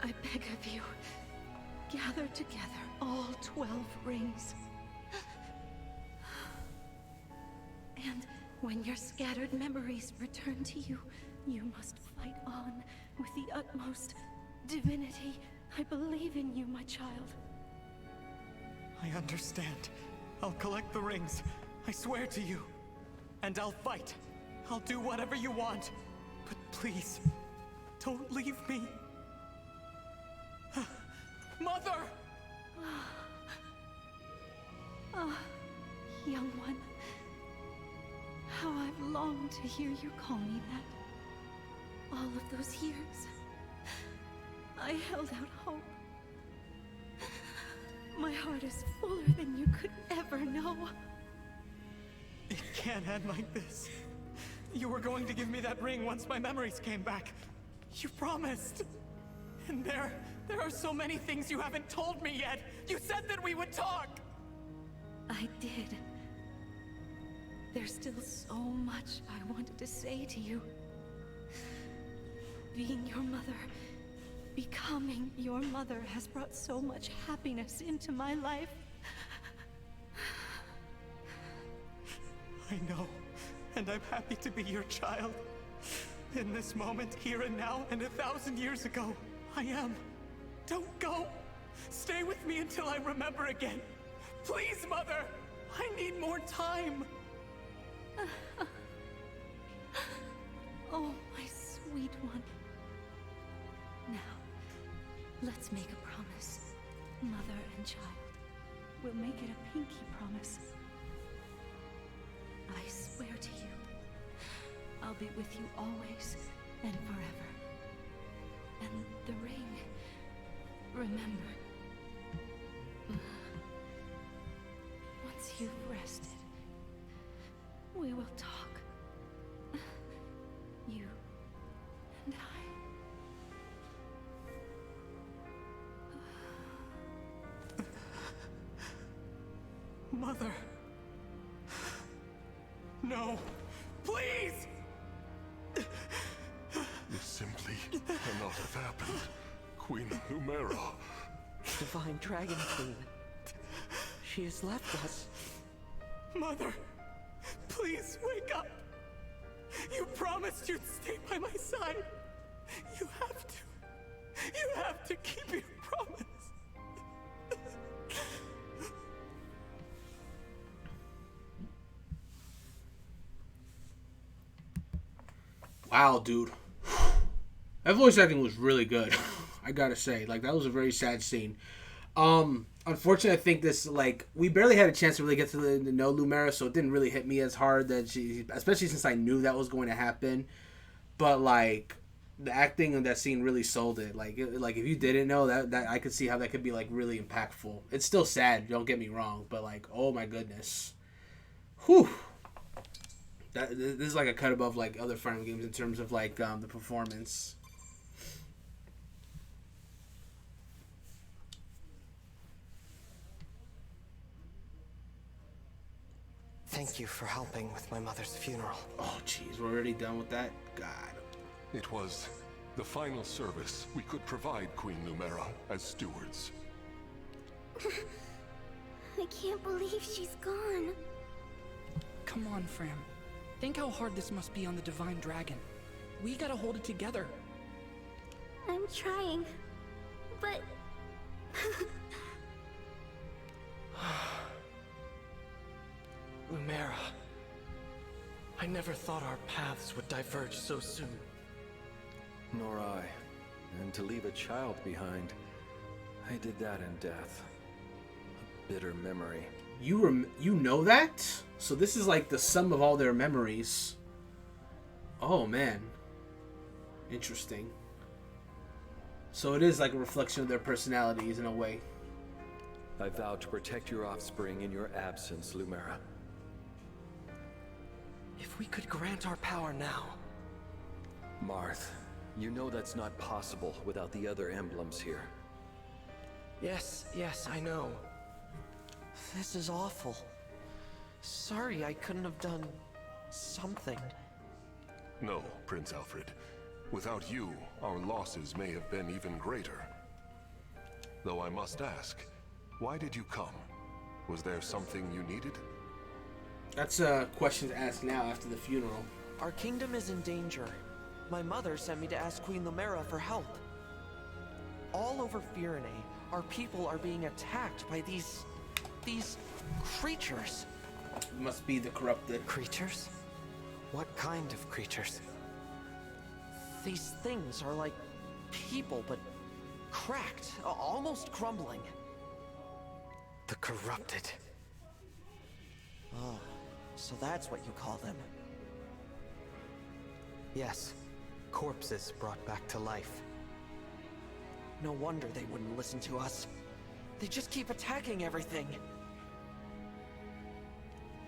I beg of you, gather together all 12 rings. And when your scattered memories return to you, you must fight on with the utmost divinity. I believe in you, my child. I understand. I'll collect the rings. I swear to you. And I'll fight. I'll do whatever you want. But please, don't leave me. Mother! Ah, young one. How I've longed to hear you call me that. All of those years, I held out hope. My heart is fuller than you could ever know. It can't end like this. You were going to give me that ring once my memories came back. You promised. And there are so many things you haven't told me yet. You said that we would talk. I did. There's still so much I wanted to say to you. Being your mother, becoming your mother has brought so much happiness into my life. I know, and I'm happy to be your child. In this moment, here and now, and 1,000 years ago, I am. Don't go. Stay with me until I remember again. Please, Mother! I need more time! gone. Now, let's make a promise. Mother and child. We'll make it a pinky promise. I swear to you, I'll be with you always and forever. And the ring, remember. Once you've rested, we will talk. You and I. Mother. No. Please! This simply cannot have happened. Queen Lumera. Divine Dragon Queen. She has left us. Mother, please wake up. You promised you'd stay by my side. You have to. You have to keep your promise. Wow, dude. That voice acting was really good. I gotta say, like, that was a very sad scene. Unfortunately, I think this, like, we barely had a chance to really get to know Lumera, so it didn't really hit me as hard that she, especially since I knew that was going to happen. But, like, the acting in that scene really sold it. Like, if you didn't know that I could see how that could be, like, really impactful. It's still sad, don't get me wrong, but, like, oh my goodness. Whew. This is like a cut above, like, other Fire Emblem games in terms of, like, the performance. Thank you for helping with my mother's funeral. Oh, jeez, we're already done with that? God. It was the final service we could provide Queen Lumera as stewards. I can't believe she's gone. Come on, Fram. Think how hard this must be on the Divine Dragon. We gotta hold it together. I'm trying, but... Lumera. I never thought our paths would diverge so soon. Nor I. And to leave a child behind, I did that in death. A bitter memory. You know that? So this is like the sum of all their memories. Oh, man. Interesting. So it is like a reflection of their personalities in a way. I vowed to protect your offspring in your absence, Lumera. If we could grant our power now... Marth, you know that's not possible without the other emblems here. Yes, I know. This is awful. Sorry I couldn't have done something. No, Prince Alfred. Without you, our losses may have been even greater. Though I must ask, why did you come? Was there something you needed? That's a question to ask now after the funeral. Our kingdom is in danger. My mother sent me to ask Queen Lumera for help. All over Firene, our people are being attacked by these creatures. Must be the corrupted. Creatures? What kind of creatures? These things are like people, but cracked, almost crumbling. The corrupted. Oh, so that's what you call them. Yes, corpses brought back to life. No wonder they wouldn't listen to us. They just keep attacking everything.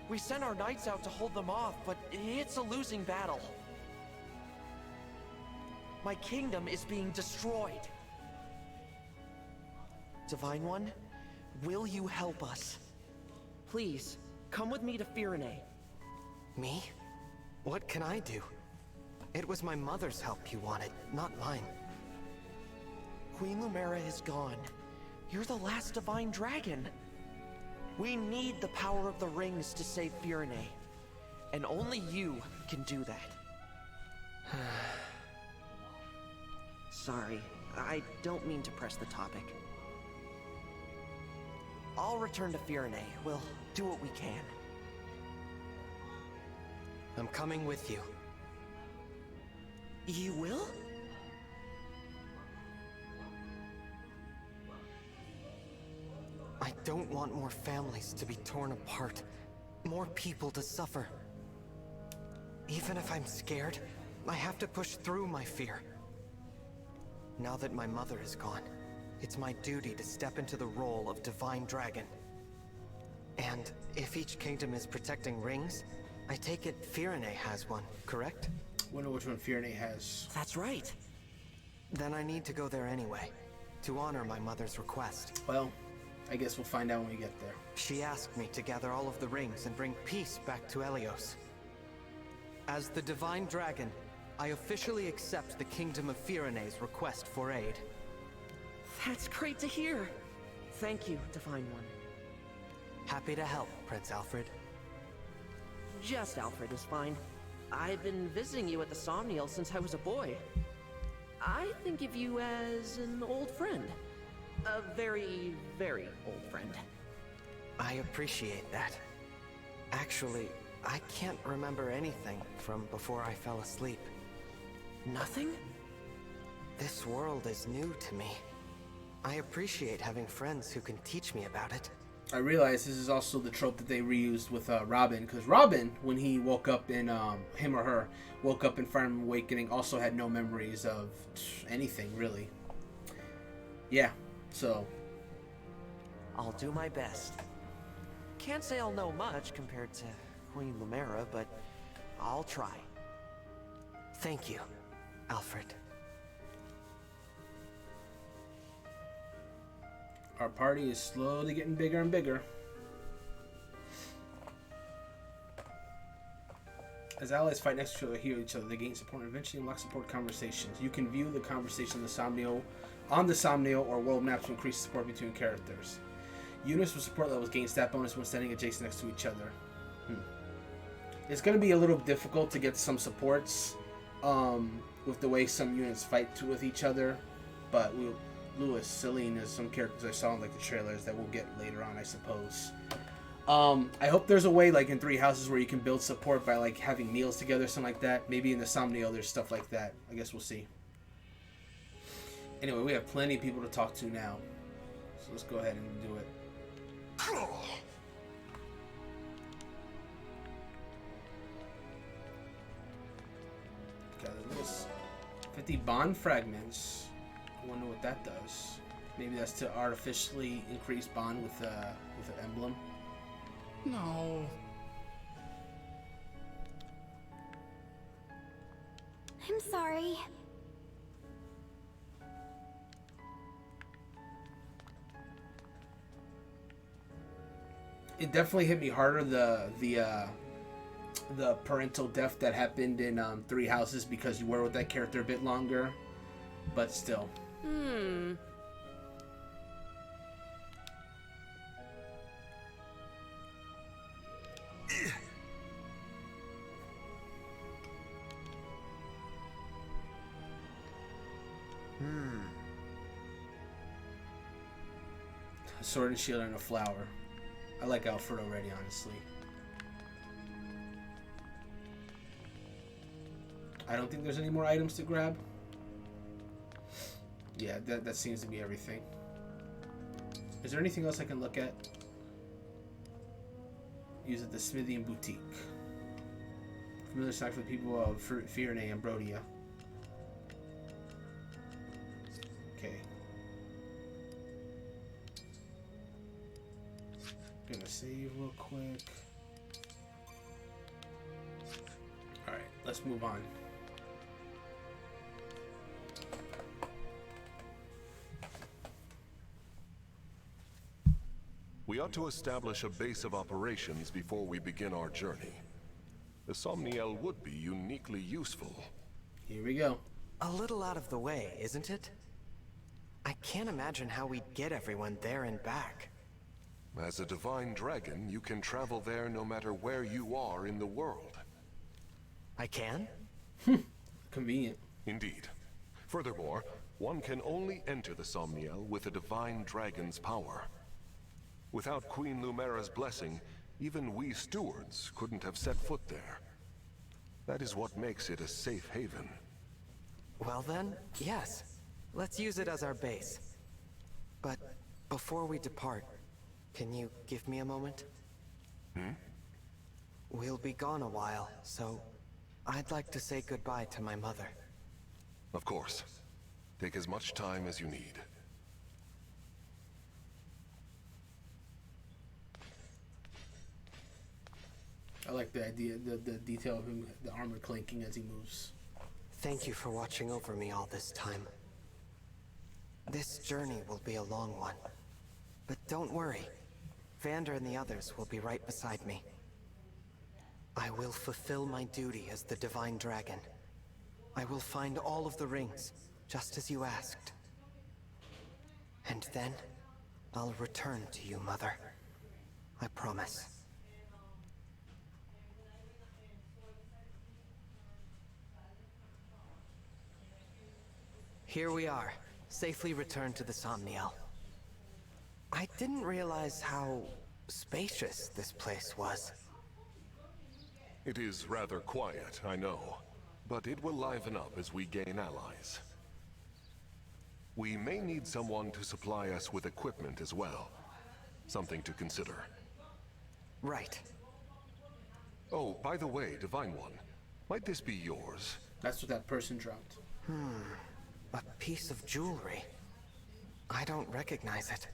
We sent our knights out to hold them off, but it's a losing battle. My kingdom is being destroyed. Divine One, will you help us? Please, come with me to Firene. Me? What can I do? It was my mother's help you wanted, not mine. Queen Lumera is gone. You're the last Divine Dragon. We need the power of the rings to save Firene. And only you can do that. Sorry, I don't mean to press the topic. I'll return to Firene. We'll do what we can. I'm coming with you. You will? don't want more families to be torn apart, more people to suffer. Even if I'm scared, I have to push through my fear. Now that my mother is gone, it's my duty to step into the role of Divine Dragon. And if each kingdom is protecting rings, I take it Firene has one, correct? Wonder which one Firene has. That's right. Then I need to go there anyway, to honor my mother's request. Well, I guess we'll find out when we get there. She asked me to gather all of the rings and bring peace back to Helios. As the Divine Dragon, I officially accept the Kingdom of Firene's request for aid. That's great to hear. Thank you, Divine One. Happy to help, Prince Alfred. Just Alfred is fine. I've been visiting you at the Somniel since I was a boy. I think of you as an old friend. A very, very old friend. I appreciate that. Actually, I can't remember anything from before I fell asleep. Nothing? This world is new to me. I appreciate having friends who can teach me about it. I realize this is also the trope that they reused with Robin, because Robin, when he woke up in, him or her, woke up in Fire Emblem Awakening, also had no memories of anything, really. Yeah, so. I'll do my best. Can't say I'll know much compared to Queen Lumera, but I'll try. Thank you, Alfred. Our party is slowly getting bigger and bigger. As allies fight next to each other, heal each other, they gain support and eventually unlock support conversations. You can view the conversation on the Somniel or world maps to increase support between characters. Units with support levels gain stat bonus when standing adjacent next to each other. It's going to be a little difficult to get some supports with the way some units fight with each other, but Lewis, Celine is some characters I saw in like the trailers that we'll get later on, I suppose. I hope there's a way like in Three Houses where you can build support by like having meals together, something like that. Maybe in the Somniel there's stuff like that. I guess we'll see. Anyway, we have plenty of people to talk to now, so let's go ahead and do it. Okay, there's 50 bond fragments. I wonder what that does. Maybe that's to artificially increase bond with an emblem. No. I'm sorry. It definitely hit me harder the parental death that happened in Three Houses because you were with that character a bit longer, but still. A sword and shield and a flower. I like Alfred already, honestly. I don't think there's any more items to grab. Yeah, that seems to be everything. Is there anything else I can look at? Use at the Smithy and Boutique. Familiar snack for the people of Firene and Brodia. Okay. Gonna save real quick. Alright, let's move on. We ought to establish a base of operations before we begin our journey. The Somniel would be uniquely useful. Here we go. A little out of the way, isn't it? I can't imagine how we'd get everyone there and back. As a divine dragon, you can travel there no matter where you are in the world. I can? Convenient. Indeed. Furthermore, one can only enter the Somniel with a divine dragon's power. Without Queen Lumera's blessing, even we stewards couldn't have set foot there. That is what makes it a safe haven. Well then, yes. Let's use it as our base. But before we depart, can you give me a moment? Hmm? We'll be gone a while, so I'd like to say goodbye to my mother. Of course. Take as much time as you need. I like the idea, the detail of him, the armor clinking as he moves. Thank you for watching over me all this time. This journey will be a long one. But don't worry. Vander and the others will be right beside me. I will fulfill my duty as the Divine Dragon. I will find all of the rings, just as you asked. And then, I'll return to you, Mother. I promise. Here we are, safely returned to the Somniel. I didn't realize how spacious this place was. It is rather quiet, I know, but it will liven up as we gain allies. We may need someone to supply us with equipment as well. Something to consider. Right. Oh, by the way, Divine One, might this be yours? That's what that person dropped. A piece of jewelry. I don't recognize it.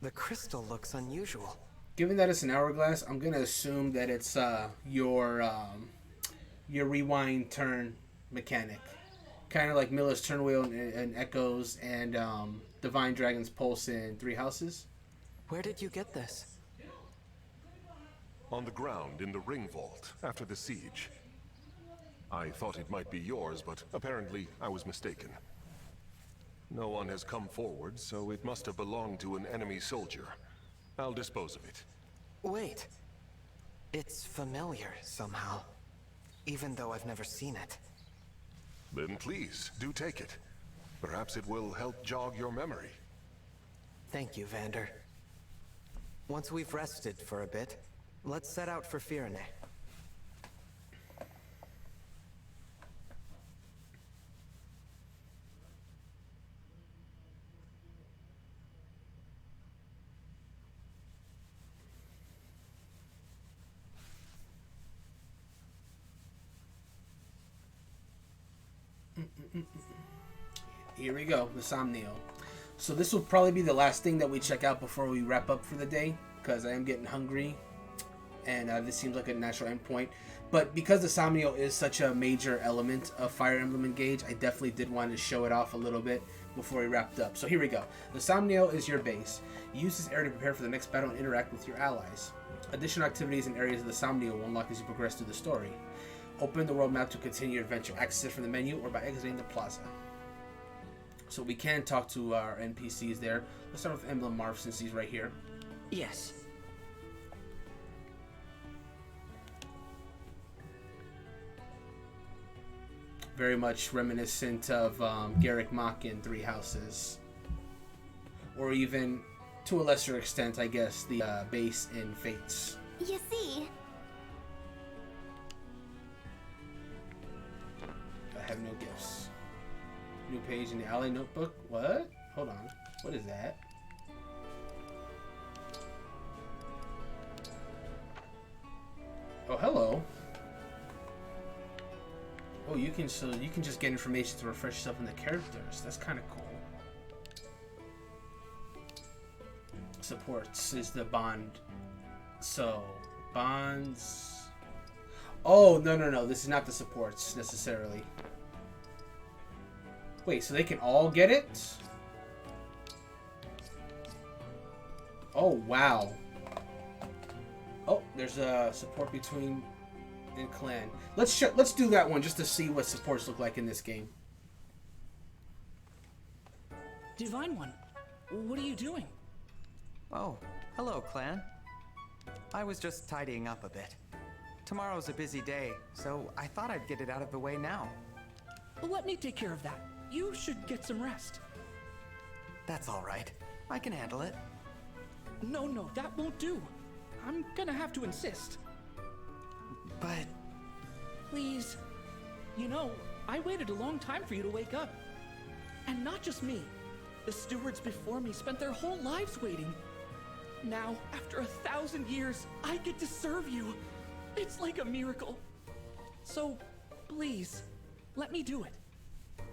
The crystal looks unusual. Given that it's an hourglass, I'm gonna assume that it's your rewind turn mechanic, kind of like Miller's turn wheel and Echoes and Divine Dragon's Pulse in Three Houses. Where did you get this? On the ground in the ring vault after the siege. I thought it might be yours, but apparently I was mistaken. No one has come forward, so it must have belonged to an enemy soldier. I'll dispose of it. Wait. It's familiar somehow, even though I've never seen it. Then please, do take it. Perhaps it will help jog your memory. Thank you, Vander. Once we've rested for a bit, let's set out for Firene. Here we go, the Somniel. So this will probably be the last thing that we check out before we wrap up for the day, because I am getting hungry, and this seems like a natural endpoint. But because the Somniel is such a major element of Fire Emblem Engage, I definitely did want to show it off a little bit before we wrapped up. So here we go. The Somniel is your base. Use this area to prepare for the next battle and interact with your allies. Additional activities and areas of the Somniel will unlock as you progress through the story. Open the world map to continue your adventure. Access it from the menu or by exiting the plaza. So we can talk to our NPCs there. Let's start with Emblem Marv since he's right here. Yes. Very much reminiscent of Garrick Mach in Three Houses. Or even, to a lesser extent, I guess, the base in Fates. You see, I have no gifts. New page in the Ally notebook? What? Hold on. What is that? Oh, hello. Oh, you can just get information to refresh yourself in the characters. That's kind of cool. Supports is the bond. So, bonds. Oh, no. This is not the supports necessarily. Wait, so they can all get it? Oh, wow. Oh, there's a support between and clan. Let's do that one just to see what supports look like in this game. Divine One, what are you doing? Oh, hello, clan. I was just tidying up a bit. Tomorrow's a busy day, so I thought I'd get it out of the way now. Let me take care of that. You should get some rest. That's all right. I can handle it. No, that won't do. I'm gonna have to insist. But... Please. You know, I waited a long time for you to wake up. And not just me. The stewards before me spent their whole lives waiting. Now, after 1,000 years, I get to serve you. It's like a miracle. So, please, let me do it.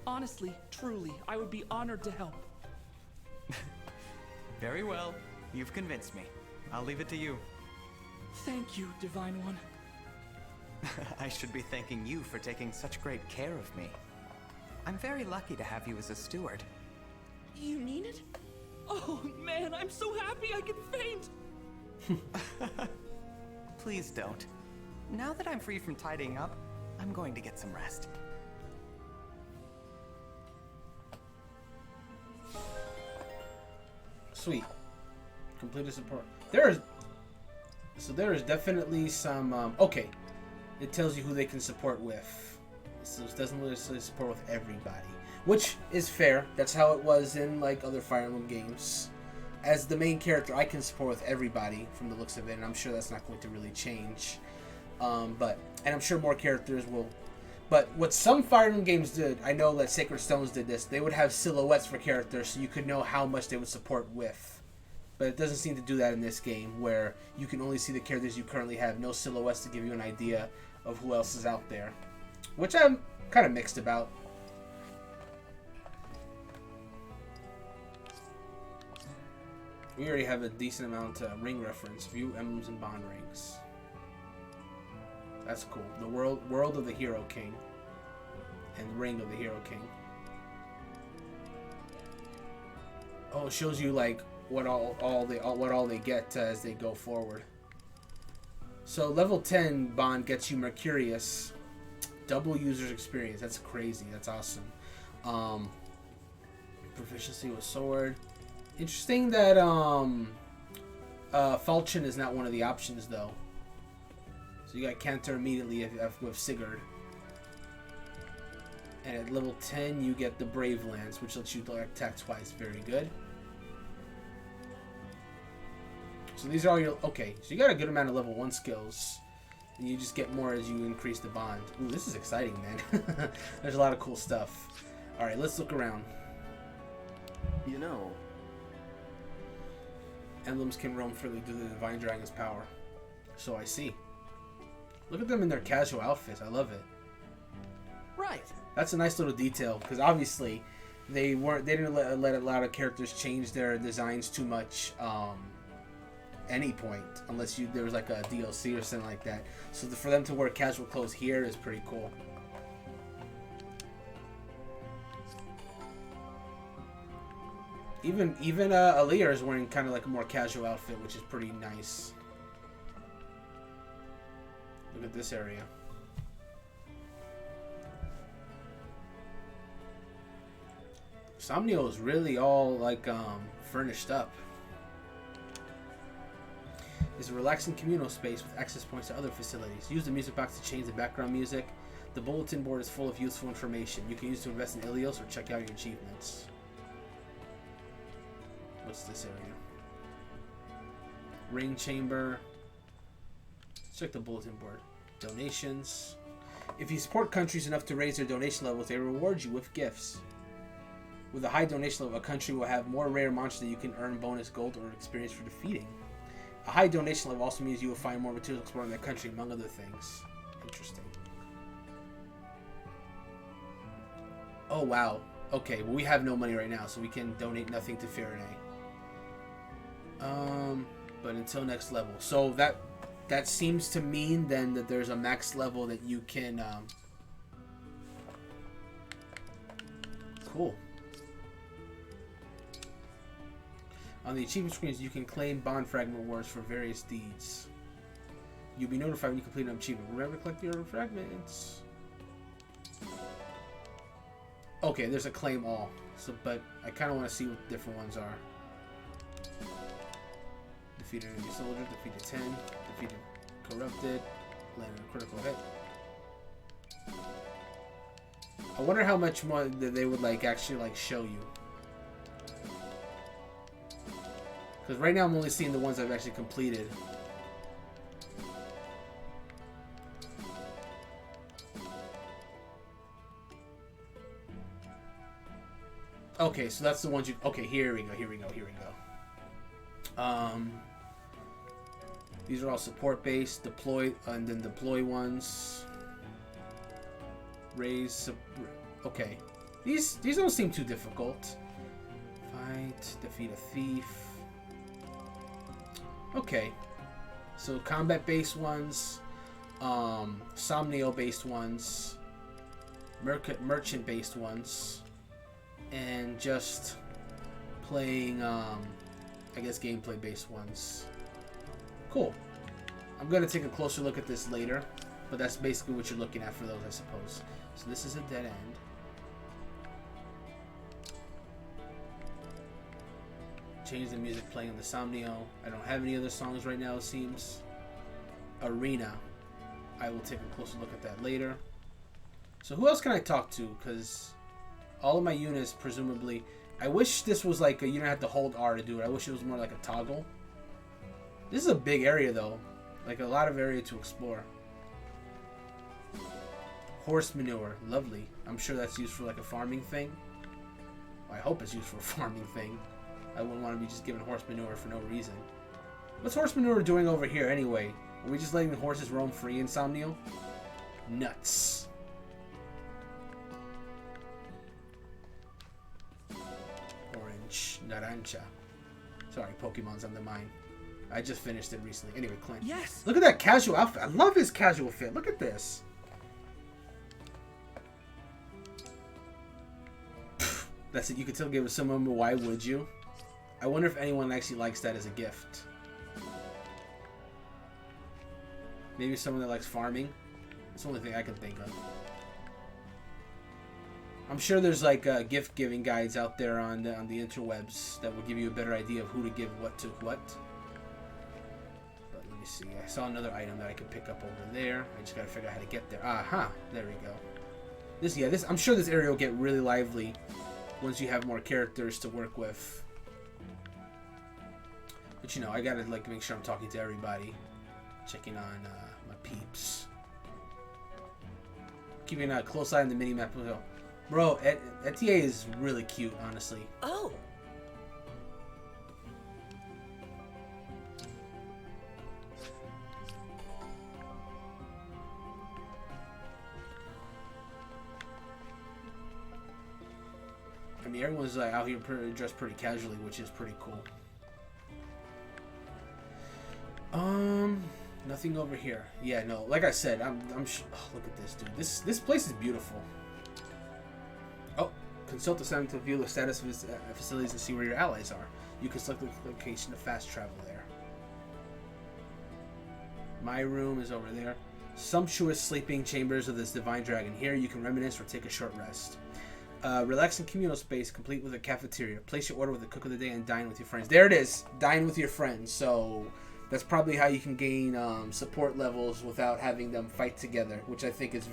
Honestly, truly, I would be honored to help. Very well. You've convinced me. I'll leave it to you. Thank you, Divine One. I should be thanking you for taking such great care of me. I'm very lucky to have you as a steward. You mean it? Oh man, I'm so happy I can faint! Please don't. Now that I'm free from tidying up, I'm going to get some rest. Sweet. Completed support. There is definitely some, okay. It tells you who they can support with. So it doesn't necessarily support with everybody. Which is fair. That's how it was in, like, other Fire Emblem games. As the main character, I can support with everybody from the looks of it, and I'm sure that's not going to really change. And I'm sure more characters will. But what some Fire Emblem games did, I know that Sacred Stones did this, they would have silhouettes for characters so you could know how much they would support with. But it doesn't seem to do that in this game, where you can only see the characters you currently have, no silhouettes to give you an idea of who else is out there. Which I'm kind of mixed about. We already have a decent amount of ring reference. View emblems and bond rings. That's cool. The world of the Hero King. And Ring of the Hero King. Oh, it shows you like what all they get as they go forward. So level 10 bond gets you Mercurius. Double user's experience. That's crazy. That's awesome. Proficiency with sword. Interesting that Falchion is not one of the options though. So you got Cantor immediately with Sigurd. And at level 10 you get the Brave Lance, which lets you attack twice. Very good. So these are all your... Okay, so you got a good amount of level 1 skills. And you just get more as you increase the bond. Ooh, this is exciting, man. There's a lot of cool stuff. Alright, let's look around. You know... Emblems can roam freely due to the Divine Dragon's power. So I see. Look at them in their casual outfits. I love it. Right. That's a nice little detail, because obviously they didn't let a lot of characters change their designs too much any point, unless there was like a DLC or something like that. So for them to wear casual clothes here is pretty cool. Even Aaliyah is wearing kind of like a more casual outfit, which is pretty nice. Look at this area. Somnio is really all like furnished up. It's a relaxing communal space with access points to other facilities. Use the music box to change the background music. The bulletin board is full of useful information you can use to invest in Ilios or check out your achievements. What's this area? Ring chamber. Let's check the bulletin board. Donations. If you support countries enough to raise their donation levels, they reward you with gifts. With a high donation level, a country will have more rare monsters that you can earn bonus gold or experience for defeating. A high donation level also means you will find more materials exploring that country, among other things. Interesting. Oh, wow. Okay, well, we have no money right now, so we can donate nothing to Faraday. But until next level. So that seems to mean then that there's a max level that you can cool. On the achievement screens, you can claim bond fragment rewards for various deeds. You'll be notified when you complete an achievement. Remember to collect your fragments. Okay, there's a claim all. So, but I kind of want to see what the different ones are. Defeated enemy soldier, defeated 10, defeated corrupted, landed a critical hit. I wonder how much more that they would like actually like show you. Because right now I'm only seeing the ones I've actually completed. Okay, so that's the ones you... Okay, here we go. These are all support based, deploy, and then deploy ones. Raise, okay. These don't seem too difficult. Fight, defeat a thief. Okay. So combat based ones, Somnio based ones, merchant based ones, and just playing, I guess, gameplay based ones. Cool. I'm gonna take a closer look at this later, but that's basically what you're looking at for those, I suppose. So this is a dead end. Change the music playing on the Somnio. I don't have any other songs right now, it seems. Arena. I will take a closer look at that later. So who else can I talk to? Because all of my units, presumably... I wish this was like you don't have to hold R to do it. I wish it was more like a toggle. This is a big area, though. Like, a lot of area to explore. Horse manure. Lovely. I'm sure that's used for, like, a farming thing. Well, I hope it's used for a farming thing. I wouldn't want to be just giving horse manure for no reason. What's horse manure doing over here, anyway? Are we just letting the horses roam free in Somnio? Nuts. Orange. Naranja. Sorry, Pokemon's on the mind. I just finished it recently. Anyway, Clint. Yes. Look at that casual outfit. I love his casual fit. Look at this. That's it. You could still give it to someone, but why would you? I wonder if anyone actually likes that as a gift. Maybe someone that likes farming. That's the only thing I can think of. I'm sure there's like gift giving guides out there on the interwebs that will give you a better idea of who to give what to what. But let me see. I saw another item that I could pick up over there. I just gotta figure out how to get there. Aha! There we go. This. I'm sure this area will get really lively once you have more characters to work with. But you know, I gotta like make sure I'm talking to everybody, checking on my peeps, keeping a close eye on the mini map. Bro, Etier is really cute, honestly. Oh. I mean, everyone's like out here dressed pretty casually, which is pretty cool. Nothing over here. Yeah, no. Like I said, oh, look at this, dude. This place is beautiful. Oh, consult the sign to view the status of his facilities and see where your allies are. You can select the location to fast travel there. My room is over there. Sumptuous sleeping chambers of this divine dragon. Here you can reminisce or take a short rest. Relaxing communal space complete with a cafeteria. Place your order with the cook of the day and dine with your friends. There it is. Dine with your friends. So that's probably how you can gain support levels without having them fight together, which I think is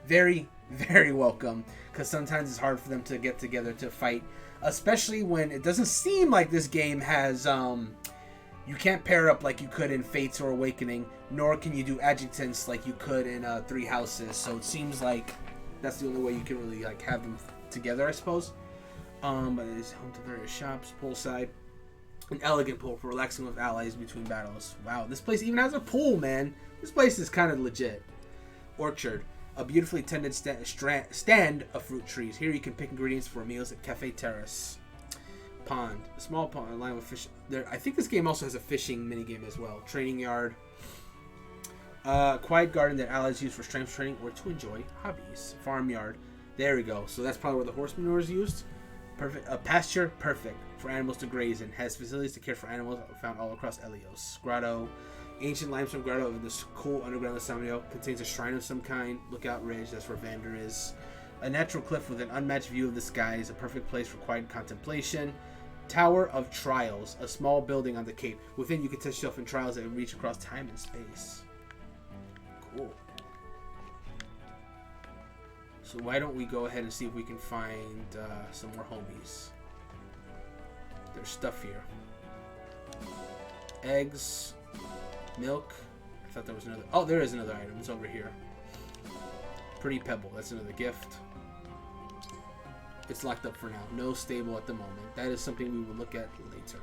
very, very welcome, because sometimes it's hard for them to get together to fight, especially when it doesn't seem like this game has you can't pair up like you could in Fates or Awakening, nor can you do adjuncts like you could in Three Houses. So it seems like that's the only way you can really like have them together, I suppose. But it is home to various shops, poolside. An elegant pool for relaxing with allies between battles. Wow, this place even has a pool, man. This place is kind of legit. Orchard. A beautifully tended stand of fruit trees. Here you can pick ingredients for meals at Cafe Terrace. Pond. A small pond lined with fish. There, I think this game also has a fishing minigame as well. Training yard. Quiet garden that allies use for strength training or to enjoy hobbies. Farmyard. There we go. So that's probably where the horse manure is used. Perfect. A pasture. Perfect for animals to graze in. Has facilities to care for animals found all across Elios. Grotto. Ancient limestone grotto of this cool underground Somnio. Contains a shrine of some kind. Lookout Ridge. That's where Vander is. A natural cliff with an unmatched view of the sky is a perfect place for quiet contemplation. Tower of Trials. A small building on the cape. Within you can test yourself in trials that reach across time and space. Cool. So why don't we go ahead and see if we can find some more homies. There's stuff here. Eggs. Milk. I thought there was another. Oh, there is another item. It's over here. Pretty Pebble. That's another gift. It's locked up for now. No stable at the moment. That is something we will look at later.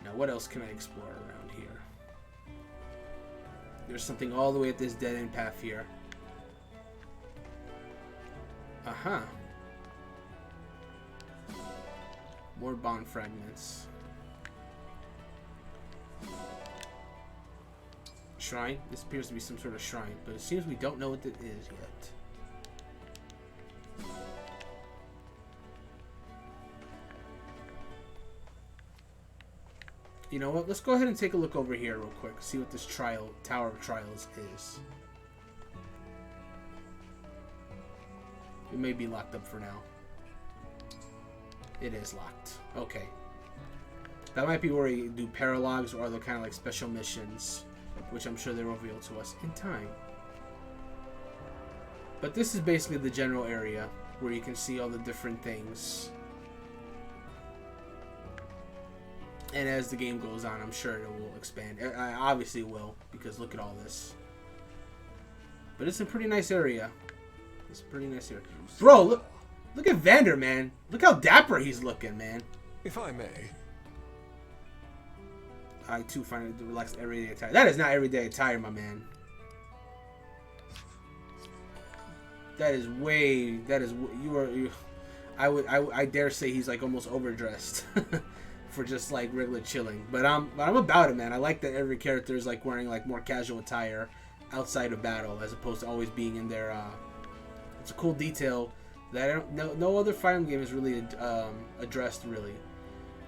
Now, what else can I explore around here? There's something all the way at this dead-end path here. Uh-huh. More bond fragments. Shrine? This appears to be some sort of shrine, but it seems we don't know what it is yet. You know what? Let's go ahead and take a look over here real quick. See what this Tower of Trials is. It may be locked up for now. It is locked. Okay. That might be where you do paralogs or other kind of like special missions, which I'm sure they'll reveal to us in time. But this is basically the general area where you can see all the different things. And as the game goes on, I'm sure it will expand. I obviously will, because look at all this. But it's a pretty nice area. It's a pretty nice area. Bro, look at Vander, man. Look how dapper he's looking, man. If I may. I too find it to relax everyday attire. That is not everyday attire, my man. That is way. That is you. I dare say he's like almost overdressed for just like regular chilling. But I'm about it, man. I like that every character is like wearing like more casual attire outside of battle, as opposed to always being in their. It's a cool detail that no other Fire Emblem game has really addressed really.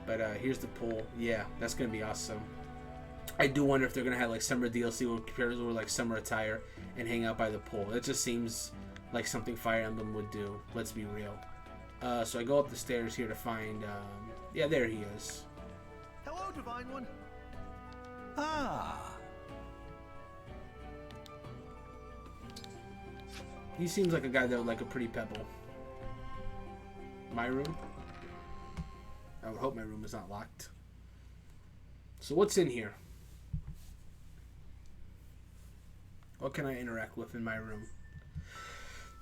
But here's the pool. Yeah, that's gonna be awesome. I do wonder if they're gonna have like summer DLC where characters wear like summer attire and hang out by the pool. It just seems like something Fire Emblem would do. Let's be real. So I go up the stairs here to find. Yeah, there he is. Hello, Divine One. Ah. He seems like a guy that would like a pretty pebble. My room? I would hope my room is not locked. So what's in here? What can I interact with in my room?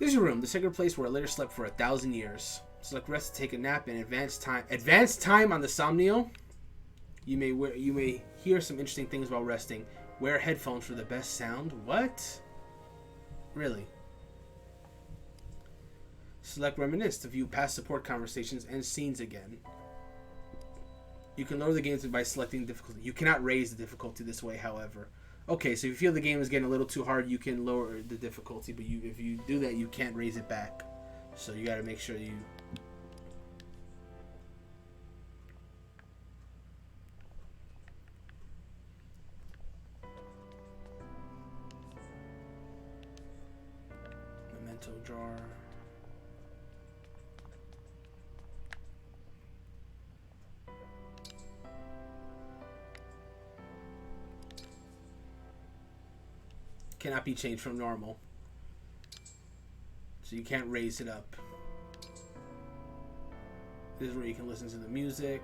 This is your room, the sacred place where I later slept for 1,000 years. Select rest to take a nap in advanced time on the Somnio. You may hear some interesting things while resting. Wear headphones for the best sound. What? Really? Select reminisce to view past support conversations and scenes again. You can lower the game by selecting difficulty. You cannot raise the difficulty this way, however. Okay, so if you feel the game is getting a little too hard, you can lower the difficulty, but if you do that, you can't raise it back. So you gotta make sure you... Memento jar... Cannot be changed from normal. So you can't raise it up. This is where you can listen to the music.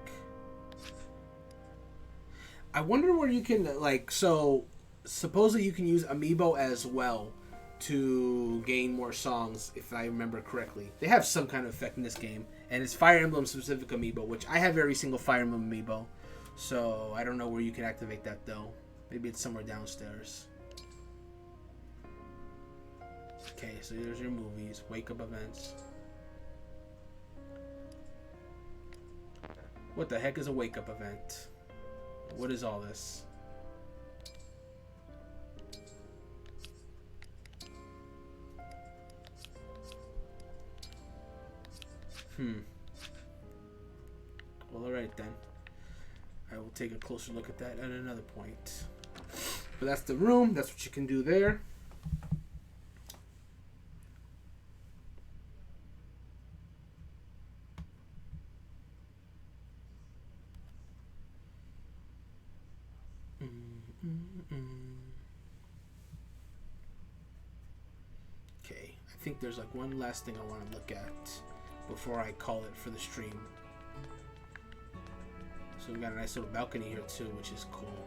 I wonder where you can, like, so supposedly you can use Amiibo as well to gain more songs, if I remember correctly. They have some kind of effect in this game, and it's Fire Emblem specific Amiibo, which I have every single Fire Emblem Amiibo. So I don't know where you can activate that though. Maybe it's somewhere downstairs. Okay, so there's your movies, wake up events. What the heck is a wake up event? What is all this? Well, alright then. I will take a closer look at that at another point. But that's the room, that's what you can do there. Okay, I think there's like one last thing I want to look at before I call it for the stream. So we've got a nice little balcony here too, which is cool.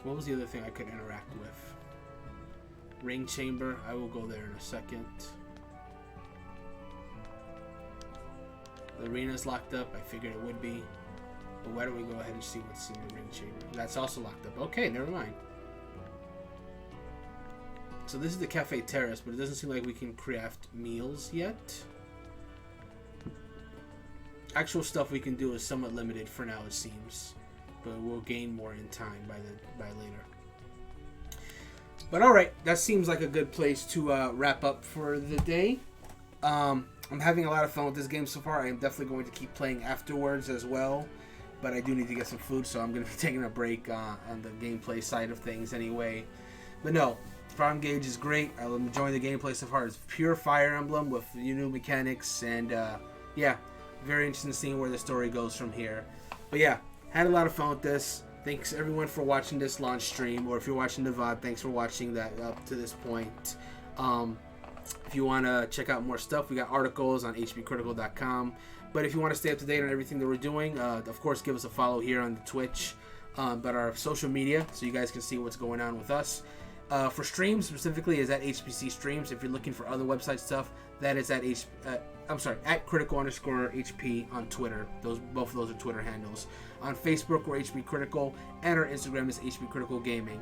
What was the other thing I could interact with? Ring chamber, I will go there in a second. The arena's locked up. I figured it would be. But why don't we go ahead and see what's in the ring chamber? That's also locked up. Okay, never mind. So this is the Cafe Terrace, but it doesn't seem like we can craft meals yet. Actual stuff we can do is somewhat limited for now, it seems. But we'll gain more in time by later. But alright, that seems like a good place to wrap up for the day. I'm having a lot of fun with this game so far. I am definitely going to keep playing afterwards as well. But I do need to get some food, so I'm going to be taking a break on the gameplay side of things anyway. But no, Farm Gauge is great. I'm enjoying the gameplay so far. It's pure Fire Emblem with new mechanics. And yeah, very interesting seeing where the story goes from here. But yeah, had a lot of fun with this. Thanks everyone for watching this launch stream. Or if you're watching the VOD, thanks for watching that up to this point. If you want to check out more stuff, we got articles on hbcritical.com. But if you want to stay up to date on everything that we're doing, of course, give us a follow here on the Twitch, but our social media, so you guys can see what's going on with us. For streams specifically, is at HPC Streams. If you're looking for other website stuff, that is at at critical_HP on Twitter. Both of those are Twitter handles. On Facebook, we're HB Critical, and our Instagram is HB Critical Gaming.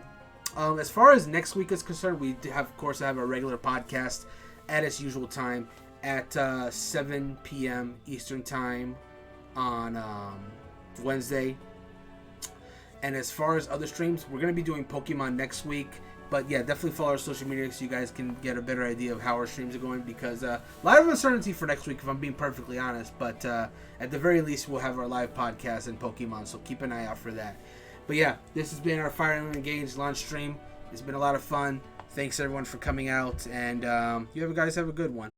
As far as next week is concerned, we have, of course, have a regular podcast at its usual time at 7 p.m. Eastern Time on Wednesday. And as far as other streams, we're going to be doing Pokemon next week. But yeah, definitely follow our social media so you guys can get a better idea of how our streams are going. Because a lot of uncertainty for next week, if I'm being perfectly honest. But at the very least, we'll have our live podcast and Pokemon. So keep an eye out for that. But yeah, this has been our Fire Emblem Engage launch stream. It's been a lot of fun. Thanks everyone for coming out. And you guys have a good one.